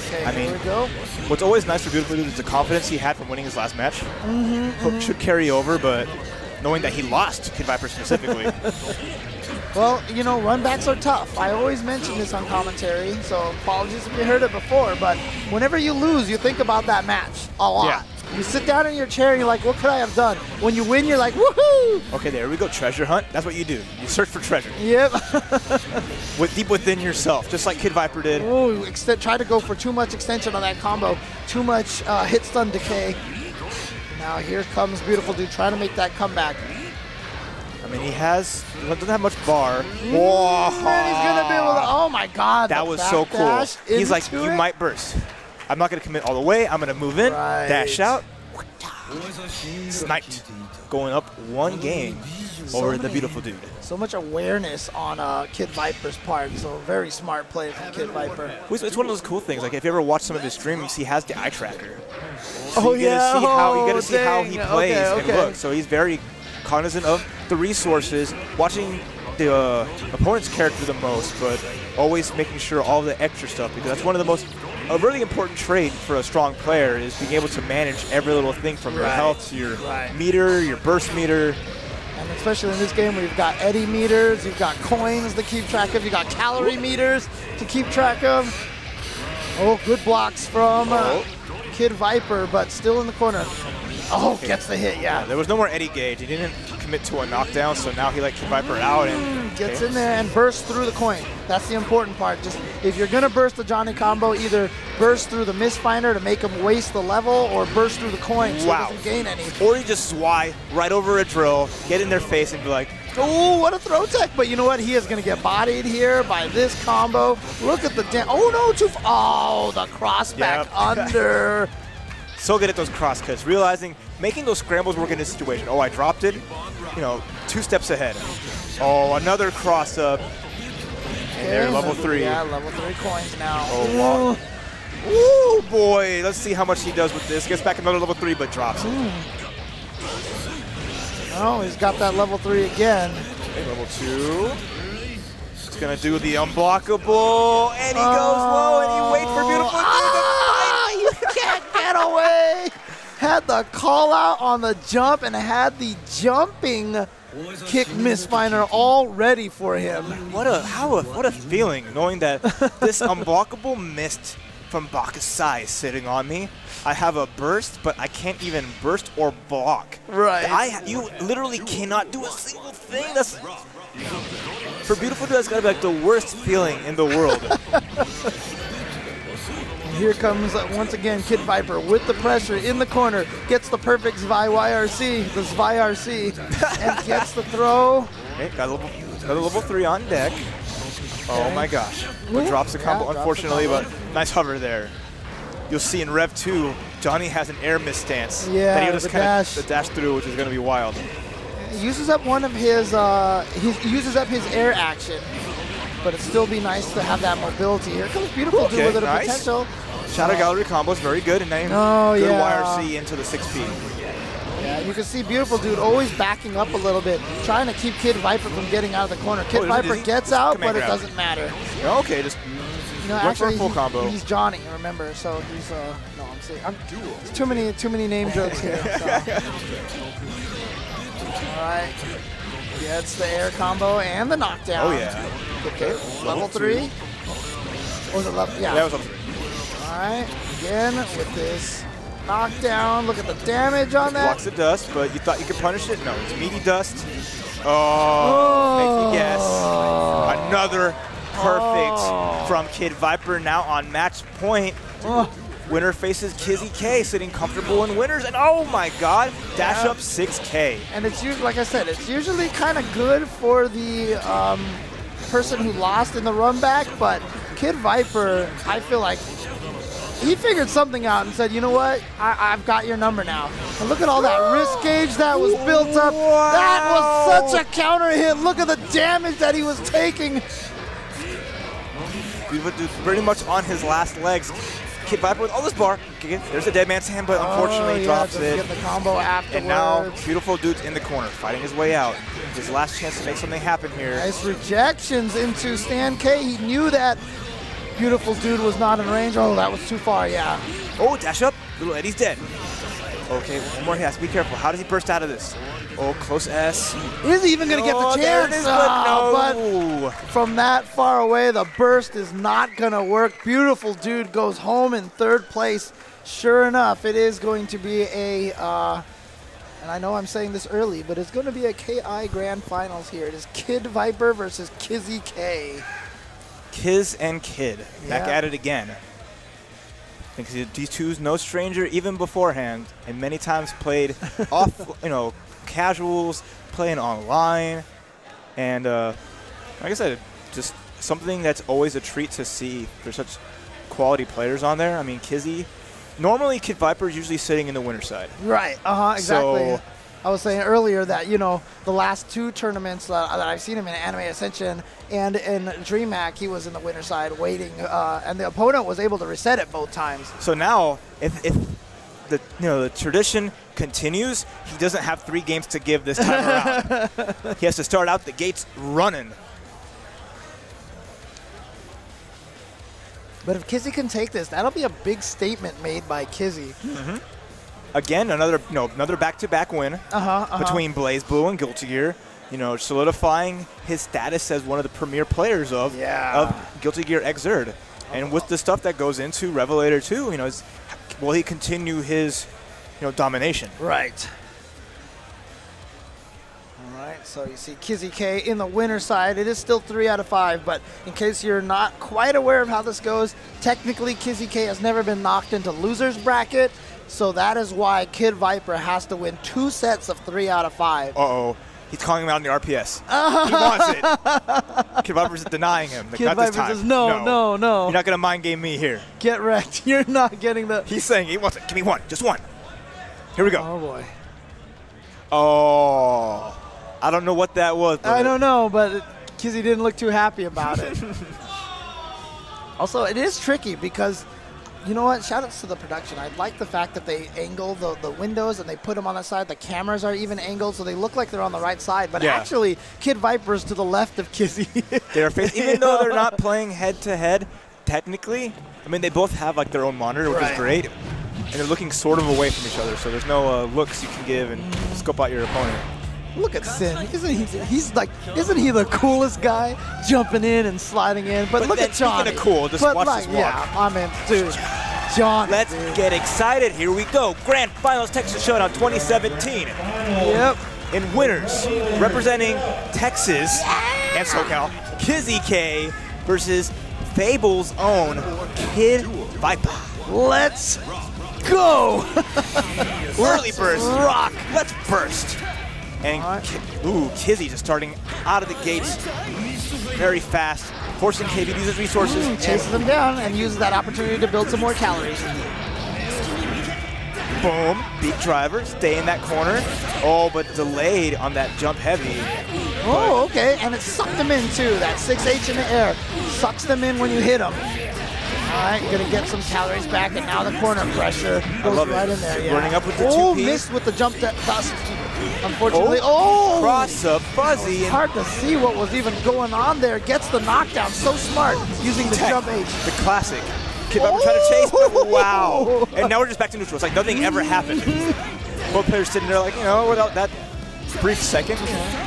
Okay, I mean, here we go. What's always nice for Beautiful Dude is the confidence he had from winning his last match. Should carry over, but knowing that he lost to Kid Viper specifically. Well, you know, runbacks are tough. I always mention this on commentary, so apologies if you heard it before, but whenever you lose, you think about that match a lot. Yeah. You sit down in your chair and you're like, what could I have done? When you win, you're like, woohoo! Okay, there we go. Treasure hunt. That's what you do. You search for treasure. Yep. Deep within yourself, just like Kid Viper did. Ooh, try to go for too much extension on that combo. Too much hit stun decay. Now here comes Beautiful Dude trying to make that comeback. I mean, he doesn't have much bar. And he's gonna be able to, oh my God. That was so cool. He's like, you might burst. I'm not going to commit all the way. I'm going to move in, dash out, sniped. Going up 1 game over the Beautiful Dude. So much awareness on Kid Viper's part. So very smart play from Kid Viper. It's one of those cool things. Like if you ever watch some of his streams, he has the eye tracker. So Oh you yeah. You get to see how he plays Okay. and looks. So he's very cognizant of the resources, watching the opponent's character the most, but always making sure all the extra stuff, because that's one of the most a really important trait for a strong player is being able to manage every little thing from your health to your meter, your burst meter. And especially in this game where you've got eddy meters, you've got coins to keep track of, you've got calorie meters to keep track of. Oh, good blocks from Kid Viper, but still in the corner. Oh, gets the hit, yeah. There was no more eddy gauge. He didn't commit to a knockdown, so now he let Kid Viper out and gets in there and bursts through the coin. That's the important part. Just if you're gonna burst the Johnny combo, either burst through the misfinder to make him waste the level, or burst through the coin so he doesn't gain any. Or you just swy right over a drill, get in their face, and be like, oh, what a throw tech! But you know what? He is gonna get bodied here by this combo. Look at the oh no, oh, the cross back under. So good at those cross cuts, realizing making those scrambles work in this situation. Oh, I dropped it, 2 steps ahead. Oh, another cross up. And they're level 3. Yeah, level 3 coins now. Oh, wow. Ooh, boy. Let's see how much he does with this. Gets back another level 3, but drops it. Oh, he's got that level 3 again. Okay, level 2. He's going to do the unblockable, and he goes low, and he waits for Beautiful Dude. You can't get away. Had the call out on the jump and had the jumping kick misfinder all ready for him. What a feeling knowing that this unblockable missed from Bakusai is sitting on me. I have a burst, but I can't even burst or block. Right. You literally cannot do a single thing. That's for Beautiful Dude. That's gotta be like the worst feeling in the world. Here comes, once again, Kid Viper with the pressure in the corner. Gets the perfect Zwei YRC, the Zwei RC, and gets the throw. Okay, got another level 3 on deck. Oh my gosh. But drops the combo, unfortunately, but nice hover there. You'll see in Rev 2, Johnny has an air miss stance. Yeah, that he'll just kind of dash through, which is going to be wild. He uses up one of his, he uses up his air action, but it'd still be nice to have that mobility. Here comes Beautiful Dude with a potential. Shadow Gallery combo is very good, and then good YRC into the 6P. Yeah, you can see Beautiful Dude always backing up a little bit, trying to keep Kid Viper from getting out of the corner. Kid Viper gets out, but it doesn't matter. Okay, just actually, full combo. He's Johnny, remember? So he's no, I'm saying too many name jokes here. So. All right, gets the air combo and the knockdown. Oh yeah. Okay, level 3. Or was it level? Yeah. That was level 3. All right, again with this knockdown. Look at the damage on that. Blocks the dust, but you thought you could punish it? No, it's meaty dust. Oh, make me guess. Another perfect from Kid Viper, now on match point. Winner faces Kizzy K, sitting comfortable in winners, and oh my god, dash up 6K. And it's usually, like I said, it's usually kind of good for the person who lost in the run back, but Kid Viper, I feel like he figured something out and said, you know what, I've got your number now. And look at all that wrist gauge that was built up. Wow. That was such a counter hit. Look at the damage that he was taking. Dude, pretty much on his last legs. Kid Viper with all this bar. There's a dead man's hand, but unfortunately drops it. Get the combo afterwards. And now Beautiful Dude's in the corner, fighting his way out. His last chance to make something happen here. Nice rejections into Stan K. He knew that Beautiful Dude was not in range. Oh, that was too far, yeah. Oh, dash up. Little Eddie's dead. Okay, one more. He has to be careful. How does he burst out of this? Oh, close S. Is he even going to get the chance? There it is, but no. But from that far away, the burst is not going to work. Beautiful Dude goes home in 3rd place. Sure enough, it is going to be a, and I know I'm saying this early, but it's going to be a KI Grand Finals here. It is Kid Viper versus Kizzy K. Kiz and Kid, back at it again. I think these two's no stranger even beforehand, and many times played off, casuals, playing online, and like I said, just something that's always a treat to see. There's such quality players on there. I mean, Kizzy, normally Kid Viper is usually sitting in the winner side. Right, exactly. So, I was saying earlier that, the last 2 tournaments that I've seen him in Anime Ascension and in DreamHack, he was in the winner side waiting, and the opponent was able to reset it both times. So now, if the tradition continues, he doesn't have 3 games to give this time around. He has to start out the gates running. But if Kizzy can take this, that'll be a big statement made by Kizzy. Mm-hmm. Again, another back-to-back win between Blaze Blue and Guilty Gear. Solidifying his status as one of the premier players of Guilty Gear Xrd. And with the stuff that goes into Revelator 2, will he continue his, domination? Right. All right, so you see Kizzy K in the winner side. It is still 3 out of 5, but in case you're not quite aware of how this goes, technically Kizzy K has never been knocked into loser's bracket, so that is why Kid Viper has to win 2 sets of 3 out of 5. Uh-oh. He's calling him out on the RPS. He wants it. Kid Viper's denying him. Kid Viper says, no. You're not going to mind game me here. Get wrecked. You're not getting the... He's saying he wants it. Give me one. Just one. Here we go. Oh, boy. Oh. I don't know what that was. I don't know, but Kizzy didn't look too happy about it. Also, it is tricky because... You know what? Shoutouts to the production. I like the fact that they angle the windows and they put them on the side. The cameras are even angled, so they look like they're on the right side. But actually, Kid Viper's to the left of Kizzy. Even though they're not playing head-to-head, technically, I mean, they both have like their own monitor, which is great. And they're looking sort of away from each other, so there's no looks you can give and scope out your opponent. Look at Sin. Isn't he the coolest guy jumping in and sliding in? But look at John. Speaking of cool, just watch this walk. Yeah, I mean, dude. John. Let's get excited. Here we go. Grand Finals Texas Showdown 2017. Yep. In winners, representing Texas and SoCal, Kizzy K versus Fable's own Kid Viper. Let's go. Early burst. Rock. Let's burst. And Kizzy just starting out of the gates very fast, forcing KB to use his resources. Chases him down and uses that opportunity to build some more calories. Boom. Beat driver. Stay in that corner. Oh, but delayed on that jump heavy. Oh, okay. And it sucked him in, too. That 6H in the air sucks them in when you hit them. All right, going to get some calories back, and now the corner pressure goes right in there. Yeah. Running up with the 2P. Oh, missed with the jump dust. Unfortunately, cross up fuzzy. It's hard to see what was even going on there. Gets the knockdown. So smart using the jump H. The classic. Kid Viper trying to chase, but wow. And now we're just back to neutral. It's like nothing ever happened. Both players sitting there like, you know, without that brief second,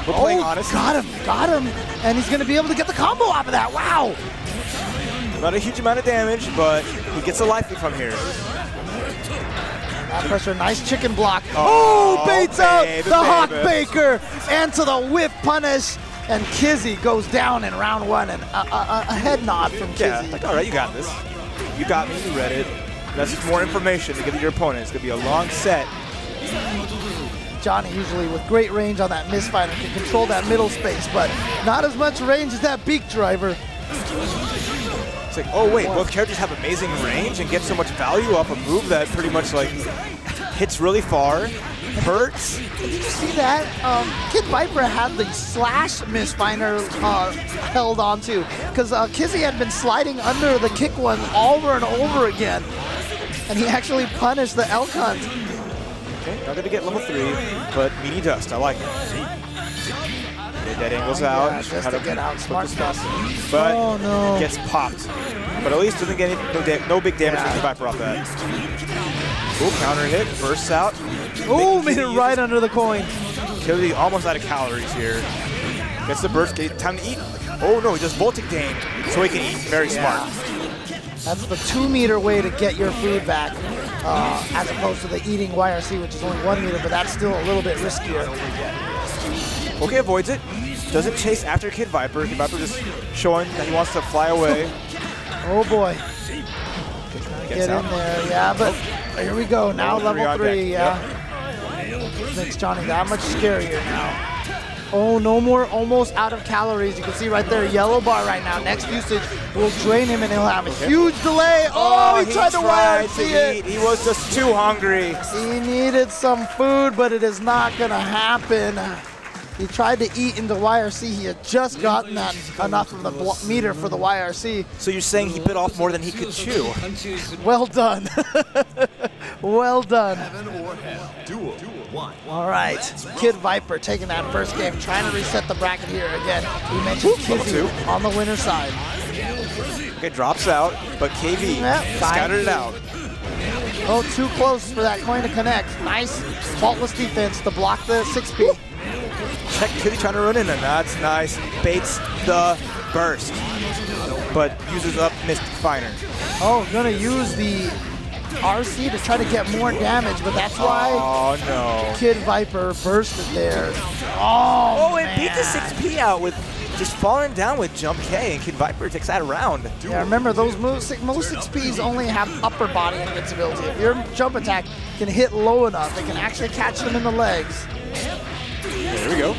we're playing honest. Got him. And he's going to be able to get the combo off of that. Wow. Not a huge amount of damage, but he gets a life from here. That pressure, nice chicken block. Oh, baits out the Hawk Baker. And to the whiff punish. And Kizzy goes down in round 1. And a head nod from Kizzy. Yeah, like, all right, you got this. You got me, you read it. That's just more information to give to your opponent. It's going to be a long set. Johnny usually with great range on that misfighter can control that middle space, but not as much range as that beak driver. It's like, oh wait, both characters have amazing range and get so much value off a move that pretty much like hits really far, hurts. Did you see that? Kid Viper had the slash misfinder held on to, because Kizzy had been sliding under the kick one over and over again, and he actually punished the elk hunt. Okay, not going to get level 3, but meaty dust, I like it. Dead angles out. Yeah, just to get out smart stuff. But no. Gets popped. But at least doesn't get no big damage from the Viper off that. Ooh, counter hit, bursts out. Ooh, made it right under the coin. Kizzy almost out of calories here. Gets the burst, time to eat. Oh no, he just Voltic Dane, so he can eat. Very smart. That's the 2-meter way to get your food back, as opposed to the eating YRC, which is only 1 meter, but that's still a little bit riskier. Okay, avoids it. Doesn't chase after Kid Viper. Kid Viper just showing that he wants to fly away. Oh boy. Get in there, yeah, but here we go. Now level 3, yeah. Makes Johnny that much scarier now. Oh, no more almost out of calories. You can see right there, yellow bar right now. Next usage will drain him and he'll have a huge delay. Oh, he tried to YRC it. He was just too hungry. He needed some food, but it is not going to happen. He tried to eat into YRC. He had just gotten that enough of the meter for the YRC. So you're saying he bit off more than he could chew? Well done. Well done. Duel 1. All right, Kid Viper taking that first game, trying to reset the bracket here again. We mentioned Kizzy on the winner's side. Okay, drops out, but KV scattered it out. Oh, too close for that coin to connect. Nice, faultless defense to block the 6P. Check Kizzy trying to run in, and that's nice. Baits the burst, but uses up Missed Finer. Oh, gonna use the RC to try to get more damage, but that's why Kid Viper bursted there. Oh, it beat the 6P out with just falling down with jump K, and Kid Viper takes that around. Yeah, remember those moves, most 6Ps only have upper body invincibility. If your jump attack can hit low enough, it can actually catch them in the legs. There we go.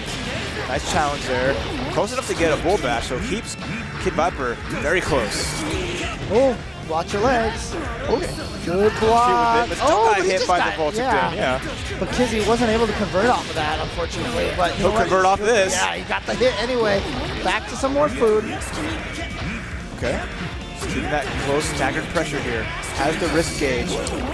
Nice challenge there. Close enough to get a bull bash, so keeps Kid Viper very close. Oh, watch your legs. Okay. Good block. But still got hit by the Voltic Dane. Yeah. But Kizzy wasn't able to convert off of that, unfortunately. But he'll convert off this. Yeah, he got the hit anyway. Back to some more food. Okay. Just keeping that close staggered pressure here. Has the risk gauge.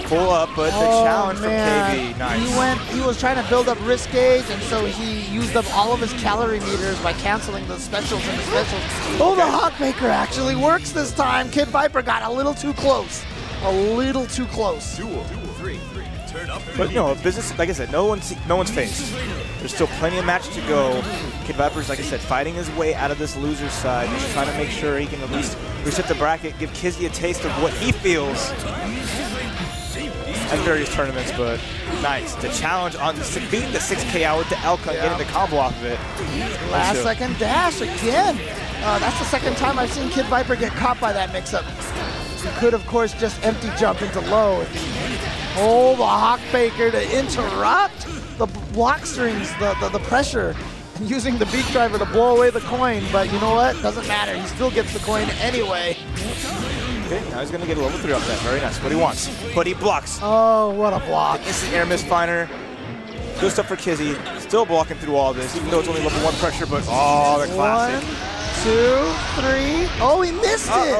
Full up, but the challenge from KV. Nice. He was trying to build up risk gauge, and so he used up all of his calorie meters by canceling the specials and the specials. Oh, the Hawkmaker actually works this time. Kid Viper got a little too close. A little too close. Duel 3. Turn up. But no, business, like I said, no one's faced. There's still plenty of match to go. Kid Viper's, like I said, fighting his way out of this loser's side, just trying to make sure he can at least reset the bracket, give Kizzy a taste of what he feels at various tournaments. But nice, the challenge on beating the 6K out with the Elka, getting the combo off of it. Last second dash again. That's the second time I've seen Kid Viper get caught by that mix-up. He could, of course, just empty jump into low. Oh, the Hawk Baker to interrupt the block strings, the pressure, and using the beak driver to blow away the coin. But you know what? Doesn't matter. He still gets the coin anyway. Okay, now he's going to get a level 3 off that. Very nice. What he wants. But he blocks. Oh, what a block. Instant air misfire. Good stuff for Kizzy. Still blocking through all this, even though it's only level 1 pressure, but oh, the classic. 1, 2, 3. Oh, he missed it.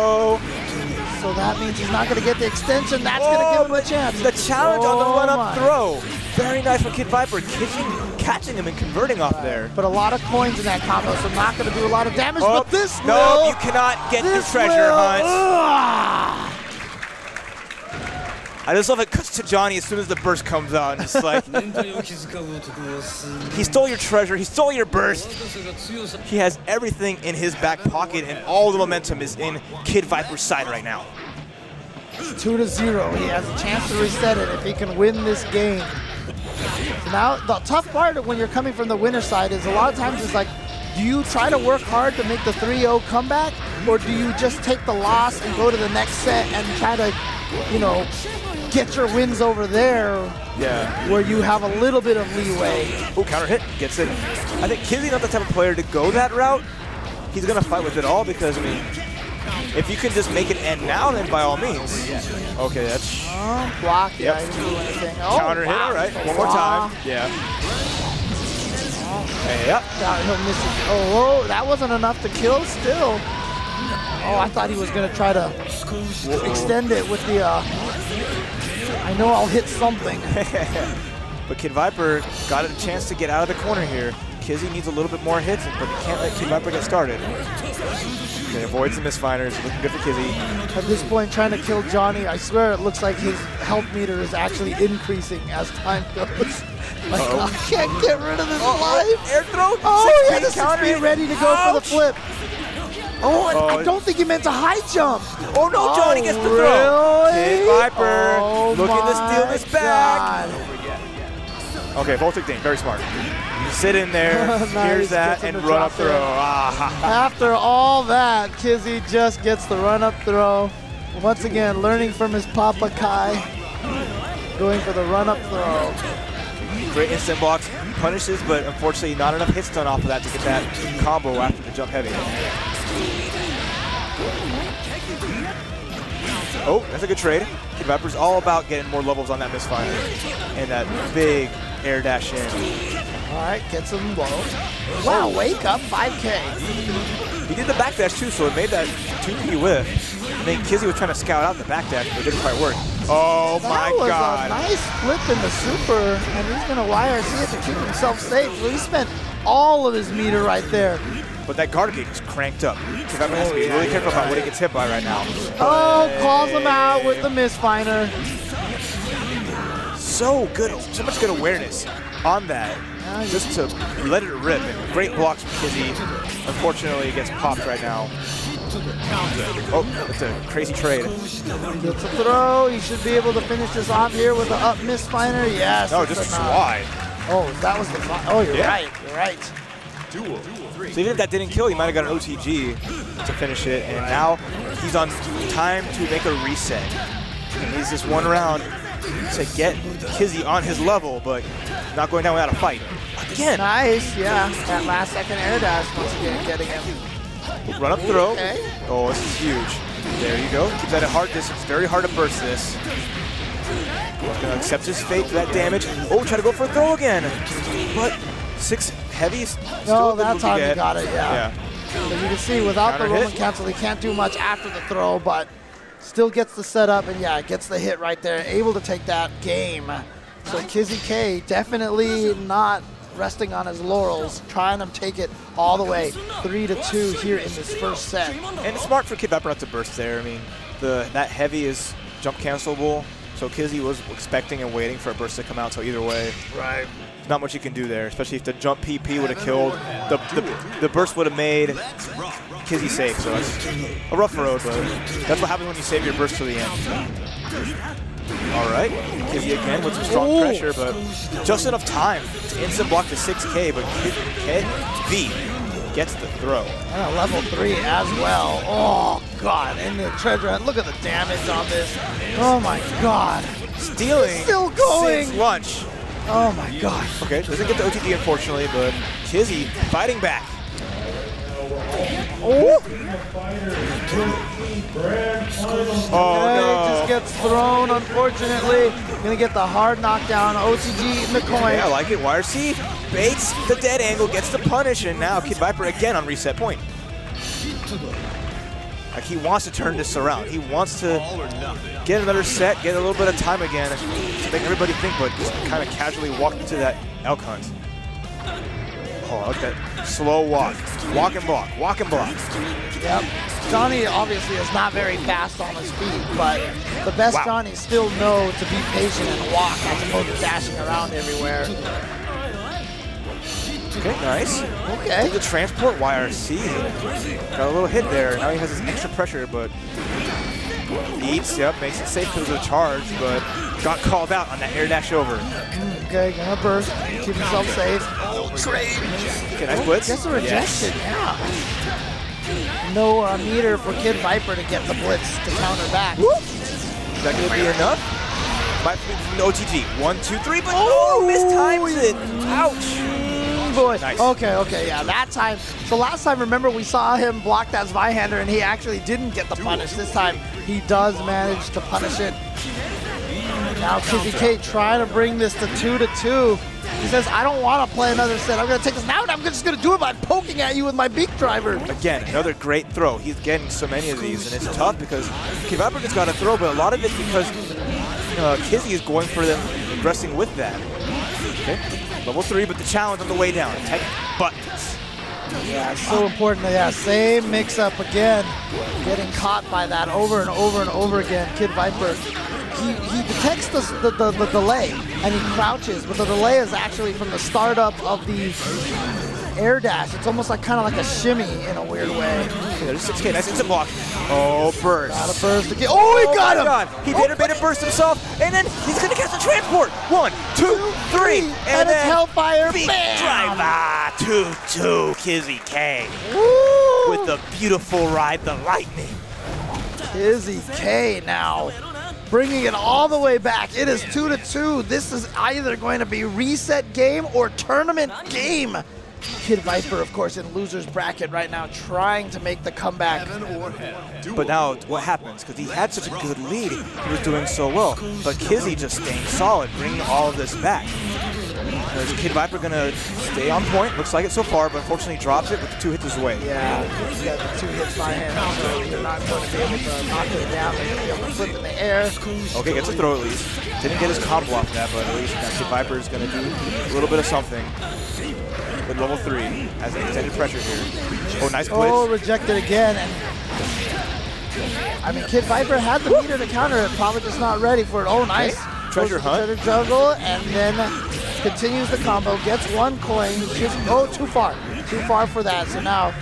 So that means he's not going to get the extension. That's going to give him a chance. The challenge on the run-up throw. Very nice from Kid Viper. Catching him and converting off there. But a lot of coins in that combo, so not going to do a lot of damage. Oh, but this no, you cannot get your treasure, Hunt. I just love it cuts to Johnny as soon as the burst comes out. And it's like, he stole your treasure, he stole your burst. He has everything in his back pocket, and all the momentum is in Kid Viper's side right now. 2-0. He has a chance to reset it if he can win this game. So now, the tough part when you're coming from the winner side is a lot of times it's like, do you try to work hard to make the 3-0 comeback, or do you just take the loss and go to the next set and try to, you know, get your wins over there, where you have a little bit of leeway. Oh, counter hit, gets it. I think Kizzy's not the type of player to go that route. He's going to fight with it all because, I mean, if you can just make it end now, then by all means. Okay, that's... block, yep. I didn't do anything. Oh, counter hit, all right. One more time. Yeah. Yep. He'll miss it. Oh, that wasn't enough to kill still. Oh, I thought he was going to try to extend it with the... I know I'll hit something. But Kid Viper got a chance to get out of the corner here. Kizzy needs a little bit more hits, but he can't let Kid Viper get started. Okay, avoids the misfires. Looking good for Kizzy. At this point, trying to kill Johnny, I swear it looks like his health meter is actually increasing as time goes. Like, I can't get rid of this life. Air throw. Oh, he had the 6-speed ready to go for the flip. Oh, and I don't think he meant to high jump. Oh, no, Johnny gets the throw. Really? Kid Viper looking to steal this back. Okay, Voltic Dane, very smart. You sit in there, nice. here's that, and run up throw. After all that, Kizzy just gets the run up throw. Once again, learning from his Papa Kai. Going for the run up throw. Great instant blocks, punishes, but unfortunately not enough hits done off of that to get that combo after the jump heavy. Oh, that's a good trade. Kid Viper's all about getting more levels on that misfire and that big air dash in. All right, gets him low. Wow, wake up 5K. He did the backdash too, so it made that 2P whiff. I mean, Kizzy was trying to scout out the backdash, but it didn't quite work. Oh my God. That was a nice flip in the super, and he's going to YRC it to keep himself safe. So he spent all of his meter right there. But that guard gate is cranked up. Kid Viper has to be really careful about what he gets hit by right now. Oh, calls him out with the misfire. So good, so much good awareness on that, just to let it rip. And great blocks from Kizzy. Unfortunately, it gets popped right now. Oh, that's a crazy trade. Gets a throw. He should be able to finish this off here with an up misfire. Yes. No, just a slide. Oh, that was the... Oh, you're right. You're right. So even if that didn't kill, he might have got an OTG to finish it. And now he's on time to make a reset. And he's just one round to get Kizzy on his level, but not going down without a fight. Again. Nice, yeah. That last second air dash once again getting him. Run up throw. Okay. Oh, this is huge. There you go. Keep that at hard distance. Very hard to burst this. Going to accept his fate for that damage. Oh, try to go for a throw again. But 6 heavies. No, that's how he got it, yeah. So you can see without the Roman cancel, he can't do much after the throw, but still gets the setup and gets the hit right there. Able to take that game. So Kizzy K definitely not resting on his laurels, trying to take it all the way 3-2 here in this first set. And it's smart for Kid Viper not to burst there. I mean, that heavy is jump cancelable, so Kizzy was expecting and waiting for a burst to come out, so either way. Right. Not much you can do there, especially if the jump PP would have killed. The burst would have made Kizzy safe, so that's a rough road, but that's what happens when you save your burst to the end. All right, Kizzy again with some strong pressure, but just enough time to instant block the 6K, but gets the throw. And a level 3 as well. Oh, God. And the treasure hunt. Look at the damage on this. Oh, my God. Stealing. Still going. Sid's lunch. Oh, my God. Okay, doesn't get the OTD, unfortunately, but Kizzy fighting back. Oh. Oh, no. Just gets thrown, unfortunately. Gonna get the hard knockdown. OTG in the coin. Yeah, I like it. YRC baits the dead angle, gets the punish, and now Kid Viper again on reset point. Like, he wants to turn this around. He wants to get another set, get a little bit of time again to make everybody think, but just kind of casually walk into that elk hunt. Oh, I like that slow walk. Walk and block, walk and block. Yep. Johnny obviously is not very fast on his feet, but the best Johnny still know to be patient and walk as opposed to dashing around everywhere. Okay, nice. Okay. The transport YRC. Got a little hit there. Now he has this extra pressure, but eats, yep, makes it safe because of the charge, but got called out on that air dash over. Okay, gonna burst, keep himself safe. Trade. Okay, nice blitz. Gets a rejection, yeah. No meter for Kid Viper to get the blitz to counter back. Whoop. Is that gonna be enough? Might be no OTG. 1, 2, 3, but mistimes it. Ouch. Boy. Nice. Okay, yeah, that time. So last time, remember, we saw him block that Zweihander and he actually didn't get the punish. This time, he does manage to punish it. Now Kizzy K trying to bring this to 2-2. He says, I don't want to play another set. I'm going to take this now, and I'm just going to do it by poking at you with my beak driver. Again, another great throw. He's getting so many of these, and it's tough because Kid Viper just got a throw, but a lot of it's because Kizzy is going for them, aggressing with that. Okay. Level 3, but the challenge on the way down. Tech buttons. Yeah, it's so important. Yeah, same mix-up again. Getting caught by that over and over and over again. Kid Viper, he detects the delay, and he crouches, but the delay is actually from the startup of the air dash. It's almost like kind of like a shimmy in a weird way. Okay, there's 6K, nice instant block. Oh, burst. Got a burst again. Oh, he got him! God. He did a bit of burst himself, and then he's going to catch the transport. 1, 2, 3, and it's Hellfire. Beak Bam! driver. 2-2, Kizzy K. Woo! With the beautiful ride, the lightning. Kizzy K now bringing it all the way back. It is 2-2. This is either going to be reset game or tournament game. Kid Viper, of course, in loser's bracket right now, trying to make the comeback. But now, what happens? Because he had such a good lead, he was doing so well. But Kizzy just staying solid, bringing all of this back. Is Kid Viper going to stay on point? Looks like it so far, but unfortunately drops it with the 2 hits his way. Yeah, he's got the 2 hits by hand, so you're not going to be able to knock it down. They're going to be able to flip in the air. Okay, gets a throw at least. Didn't get his combo off that, but at least Kid Viper is going to do a little bit of something. With level 3, has an extended pressure here. Oh, nice blitz. Oh, rejected again. And I mean, Kid Viper had the meter to counter it, probably just not ready for it. Oh, nice. Treasure hunt. Treasure juggle, and then continues the combo, gets 1 coin. Just, oh, too far. Too far for that. So now,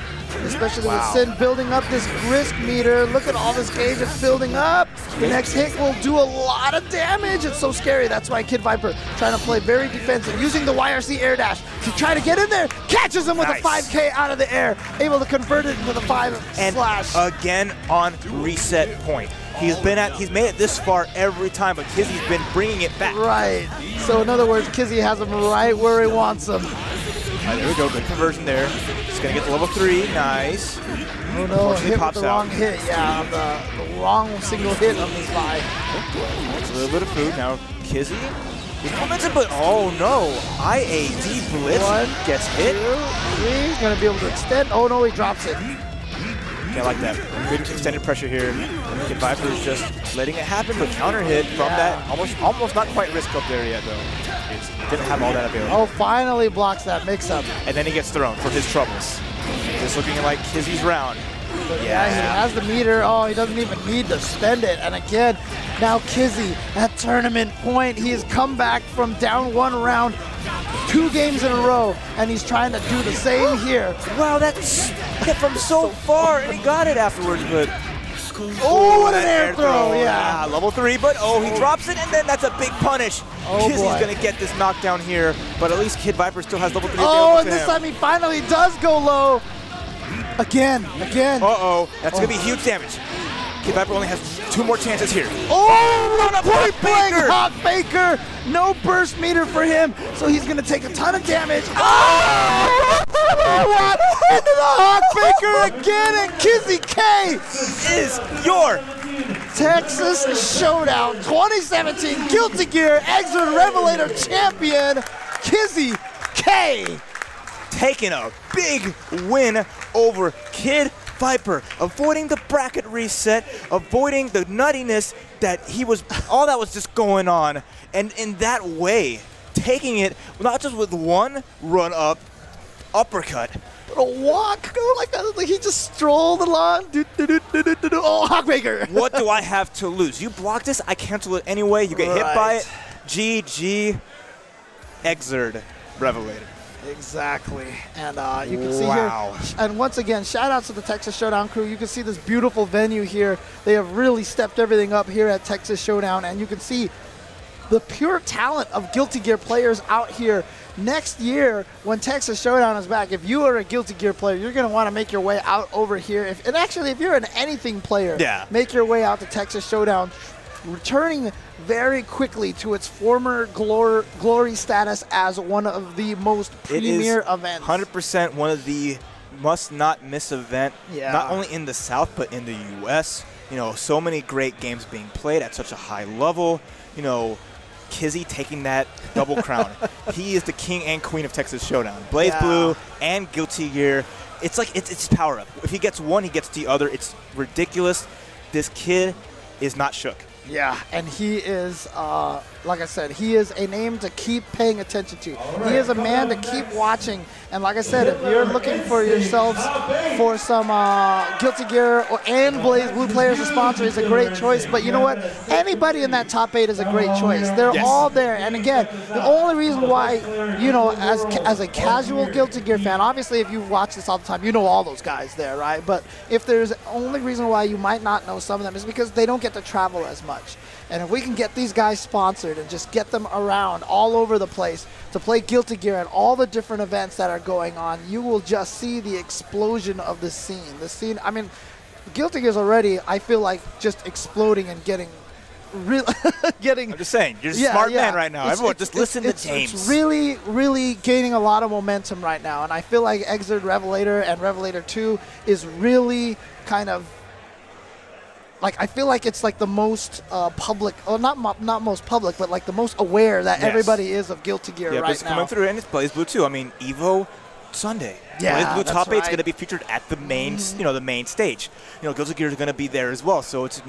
especially with Sin building up this risk meter, look at all this gauge it's building up. The next hit will do a lot of damage. It's so scary. That's why Kid Viper trying to play very defensive, using the YRC air dash to try to get in there. Catches him with a 5K out of the air, able to convert it into the 5 and slash. Again on reset point. He's made it this far every time, but Kizzy's been bringing it back. Right. So in other words, Kizzy has him right where he wants him. There we go. Good conversion there. He's gonna get the level 3. Nice. Oh no! Hit with the wrong hit. Yeah, the wrong single hit on this guy. It's a little bit of food now. Kizzy. But oh no! IAD blitz 1 gets hit. 2, 3. Gonna be able to extend. Oh no! He drops it. I like that. Good extended pressure here. Kid Viper is just letting it happen, but counter hit from that. Almost not quite risk up there yet, though. It didn't have all that available. Oh, finally blocks that mix-up. And then he gets thrown for his troubles. Just looking like Kizzy's round. Yeah, he has the meter. Oh, he doesn't even need to spend it. And again, now Kizzy at tournament point. He has come back from down 1 round, 2 games in a row, and he's trying to do the same here. Wow, that's hit from so far, and he got it afterwards, but... Oh, what an air throw, yeah. Level 3, but he drops it, and then that's a big punish. Kizzy's going to get this knockdown here, but at least Kid Viper still has level 3 available Oh, and to this him. time he finally does go low. Again. Uh-oh. That's going to be huge damage. Kid Viper only has 2 more chances here. Oh, Run up point blank, Baker. Hawk Baker. No burst meter for him, so he's going to take a ton of damage. Oh! What? Into the Hawk Baker again, and Kizzy K Is your Texas Showdown 2017 Guilty Gear Exit Revelator champion, Kizzy K. taking a big win over Kid Viper, avoiding the bracket reset, avoiding the nuttiness that all that was just going on, and in that way, taking it not just with one run-up uppercut, A walk, go like he just strolled along. Oh, Hawk Baker. What do I have to lose? You block this, I cancel it anyway. You get hit by it. GG, Exerd, Revelator. Exactly. And you can see here, and once again, shout out to the Texas Showdown crew. You can see this beautiful venue here. They have really stepped everything up here at Texas Showdown, and you can see the pure talent of Guilty Gear players out here. Next year, when Texas Showdown is back, if you are a Guilty Gear player, you're going to want to make your way out over here. If you're an anything player, make your way out to Texas Showdown, returning very quickly to its former glory status as one of the most premier events. 100% one of the must-not-miss event, not only in the South, but in the U.S. You know, so many great games being played at such a high level. You know, Kizzy taking that double crown. He is the king and queen of Texas Showdown. Blaze Blue and Guilty Gear. It's like it's his power up. If he gets one, he gets the other. It's ridiculous. This kid is not shook. Yeah, and he is, like I said, he is a name to keep paying attention to. He is a man to keep watching. And like I said, if you're looking for yourselves for some Guilty Gear and Blaze Blue players to sponsor, is a great choice. But you know what? Anybody in that top 8 is a great choice. They're all there. And again, the only reason why, you know, as a casual Guilty Gear fan, obviously if you watch this all the time, you know all those guys there, right? But if there's only reason why you might not know some of them is because they don't get to travel as much. And if we can get these guys sponsored and just get them around all over the place to play Guilty Gear at all the different events that are going on, you will just see the explosion of the scene. The scene, I mean, Guilty Gear is already, I feel like, just exploding and getting real. I'm just saying, you're a smart man right now. Everyone, just listen to James. It's really, really gaining a lot of momentum right now. And I feel like Exerd Revelator and Revelator 2 is really kind of, like, I feel like it's like the most public, or not most public, but like the most aware that everybody is of Guilty Gear right now. It's coming through, and it's Blaze Blue too. I mean, Evo Sunday. Blaze Blue top 8 is going to be featured at the main, the main stage. You know, Guilty Gear is going to be there as well. So it's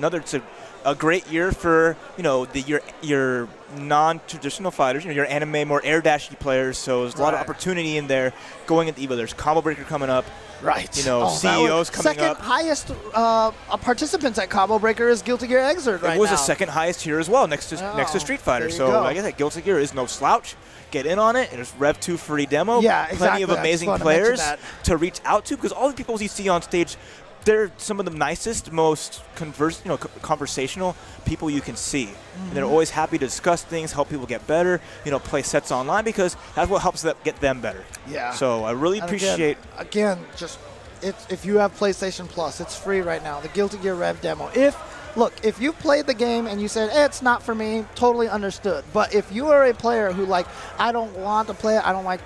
a great year for your non-traditional fighters. You know, your anime, more air dashy players. So there's a lot of opportunity in there going into Evo. There's Combo Breaker coming up. Right. You know, CEOs coming up. Second highest participants at Combo Breaker is Guilty Gear Exerd right now. It was the second highest here as well, next to Street Fighter. So like I said, Guilty Gear is no slouch. Get in on it. There's Rev 2 free demo. Yeah, exactly. Plenty of amazing players to reach out to, because all the people you see on stage, they're some of the nicest, most conversational people you can see. And they're always happy to discuss things, help people get better, play sets online, because that's what helps them get them better. Yeah. So I really appreciate. Again, just if you have PlayStation Plus, it's free right now. The Guilty Gear Rev demo. If you played the game and you said, it's not for me, totally understood. But if you are a player who, like, I don't want to play it, I don't like,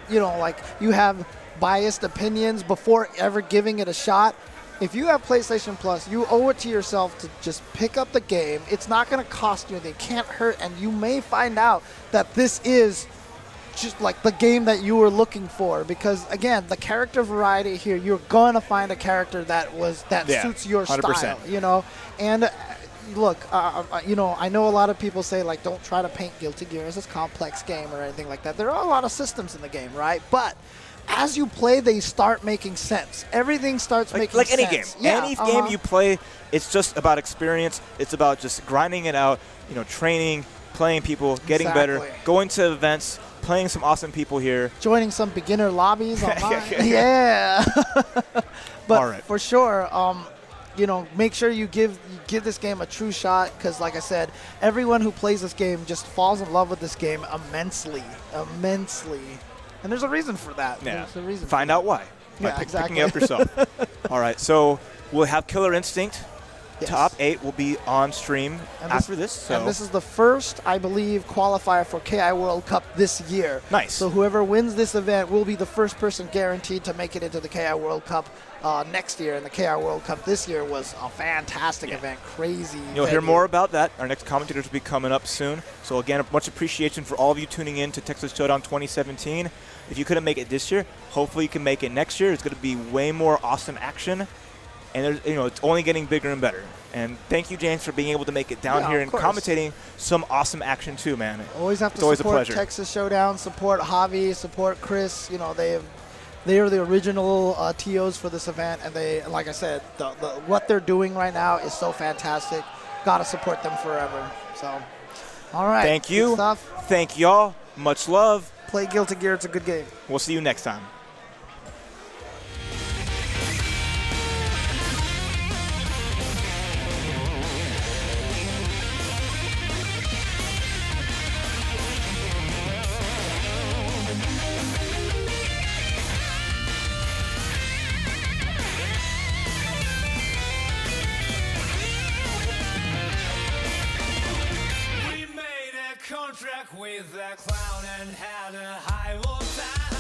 you have biased opinions before ever giving it a shot, if you have PlayStation Plus, you owe it to yourself to just pick up the game. It's not going to cost you anything. It can't hurt, and you may find out that this is just like the game that you were looking for, because again, the character variety here, you're going to find a character that suits your 100%. style, and look, I know a lot of people say, like, don't try to paint Guilty Gear as this complex game or anything like that. There are a lot of systems in the game, right? But as you play, they start making sense. Everything starts making sense. Like any game. Any game you play, it's just about experience. It's about just grinding it out, training, playing people, getting better, going to events, playing some awesome people here. Joining some beginner lobbies online. Yeah. But for sure, make sure you give this game a true shot, because like I said, everyone who plays this game just falls in love with this game immensely. And there's a reason for that. Yeah. There's a reason. Find out why. Yeah, picking it up yourself. All right, so we'll have Killer Instinct. Yes. Top 8 will be on stream after this. So. And this is the first, I believe, qualifier for KI World Cup this year. Nice. So whoever wins this event will be the first person guaranteed to make it into the KI World Cup next year. And the KI World Cup this year was a fantastic event, crazy. You'll hear more about that. Our next commentators will be coming up soon. So again, much appreciation for all of you tuning in to Texas Showdown 2017. If you couldn't make it this year, hopefully you can make it next year. It's going to be way more awesome action. And there's, it's only getting bigger and better. And thank you, James, for being able to make it down here and commentating some awesome action too, man. Always have to support Texas Showdown, support Javi, support Chris. They are the original TOs for this event, and they, like I said, what they're doing right now is so fantastic. Got to support them forever. So, all right. Thank you. Good stuff. Thank y'all. Much love. Play Guilty Gear. It's a good game. We'll see you next time. Contract with that clown and had a high time.